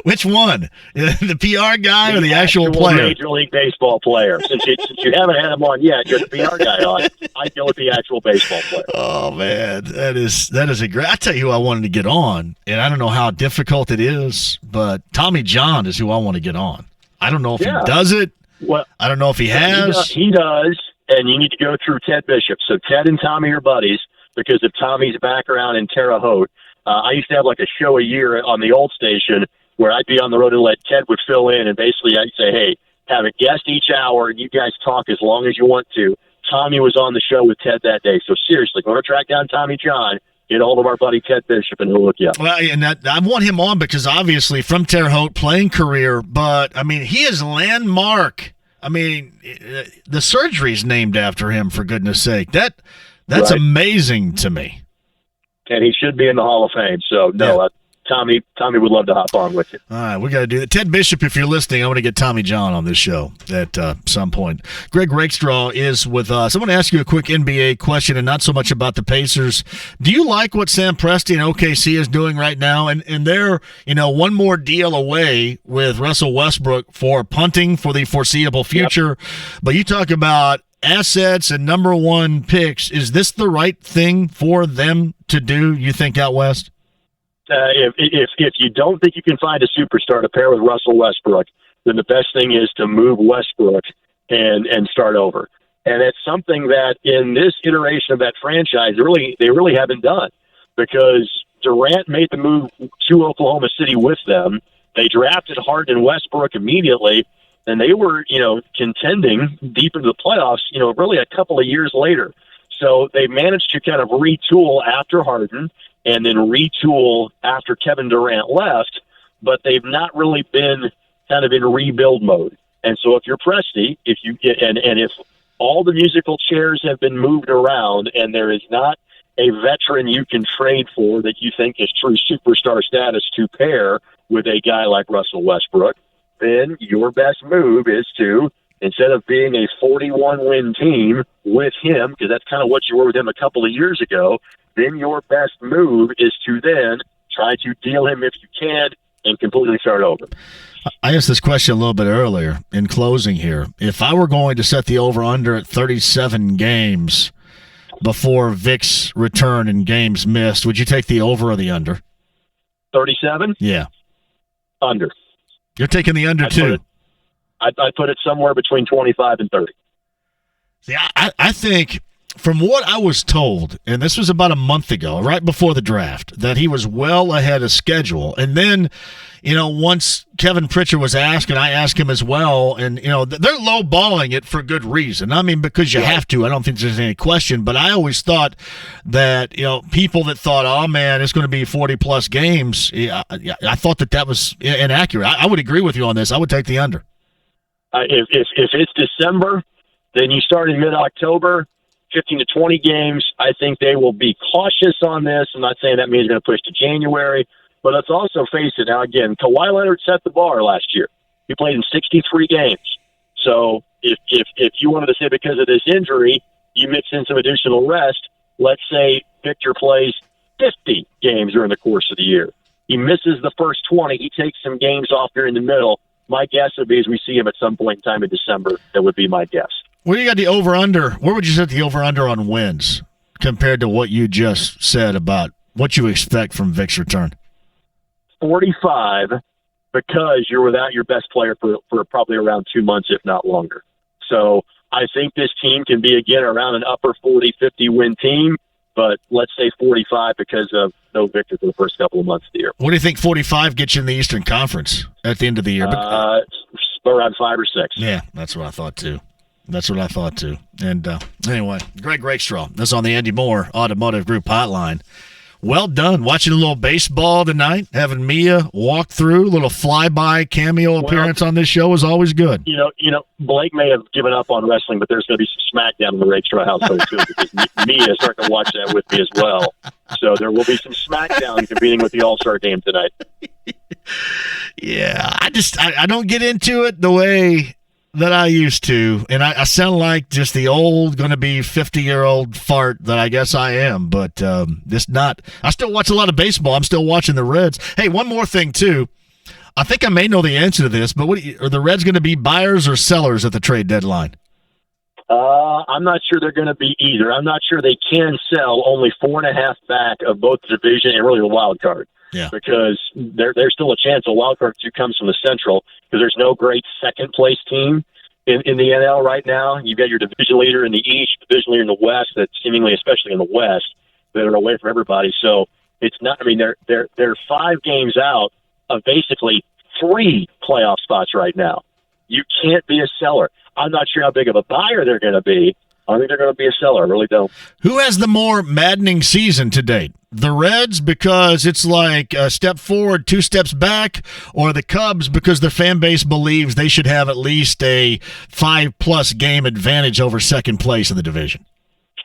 Which one? The PR guy or the actual player? Major League Baseball player. Since you haven't had him on yet, you're the PR guy on. I'd go with the actual baseball player. Oh, man. That is a great – I tell you who I wanted to get on, and I don't know how difficult it is, but Tommy John is who I want to get on. I don't know if he does it. Well, I don't know if he has. He does, and you need to go through Ted Bishop. So Ted and Tommy are buddies because of Tommy's background in Terre Haute. I used to have like a show a year on the old station where I'd be on the road and let Ted would fill in, and basically I'd say, hey, have a guest each hour, and you guys talk as long as you want to. Tommy was on the show with Ted that day. So seriously, go to track down Tommy John. Get hold of our buddy Ted Bishop, and he'll look you up. Well, and I want him on because obviously from Terre Haute, playing career, but I mean he is landmark. I mean the surgery's named after him, for goodness sake. That's right. Amazing to me. And he should be in the Hall of Fame. So no, Tommy would love to hop on with you. All right, we got to do that. Ted Bishop, if you're listening, I want to get Tommy John on this show at some point. Greg Rakestraw is with us. I want to ask you a quick NBA question, and not so much about the Pacers. Do you like what Sam Presti and OKC is doing right now? And they're one more deal away with Russell Westbrook for punting for the foreseeable future. Yep. But you talk about assets and number one picks. Is this the right thing for them to do, you think, out west? If you don't think you can find a superstar to pair with Russell Westbrook, then the best thing is to move Westbrook and start over. And it's something that in this iteration of that franchise, they really haven't done, because Durant made the move to Oklahoma City with them. They drafted Harden and Westbrook immediately, and they were, contending deep into the playoffs, really a couple of years later. So they managed to kind of retool after Harden and then retool after Kevin Durant left, but they've not really been kind of in rebuild mode. And so if you're Presti, if all the musical chairs have been moved around and there is not a veteran you can trade for that you think is true superstar status to pair with a guy like Russell Westbrook, then your best move is to, instead of being a 41-win team with him, because that's kind of what you were with him a couple of years ago, then your best move is to then try to deal him if you can and completely start over. I asked this question a little bit earlier in closing here. If I were going to set the over-under at 37 games before Vic's return and games missed, would you take the over or the under? 37? Yeah. Under. You're taking the under, too. I'd put it somewhere between 25 and 30. See, I think from what I was told, and this was about a month ago, right before the draft, that he was well ahead of schedule. And then, once Kevin Pritchard was asked, and I asked him as well, and, they're lowballing it for good reason. I mean, because you have to. I don't think there's any question. But I always thought that, people that thought, oh, man, it's going to be 40-plus games, I thought that was inaccurate. I would agree with you on this. I would take the under. If it's December, then you start in mid-October, 15 to 20 games. I think they will be cautious on this. I'm not saying that means they're going to push to January, but let's also face it. Now, again, Kawhi Leonard set the bar last year. He played in 63 games. So if you wanted to say because of this injury, you mix in some additional rest, let's say Victor plays 50 games during the course of the year. He misses the first 20. He takes some games off here in the middle. My guess would be as we see him at some point in time in December, that would be my guess. Where you got the over-under? Where would you set the over-under on wins compared to what you just said about what you expect from Vic's return? 45, because you're without your best player for probably around 2 months, if not longer. So I think this team can be, again, around an upper 40, 50-win team, but let's say 45 because of no Victor for the first couple of months of the year. What do you think 45 gets you in the Eastern Conference at the end of the year? Around 5 or 6. Yeah, that's what I thought, too. And anyway, Greg Rakestraw, that's on the Andy Moore Automotive Group hotline. Well done. Watching a little baseball tonight, having Mia walk through, a little flyby cameo appearance on this show is always good. Blake may have given up on wrestling, but there's going to be some SmackDown in the Rakestraw household too, because Mia is starting to watch that with me as well. So there will be some SmackDown competing with the All-Star game tonight. Yeah, I don't get into it the way that I used to, and I sound like just the old, going to be 50-year-old fart that I guess I am, but just not. I still watch a lot of baseball. I'm still watching the Reds. Hey, one more thing, too. I think I may know the answer to this, but are the Reds going to be buyers or sellers at the trade deadline? I'm not sure they're going to be either. I'm not sure they can sell only 4.5 back of both the division and really the wild card. Yeah. Because there's still a chance a wild card 2 comes from the Central, because there's no great second-place team in the NL right now. You've got your division leader in the East, division leader in the West, that seemingly, especially in the West, that are away from everybody. So it's not. I mean, they're 5 games out of basically 3 playoff spots right now. You can't be a seller. I'm not sure how big of a buyer they're going to be. I think they're going to be a seller. I really don't. Who has the more maddening season to date? The Reds, because it's like a step forward, 2 steps back, or the Cubs, because their fan base believes they should have at least a 5+ game advantage over second place in the division?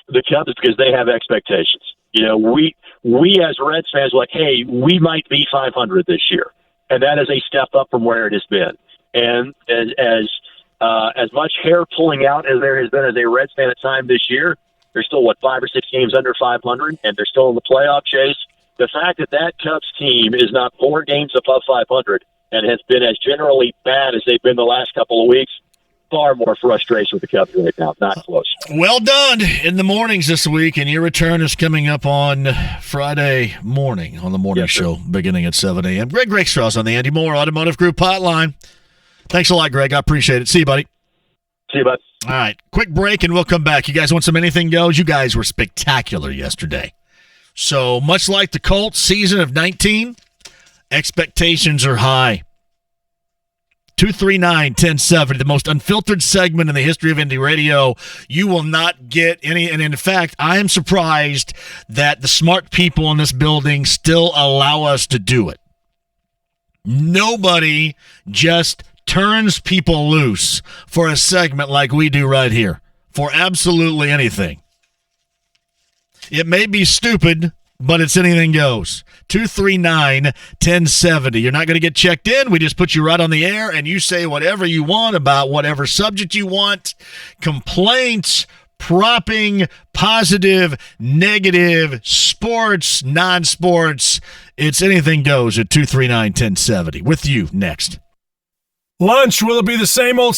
The Cubs, because they have expectations. We as Reds fans are like, hey, we might be 500 this year, and that is a step up from where it has been. And as much hair pulling out as there has been as a Reds fan at time this year, they're still, 5 or 6 games under 500, and they're still in the playoff chase. The fact that Cubs team is not 4 games above 500 and has been as generally bad as they've been the last couple of weeks, far more frustration with the Cubs right now. Not close. Well done in the mornings this week, and your return is coming up on Friday morning on the morning show, beginning at 7 a.m. Greg Rakestraw on the Andy Moore Automotive Group hotline. Thanks a lot, Greg. I appreciate it. See you, buddy. See you, bud. All right, quick break, and we'll come back. You guys want some Anything Goes? You guys were spectacular yesterday. So, much like the Colts season of 19, expectations are high. 239-1070, the most unfiltered segment in the history of indie radio. You will not get any, and in fact, I am surprised that the smart people in this building still allow us to do it. Nobody just turns people loose for a segment like we do right here for absolutely anything. It may be stupid, but it's Anything Goes. 239-1070. You're not going to get checked in. We just put you right on the air, and you say whatever you want about whatever subject you want. Complaints, propping, positive, negative, sports, non-sports. It's Anything Goes at 239-1070. With you next. Lunch, will it be the same old,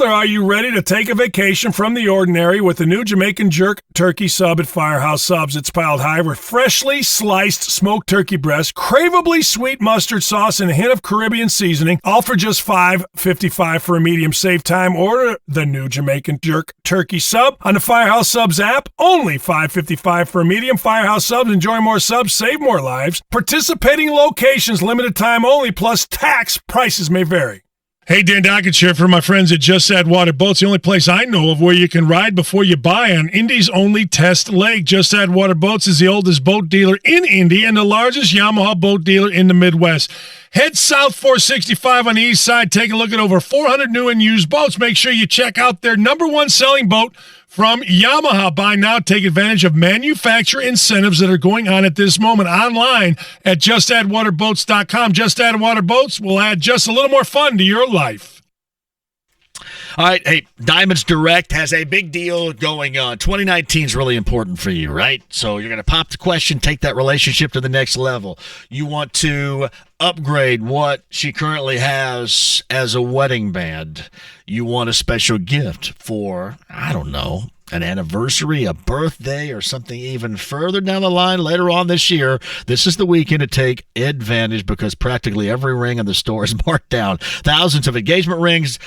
or are you ready to take a vacation from the ordinary with the new Jamaican jerk turkey sub at Firehouse Subs? It's piled high with freshly sliced smoked turkey breast, craveably sweet mustard sauce, and a hint of Caribbean seasoning, all for just $5.55 for a medium. Save time. Order the new Jamaican jerk turkey sub on the Firehouse Subs app. Only $5.55 for a medium. Firehouse Subs. Enjoy more subs, save more lives. Participating locations, limited time only, plus tax. Prices may vary. Hey, Dan Dockett here for my friends at Just Add Water Boats, the only place I know of where you can ride before you buy on Indy's only test lake. Just Add Water Boats is the oldest boat dealer in Indy and the largest Yamaha boat dealer in the Midwest. Head south 465 on the east side. Take a look at over 400 new and used boats. Make sure you check out their number one selling boat from Yamaha. Buy now. Take advantage of manufacturer incentives that are going on at this moment online at justaddwaterboats.com. Just Add Water Boats will add just a little more fun to your life. All right, hey, Diamonds Direct has a big deal going on. 2019 is really important for you, right? So you're going to pop the question, take that relationship to the next level. You want to upgrade what she currently has as a wedding band. You want a special gift for, I don't know, an anniversary, a birthday, or something even further down the line later on this year. This is the weekend to take advantage because practically every ring in the store is marked down. Thousands of engagement rings,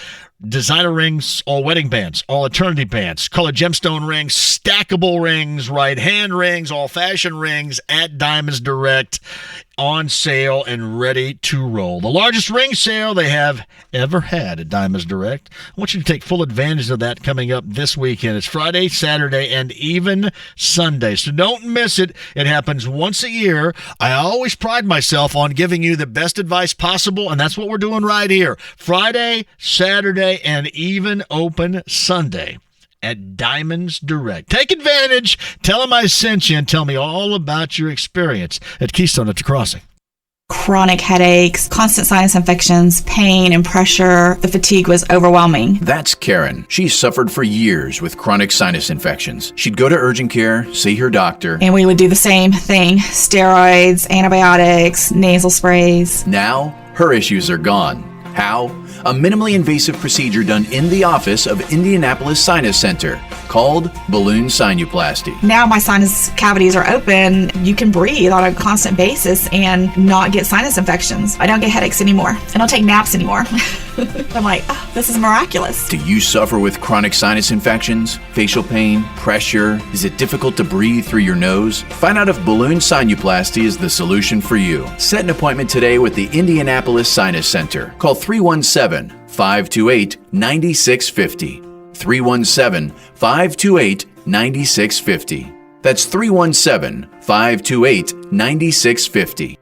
designer rings, all wedding bands, all eternity bands, colored gemstone rings, stackable rings, right hand rings, all fashion rings at Diamonds Direct, on sale and ready to roll. The largest ring sale they have ever had at Diamonds Direct. I want you to take full advantage of that coming up this weekend. It's Friday, Saturday, and even Sunday. So don't miss it. It happens once a year. I always pride myself on giving you the best advice possible, and that's what we're doing right here. Friday, Saturday, and even open Sunday at Diamonds Direct. Take advantage. Tell them I sent you and tell me all about your experience at Keystone at the Crossing. Chronic headaches, constant sinus infections, pain and pressure. The fatigue was overwhelming. That's Karen. She suffered for years with chronic sinus infections. She'd go to urgent care, see her doctor. And we would do the same thing. Steroids, antibiotics, nasal sprays. Now, her issues are gone. How? A minimally invasive procedure done in the office of Indianapolis Sinus Center called balloon sinuplasty. Now my sinus cavities are open. You can breathe on a constant basis and not get sinus infections. I don't get headaches anymore. I don't take naps anymore. I'm like, oh, this is miraculous. Do you suffer with chronic sinus infections, facial pain, pressure? Is it difficult to breathe through your nose? Find out if balloon sinuplasty is the solution for you. Set an appointment today with the Indianapolis Sinus Center. Call 317-528-9650. 317-528-9650. That's 317-528-9650.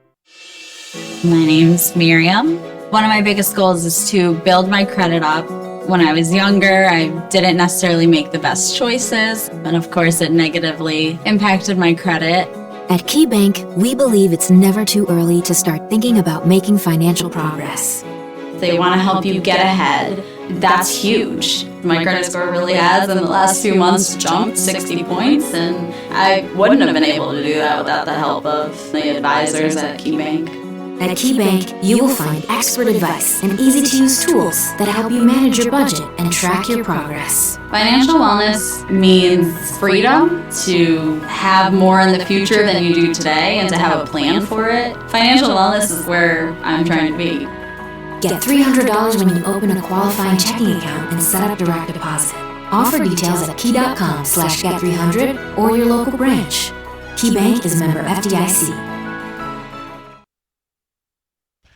My name's Miriam. One of my biggest goals is to build my credit up. When I was younger, I didn't necessarily make the best choices, and of course it negatively impacted my credit. At KeyBank, we believe it's never too early to start thinking about making financial progress. They want to help you get ahead. That's huge. My credit score really has in the last few months jumped 60 points, and I wouldn't have been able to do that without the help of the advisors at KeyBank. At KeyBank, you will find expert advice and easy-to-use tools that help you manage your budget and track your progress. Financial wellness means freedom to have more in the future than you do today and to have a plan for it. Financial wellness is where I'm trying to be. Get $300 when you open a qualifying checking account and set up direct deposit. Offer details at key.com/get300 or your local branch. KeyBank is member FDIC.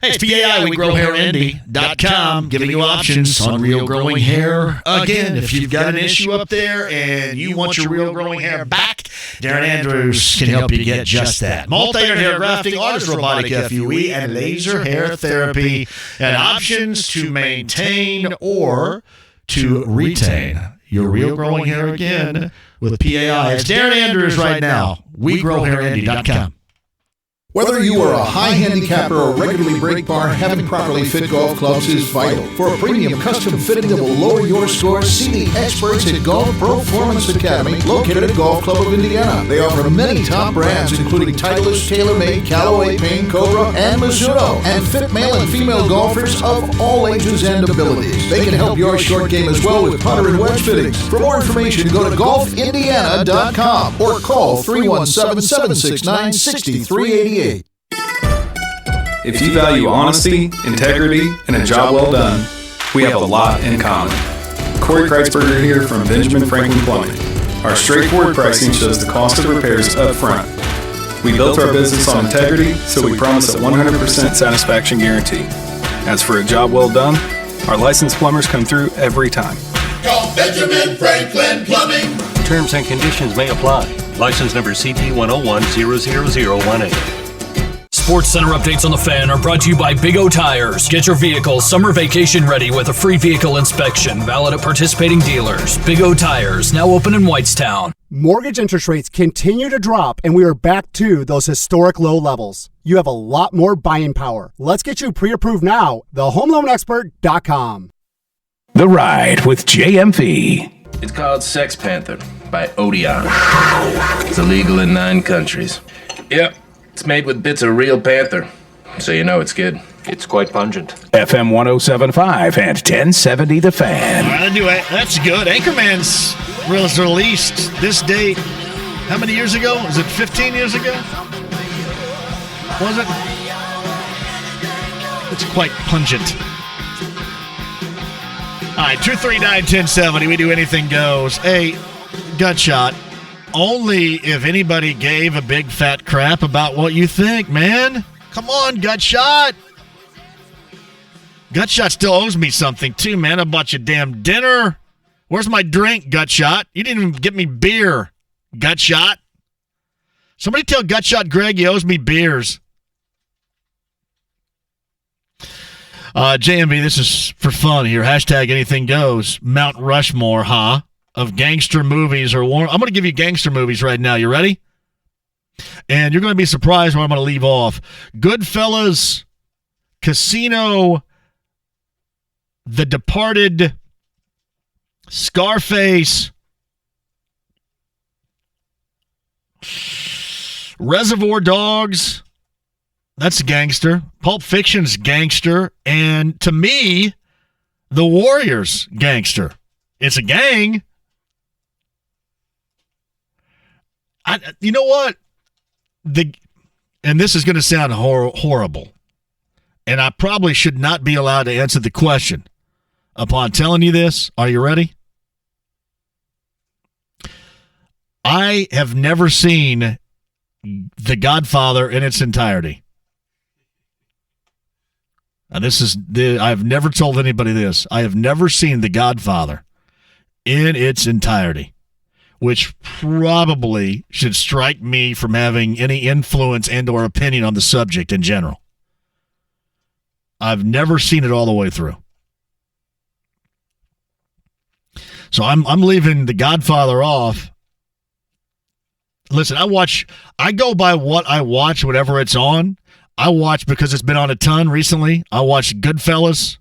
Hey, it's PAI, WeGrowHairIndy.com, giving you options on real growing hair. Again, if you've got an issue up there and you want your real growing hair back, Darren Andrews can help you get just that. Multi-layered hair grafting, artist robotic FUE, and laser hair therapy, and options to maintain or to retain your real growing hair again with PAI. It's Darren Andrews right now, WeGrowHairIndy.com. Whether you are a high handicapper or regularly break bar, having properly fit golf clubs is vital. For a premium custom fitting that will lower your scores, see the experts at Golf Performance Academy, located at Golf Club of Indiana. They offer many top brands, including Titleist, TaylorMade, Callaway, Payne, Cobra, and Mizuno, and fit male and female golfers of all ages and abilities. They can help your short game as well with putter and wedge fittings. For more information, go to golfindiana.com or call 317-769-6388. If you value honesty, integrity, and a job well done, we have a lot in common. Corey Kreitzberger here from Benjamin Franklin Plumbing. Our straightforward pricing shows the cost of repairs up front. We built our business on integrity, so we promise a 100% satisfaction guarantee. As for a job well done, our licensed plumbers come through every time. Call Benjamin Franklin Plumbing. Terms and conditions may apply. License number CT101-00018. Sports Center updates on the Fan are brought to you by Big O Tires. Get your vehicle summer vacation ready with a free vehicle inspection, valid at participating dealers. Big O Tires, now open in Whitestown. Mortgage interest rates continue to drop, and we are back to those historic low levels. You have a lot more buying power. Let's get you pre-approved now. TheHomeLoanExpert.com. The Ride with JMV. It's called Sex Panther by Odeon. It's illegal in 9 countries. Yep, it's made with bits of real panther, so you know it's good. It's quite pungent. FM 107.5 and 1070 The Fan. Anyway, that's good. Anchorman's was released this date. How many years ago? Was it 15 years ago? Was it? It's quite pungent. All right, 239-1070. We do anything goes. Hey, Gutshot. Only if anybody gave a big fat crap about what you think, man. Come on, Gutshot. Gutshot still owes me something, too, man. I bought you damn dinner. Where's my drink, Gutshot? You didn't even get me beer, Gutshot. Somebody tell Gutshot Greg he owes me beers. JMV, this is for fun here. Hashtag anything goes. Mount Rushmore, huh? Of gangster movies or war. I'm going to give you gangster movies right now. You ready? And you're going to be surprised where I'm going to leave off. Goodfellas, Casino, The Departed, Scarface, Reservoir Dogs. That's gangster. Pulp Fiction's gangster. And to me, The Warrior's gangster. It's a gang. You know what? And this is going to sound horrible. And I probably should not be allowed to answer the question upon telling you this. Are you ready? I have never seen The Godfather in its entirety. Now, I've never told anybody this. I have never seen The Godfather in its entirety, which probably should strike me from having any influence and or opinion on the subject in general. I've never seen it all the way through. So I'm leaving The Godfather off. Listen, I go by what I watch, whatever it's on. I watch because it's been on a ton recently. I watch Goodfellas.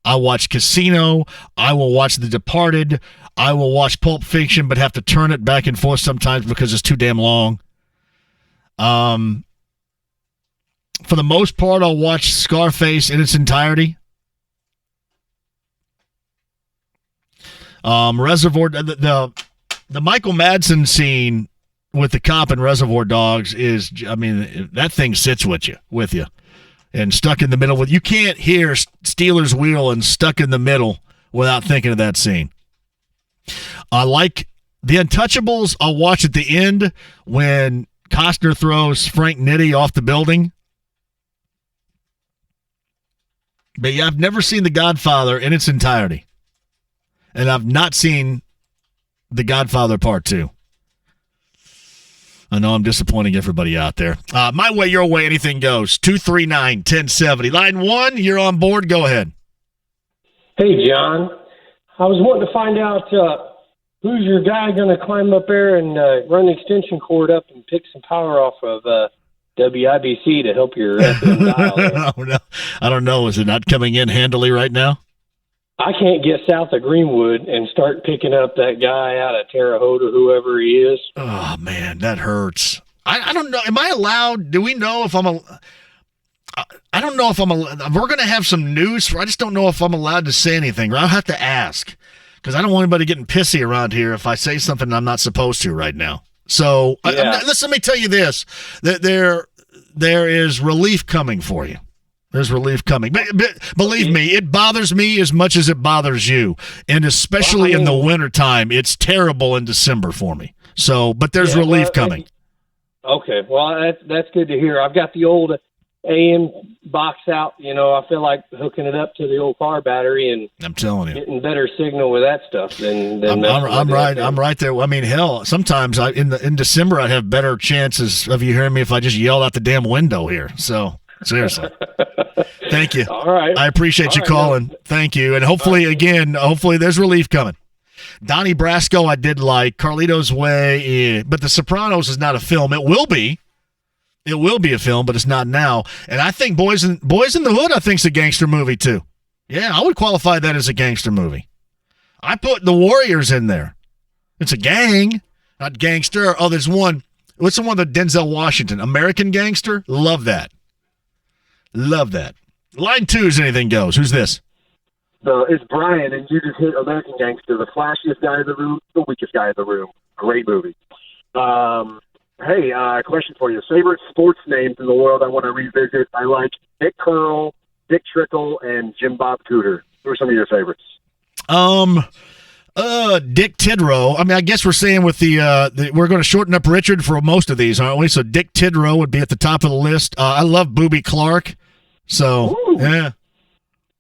I watch Casino. I will watch The Departed. I will watch Pulp Fiction, but have to turn it back and forth sometimes because it's too damn long. For the most part, I'll watch Scarface in its entirety. Reservoir, the Michael Madsen scene with the cop in Reservoir Dogs is, I mean, that thing sits with you, and stuck in the middle. You can't hear Steelers Wheel and Stuck in the Middle without thinking of that scene. I like The Untouchables. I'll watch at the end when Costner throws Frank Nitti off the building. But yeah, I've never seen The Godfather in its entirety. And I've not seen The Godfather Part 2. I know I'm disappointing everybody out there. My way, your way, anything goes. 239-1070. Line 1, you're on board. Go ahead. Hey, John. I was wanting to find out who's your guy going to climb up there and run the extension cord up and pick some power off of WIBC to help your FM dial there. No, I don't know. Is it not coming in handily right now? I can't get south of Greenwood and start picking up that guy out of Terre Haute or whoever he is. Oh, man, that hurts. I don't know. Am I allowed? Do we know if I'm I don't know if we're going to have some news. I just don't know if I'm allowed to say anything. I'll have to ask because I don't want anybody getting pissy around here if I say something I'm not supposed to right now. So let me tell you this, that there is relief coming for you. There's relief coming. But believe me, it bothers me as much as it bothers you. And especially in the wintertime, it's terrible in December for me. So, but there's relief coming. Okay. Well, that's good to hear. I've got the old AM box out. I feel like hooking it up to the old car battery and I'm telling you, getting better signal with that stuff than I'm right. I'm right there. I mean, hell, sometimes in December I'd have better chances of you hearing me if I just yelled out the damn window here. So seriously, thank you. All right, I appreciate you calling. No. Thank you, and hopefully there's relief coming. Donnie Brasco, I did like Carlito's Way, but The Sopranos is not a film. It will be. It will be a film, but it's not now. And I think Boys in the Hood, I think, is a gangster movie, too. Yeah, I would qualify that as a gangster movie. I put The Warriors in there. It's a gang, not gangster. Oh, there's one. What's the one that Denzel Washington? American Gangster? Love that. Love that. Line 2 is Anything Goes. Who's this? It's Brian, and you just hit American Gangster, the flashiest guy in the room, the weakest guy in the room. Great movie. Hey, question for you. Favorite sports names in the world I want to revisit? I like Dick Curl, Dick Trickle, and Jim Bob Cooter. Who are some of your favorites? Dick Tidrow. I mean, I guess we're saying with we're going to shorten up Richard for most of these, aren't we? So Dick Tidrow would be at the top of the list. I love Booby Clark. So, yeah,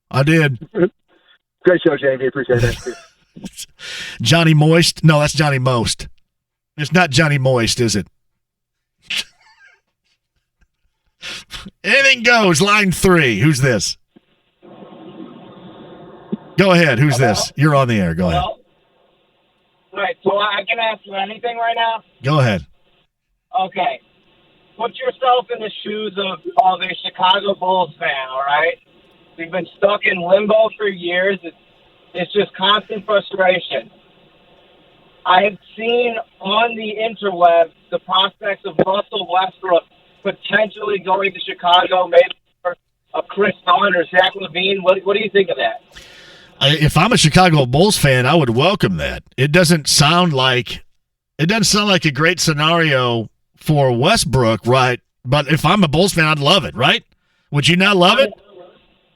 I did. Great show, JMV. Appreciate that. Johnny Moist. No, that's Johnny Most. It's not Johnny Moist, is it? Anything Goes. Line 3. Who's this? Go ahead. Who's this? You're on the air. Go ahead. All right. So I can ask you anything right now? Go ahead. Okay. Put yourself in the shoes of a Chicago Bulls fan, all right? We've been stuck in limbo for years. It's just constant frustration. I have seen on the interwebs the prospects of Russell Westbrook potentially going to Chicago, maybe for a Chris Dunn or Zach LaVine. What do you think of that? If I'm a Chicago Bulls fan, I would welcome that. It doesn't sound like a great scenario for Westbrook, right? But if I'm a Bulls fan, I'd love it, right? Would you not love it?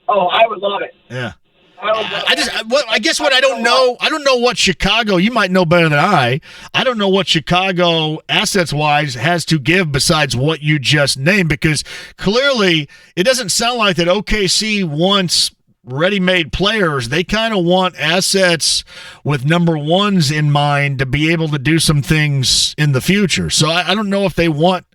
Oh, I would love it. Yeah. I guess what I don't know what Chicago, you might know better than I don't know what Chicago assets-wise has to give besides what you just named, because clearly it doesn't sound like that OKC wants ready-made players. They kind of want assets with number ones in mind to be able to do some things in the future. So I don't know if they want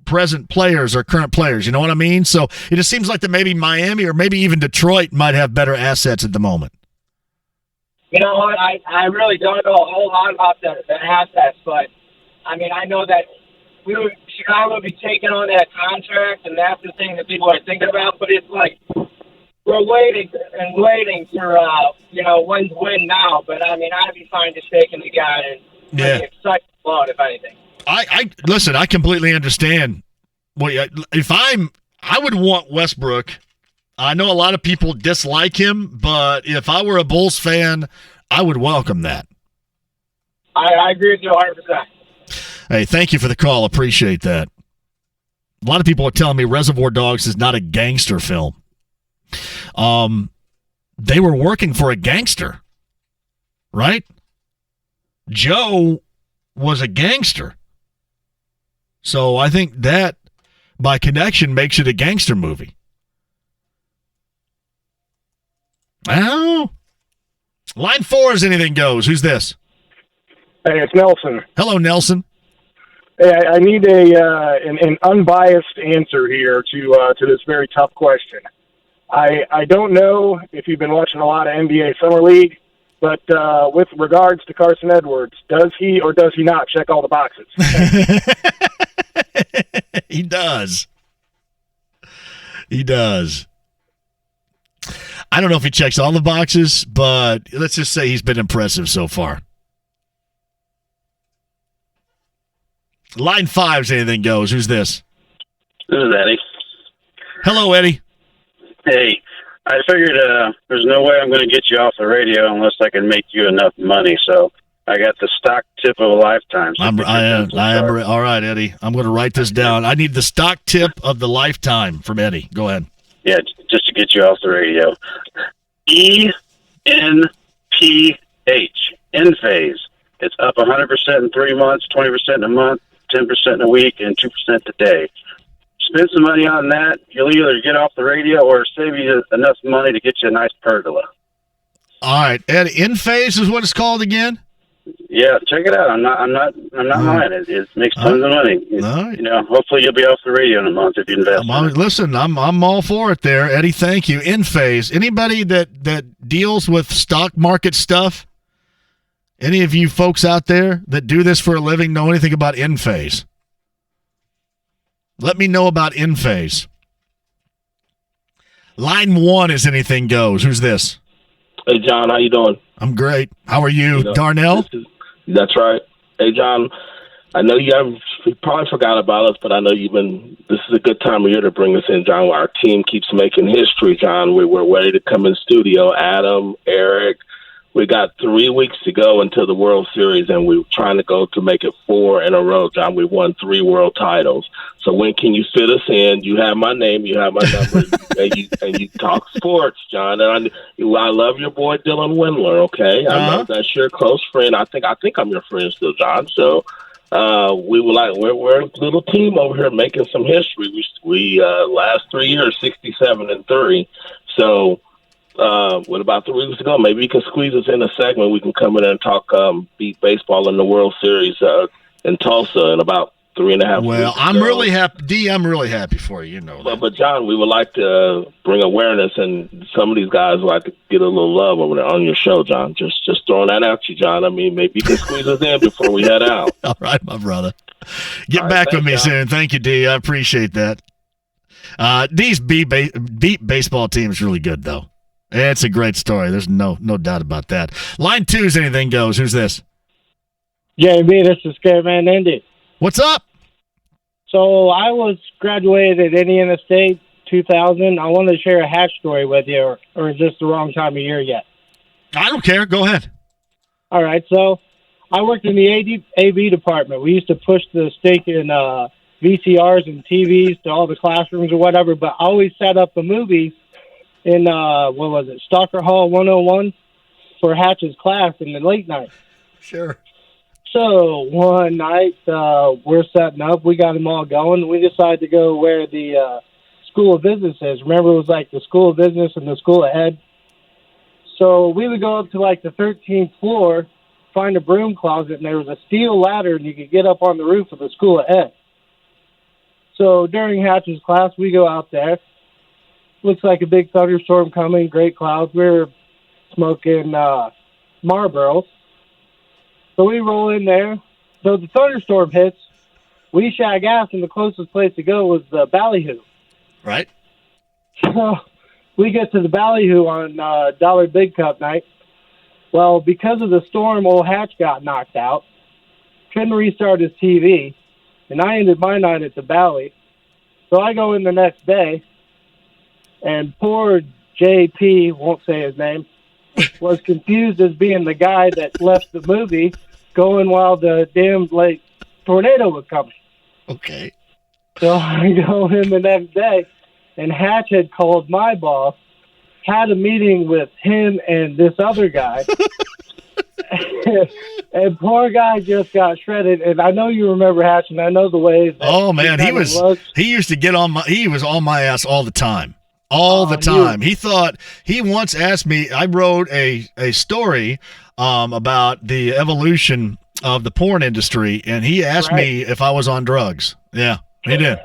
present players or current players, you know what I mean? So it just seems like that maybe Miami or maybe even Detroit might have better assets at the moment. You know what? I really don't know a whole lot about the assets, but I mean, I know that Chicago would be taking on that contract, and that's the thing that people are thinking about. But it's like we're waiting for when's when now. But I mean, I'd be fine just taking the guy and excited about, if anything. I listen. I completely understand. I would want Westbrook. I know a lot of people dislike him, but if I were a Bulls fan, I would welcome that. I agree with you 100%. Hey, thank you for the call. Appreciate that. A lot of people are telling me Reservoir Dogs is not a gangster film. They were working for a gangster, right? Joe was a gangster. So I think that, by connection, makes it a gangster movie. Oh. Line 4 is Anything Goes. Who's this? Hey, it's Nelson. Hello, Nelson. Hey, I need an unbiased answer here to this very tough question. I don't know if you've been watching a lot of NBA Summer League, but with regards to Carson Edwards, does he or does he not check all the boxes? He does. He does. I don't know if he checks all the boxes, but let's just say he's been impressive so far. Line 5's anything goes. Who's this? This is Eddie. Hello, Eddie. Hey, I figured there's no way I'm going to get you off the radio unless I can make you enough money. So I got the stock tip of a lifetime. So I am. All right, Eddie. I'm going to write this down. I need the stock tip of the lifetime from Eddie. Go ahead. Yeah, just to get you off the radio. ENPH, Enphase. It's up 100% in 3 months, 20% in a month, 10% in a week, and 2% today. Spend some money on that. You'll either get off the radio or save you enough money to get you a nice pergola. All right, Eddie. Enphase is what it's called again. Yeah, check it out. I'm not lying. It makes tons of money. Hopefully you'll be off the radio in a month if you invest. Listen, I'm all for it there, Eddie. Thank you. Enphase. Anybody that deals with stock market stuff? Any of you folks out there that do this for a living know anything about Enphase? Let me know about Enphase. Line 1 is anything goes. Who's this? Hey, John, how you doing? I'm great. How are you, Darnell? That's right. Hey, John, I know you probably forgot about us, but I know this is a good time of year to bring us in, John. Our team keeps making history, John. We're ready to come in studio. Adam, Eric, we got 3 weeks to go until the World Series, and we're trying to go to make it 4 in a row, John. We won 3 world titles. So when can you fit us in? You have my name, you have my number, and you talk sports, John. And I love your boy Dylan Windler. Okay, that's your close friend. I think I'm your friend still, John. So we're a little team over here making some history. We last 3 years 67-3. So. With about 3 weeks to go, maybe you can squeeze us in a segment. We can come in and talk beat baseball in the World Series in Tulsa in about 3.5 weeks. Well, I'm really happy, D. I'm really happy for you. You know that. But John, we would like to bring awareness, and some of these guys would like to get a little love over there on your show, John. Just throwing that at you, John. I mean, maybe you can squeeze us in before we head out. All right, my brother. Get back with me soon. Thank you, D. I appreciate that. D's beat baseball team is really good, though. It's a great story. There's no doubt about that. Line 2 is anything goes. Who's this? JMV, this is Scareman Indy. What's up? So I was graduated at Indiana State 2000. I wanted to share a hatch story with you, or is this the wrong time of year yet? I don't care. Go ahead. All right. So I worked in the AV department. We used to push the stinking VCRs and TVs to all the classrooms or whatever, but I always set up the movies in, Stalker Hall 101 for Hatch's class in the late night. Sure. So one night we're setting up. We got them all going. We decided to go where the School of Business is. Remember, it was like the School of Business and the School of Ed. So we would go up to like the 13th floor, find a broom closet, and there was a steel ladder, and you could get up on the roof of the School of Ed. So during Hatch's class, we go out there. Looks like a big thunderstorm coming, great clouds. We were smoking Marlboros. So we roll in there. So the thunderstorm hits. We shag ass, and the closest place to go was the Ballyhoo. Right. So we get to the Ballyhoo on Dollar Big Cup night. Well, because of the storm, old Hatch got knocked out. Couldn't restart his TV. And I ended my night at the Bally. So I go in the next day, and poor JP, won't say his name, was confused as being the guy that left the movie going while the damn tornado was coming. Okay. So I go in the next day, and Hatch had called my boss, had a meeting with him and this other guy. And poor guy just got shredded. And I know you remember Hatch, and I know the way. Oh man, he used to get on he was on my ass all the time. All the time. He once asked me, I wrote a story about the evolution of the porn industry, and he asked me if I was on drugs. Yeah, he did.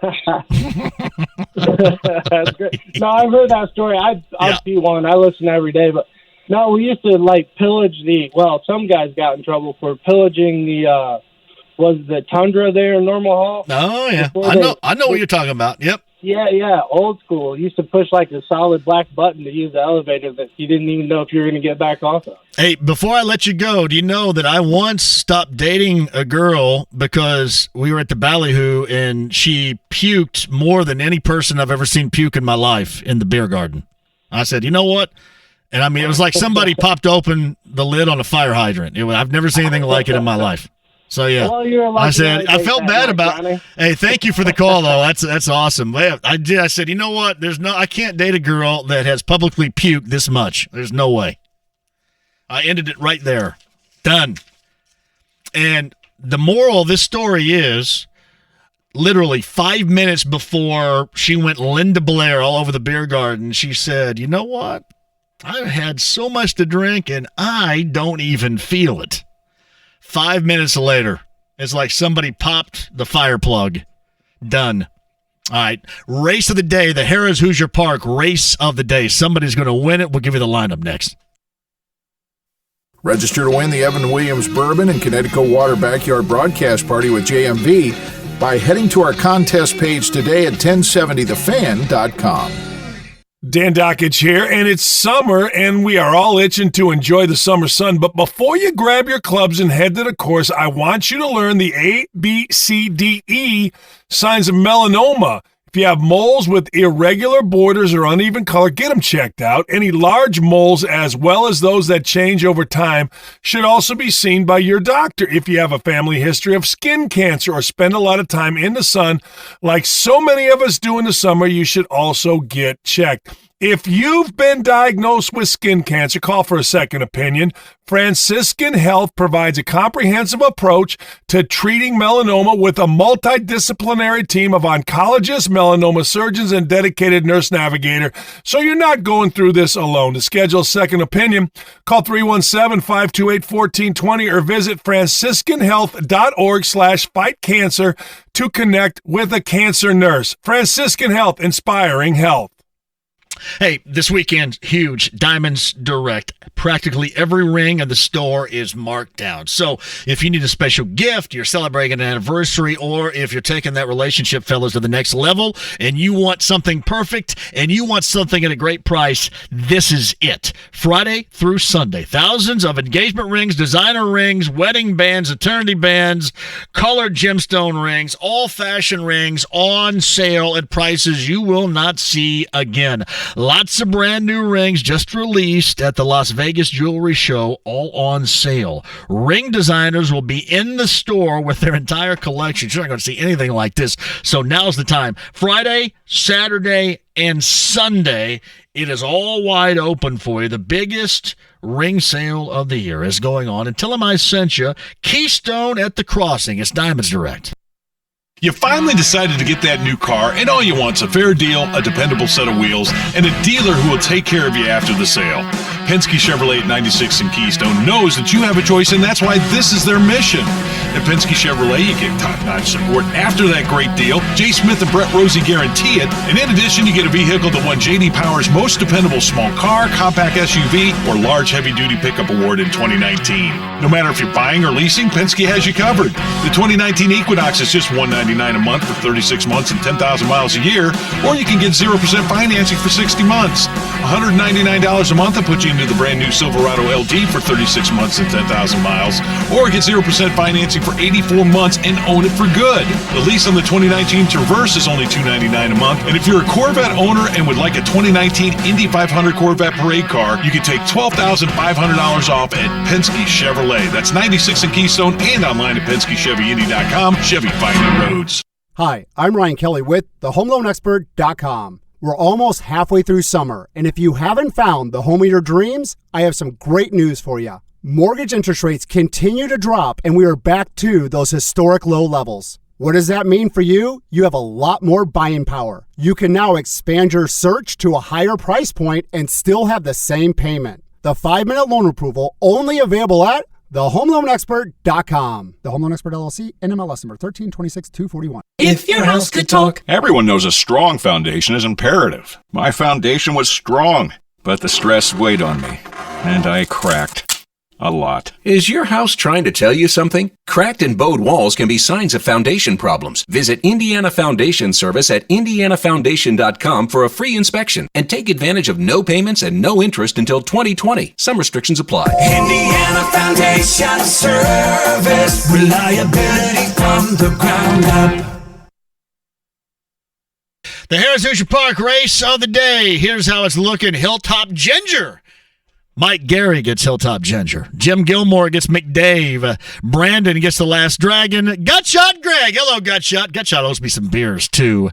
That's great. No, I've heard that story. I'll see one. I listen every day, but no, we used to pillage some guys got in trouble for pillaging the was the Tundra there in Normal Hall? Oh, yeah. I know what you're talking about. Yep. Yeah, old school. Used to push like a solid black button to use the elevator that you didn't even know if you were going to get back off of. Hey, before I let you go, do you know that I once stopped dating a girl because we were at the Ballyhoo and she puked more than any person I've ever seen puke in my life in the beer garden. I said, you know what? And I mean, it was like somebody popped open the lid on a fire hydrant. I've never seen anything like it in my life. So yeah, I said I felt bad about. Johnny. Hey, thank you for the call though. That's awesome. I did. I said, you know what? I can't date a girl that has publicly puked this much. There's no way. I ended it right there. Done. And the moral of this story is, literally 5 minutes before she went Linda Blair all over the beer garden, she said, you know what? I've had so much to drink and I don't even feel it. 5 minutes later, it's like somebody popped the fire plug. Done. All right. Race of the day, the Harrah's Hoosier Park race of the day. Somebody's going to win it. We'll give you the lineup next. Register to win the Evan Williams Bourbon and Connecticut Water Backyard Broadcast Party with JMV by heading to our contest page today at 1070thefan.com. Dan Dockage here, and it's summer, and we are all itching to enjoy the summer sun. But before you grab your clubs and head to the course, I want you to learn the A, B, C, D, E signs of melanoma. If you have moles with irregular borders or uneven color, get them checked out. Any large moles, as well as those that change over time, should also be seen by your doctor. If you have a family history of skin cancer or spend a lot of time in the sun, like so many of us do in the summer, you should also get checked. If you've been diagnosed with skin cancer, call for a second opinion. Franciscan Health provides a comprehensive approach to treating melanoma with a multidisciplinary team of oncologists, melanoma surgeons, and dedicated nurse navigator. So you're not going through this alone. To schedule a second opinion, call 317-528-1420 or visit franciscanhealth.org/fightcancer to connect with a cancer nurse. Franciscan Health, inspiring health. Hey, this weekend, huge. Diamonds Direct. Practically every ring in the store is marked down. So if you need a special gift, you're celebrating an anniversary, or if you're taking that relationship, fellas, to the next level, and you want something perfect, and you want something at a great price, this is it. Friday through Sunday. Thousands of engagement rings, designer rings, wedding bands, eternity bands, colored gemstone rings, all-fashion rings on sale at prices you will not see again. Lots of brand new rings just released at the Las Vegas Jewelry Show, all on sale. Ring designers will be in the store with their entire collection. You're not going to see anything like this. So now's the time. Friday, Saturday, and Sunday, it is all wide open for you. The biggest ring sale of the year is going on. And tell them I sent you. Keystone at the Crossing. It's Diamonds Direct. You finally decided to get that new car, and all you want is a fair deal, a dependable set of wheels, and a dealer who will take care of you after the sale. Penske Chevrolet at 96 in Keystone knows that you have a choice, and that's why this is their mission. At Penske Chevrolet, you get top-notch support after that great deal. Jay Smith and Brett Rosie guarantee it, and in addition, you get a vehicle that won J.D. Power's Most Dependable Small Car, Compact SUV, or Large Heavy-Duty Pickup Award in 2019. No matter if you're buying or leasing, Penske has you covered. The 2019 Equinox is just $199 a month for 36 months and 10,000 miles a year, or you can get 0% financing for 60 months. $199 a month will put you into the brand new Silverado LD for 36 months and 10,000 miles, or get 0% financing for 84 months and own it for good. The lease on the 2019 Traverse is only $299 a month, and if you're a Corvette owner and would like a 2019 Indy 500 Corvette parade car, you can take $12,500 off at Penske Chevrolet. That's 96 in Keystone and online at PenskeChevyIndy.com. Chevy Fighting Roads. Hi, I'm Ryan Kelly with thehomeloanexpert.com. We're almost halfway through summer, and if you haven't found the home of your dreams, I have some great news for you. Mortgage interest rates continue to drop, and we are back to those historic low levels. What does that mean for you? You have a lot more buying power. You can now expand your search to a higher price point and still have the same payment. The 5-minute loan approval, only available at thehomeloanexpert.com. The Home Loan Expert LLC, NMLS number 1326241. If your house could talk. Everyone knows a strong foundation is imperative. My foundation was strong, but the stress weighed on me, and I cracked. A lot. Is your house trying to tell you something? Cracked and bowed walls can be signs of foundation problems. Visit Indiana Foundation Service at indianafoundation.com for a free inspection and take advantage of no payments and no interest until 2020. Some restrictions apply. Indiana Foundation Service. Reliability from the ground up. The Harris Hoosier Park race of the day. Here's how it's looking. Hilltop Ginger. Mike Gary gets Hilltop Ginger. Jim Gilmore gets McDave. Brandon gets the Last Dragon. Gutshot Greg. Hello, Gutshot. Gutshot owes me some beers, too.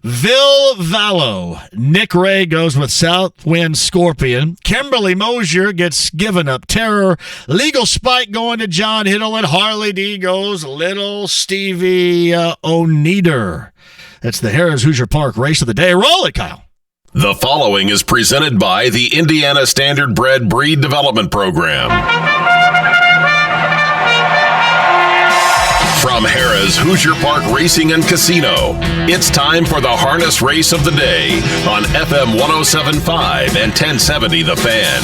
Vil Vallow. Nick Ray goes with Southwind Scorpion. Kimberly Mosier gets Given Up Terror. Legal Spike going to John Hiddle. And Harley D goes Little Stevie Oneater. That's the Harris Hoosier Park race of the day. Roll it, Kyle. The following is presented by the Indiana Standard Bred Breed Development Program. From Harrah's Hoosier Park Racing and Casino, it's time for the harness race of the day on FM 107.5 and 1070 The Fan.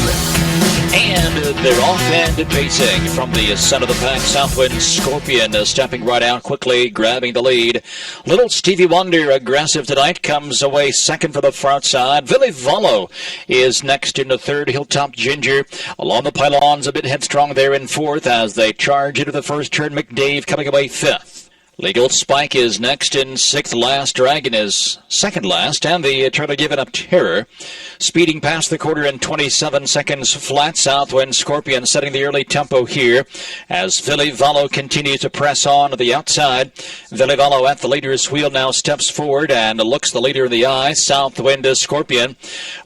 And they're off and pacing from the center of the pack. Southwind Scorpion stepping right out quickly, grabbing the lead. Little Stevie Wonder, aggressive tonight, comes away second for the front side. Villy Vallow is next in the third. Hilltop Ginger along the pylons, a bit headstrong there in fourth as they charge into the first turn. McDave coming away fifth. Legal Spike is next in sixth. Last Dragon is second last, and the Eternal Given Up Terror speeding past the quarter in 27 seconds flat. Southwind Scorpion setting the early tempo here as Villy Vallow continues to press on to the outside. Villy Vallow at the leader's wheel now steps forward and looks the leader in the eye. Southwind Scorpion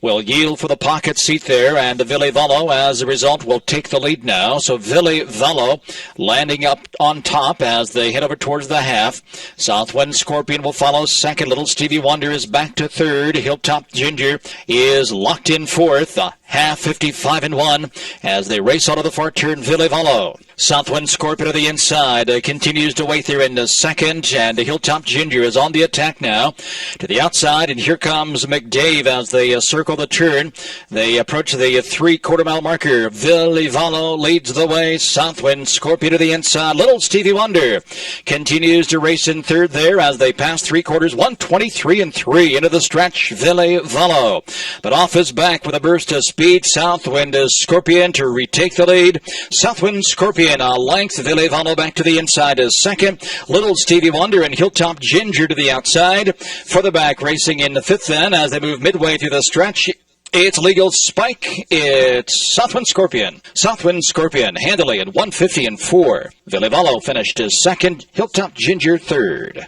will yield for the pocket seat there, and Villy Vallow as a result will take the lead now. So Villy Vallow landing up on top as they head over towards the half. Southwind Scorpion will follow second. Little Stevie Wonder is back to third. Hilltop Ginger is locked in fourth. The half 55-1 as they race out of the far turn. Villy Vallow. Southwind Scorpion to the inside continues to wait there in the second, and the Hilltop Ginger is on the attack now to the outside, and here comes McDave as they circle the turn. They approach the 3/4 mile marker. Villy Vallow leads the way. Southwind Scorpion to the inside. Little Stevie Wonder continues to race in third there as they pass 3/4, 1:23.3 into the stretch. Villy Vallow, but off his back with a burst of speed. Southwind Scorpion to retake the lead. Southwind Scorpion a length. Villy Vallow back to the inside is second. Little Stevie Wonder and Hilltop Ginger to the outside. Further back racing in the fifth then as they move midway through the stretch. It's Legal Spike. It's Southwind Scorpion. Southwind Scorpion handily at 1:50.4. Villy Vallow finished as second. Hilltop Ginger third.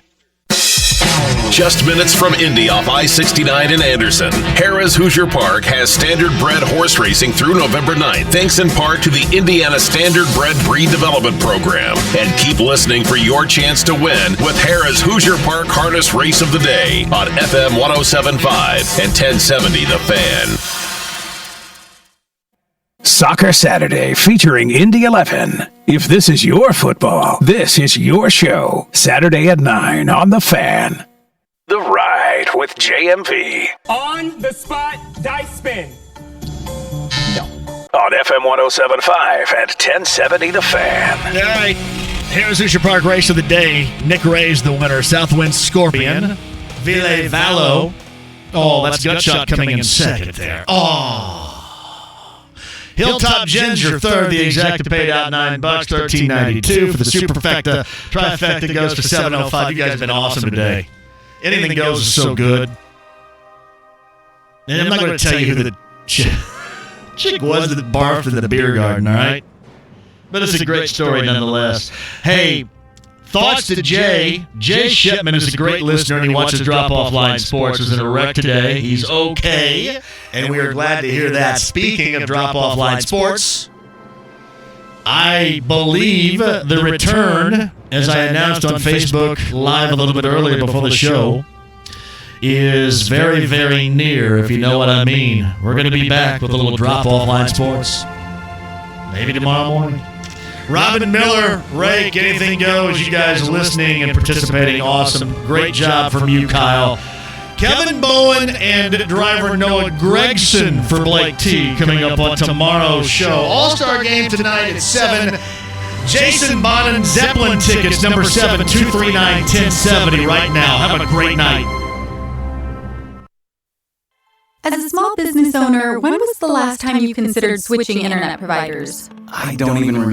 Just minutes from Indy off I-69 in Anderson, Harrah's Hoosier Park has standard bred horse racing through November 9th, thanks in part to the Indiana Standard Bred Breed Development Program. And keep listening for your chance to win with Harrah's Hoosier Park Harness Race of the Day on FM 107.5 and 1070 The Fan. Soccer Saturday featuring Indy 11. If this is your football, this is your show. Saturday at 9 on The Fan. The Ride with JMV. On the spot dice spin. No. On FM 107.5 and 1070 The Fan. All right. Harris Hoosier Park race of the day. Nick Ray's the winner. Southwind Scorpion. Villy Vallow. Oh, that's Gutshot coming in second there. Oh. Hilltop Ginger third. The exacta paid out $9, $13.92 for the superfecta. Trifecta goes for $7.05. You guys have been awesome today. Anything goes is so good. And I'm not going to tell you who the chick was that barfed in the beer garden, all right? But it's a great story nonetheless. Hey, thoughts to Jay. Jay Shipman is a great listener, and he watches Drop Off Line Sports. Was in a wreck today. He's okay, and we are glad to hear that. Speaking of Drop Off Line Sports, I believe the return, as I announced on Facebook Live a little bit earlier before the show, is very, very near, if you know what I mean. We're going to be back with a little Drop Off Line Sports. Maybe tomorrow morning. Robin Miller, Rake, anything goes. You guys are listening and participating. Awesome. Great job from you, Kyle. Kevin Bowen and driver Noah Gregson for Blake T coming up on tomorrow's show. All-Star game tonight at 7. Jason Bonnen Zeppelin tickets, number 7, 239-1070 right now. Have a great night. As a small business owner, when was the last time you considered switching internet providers? I don't even remember.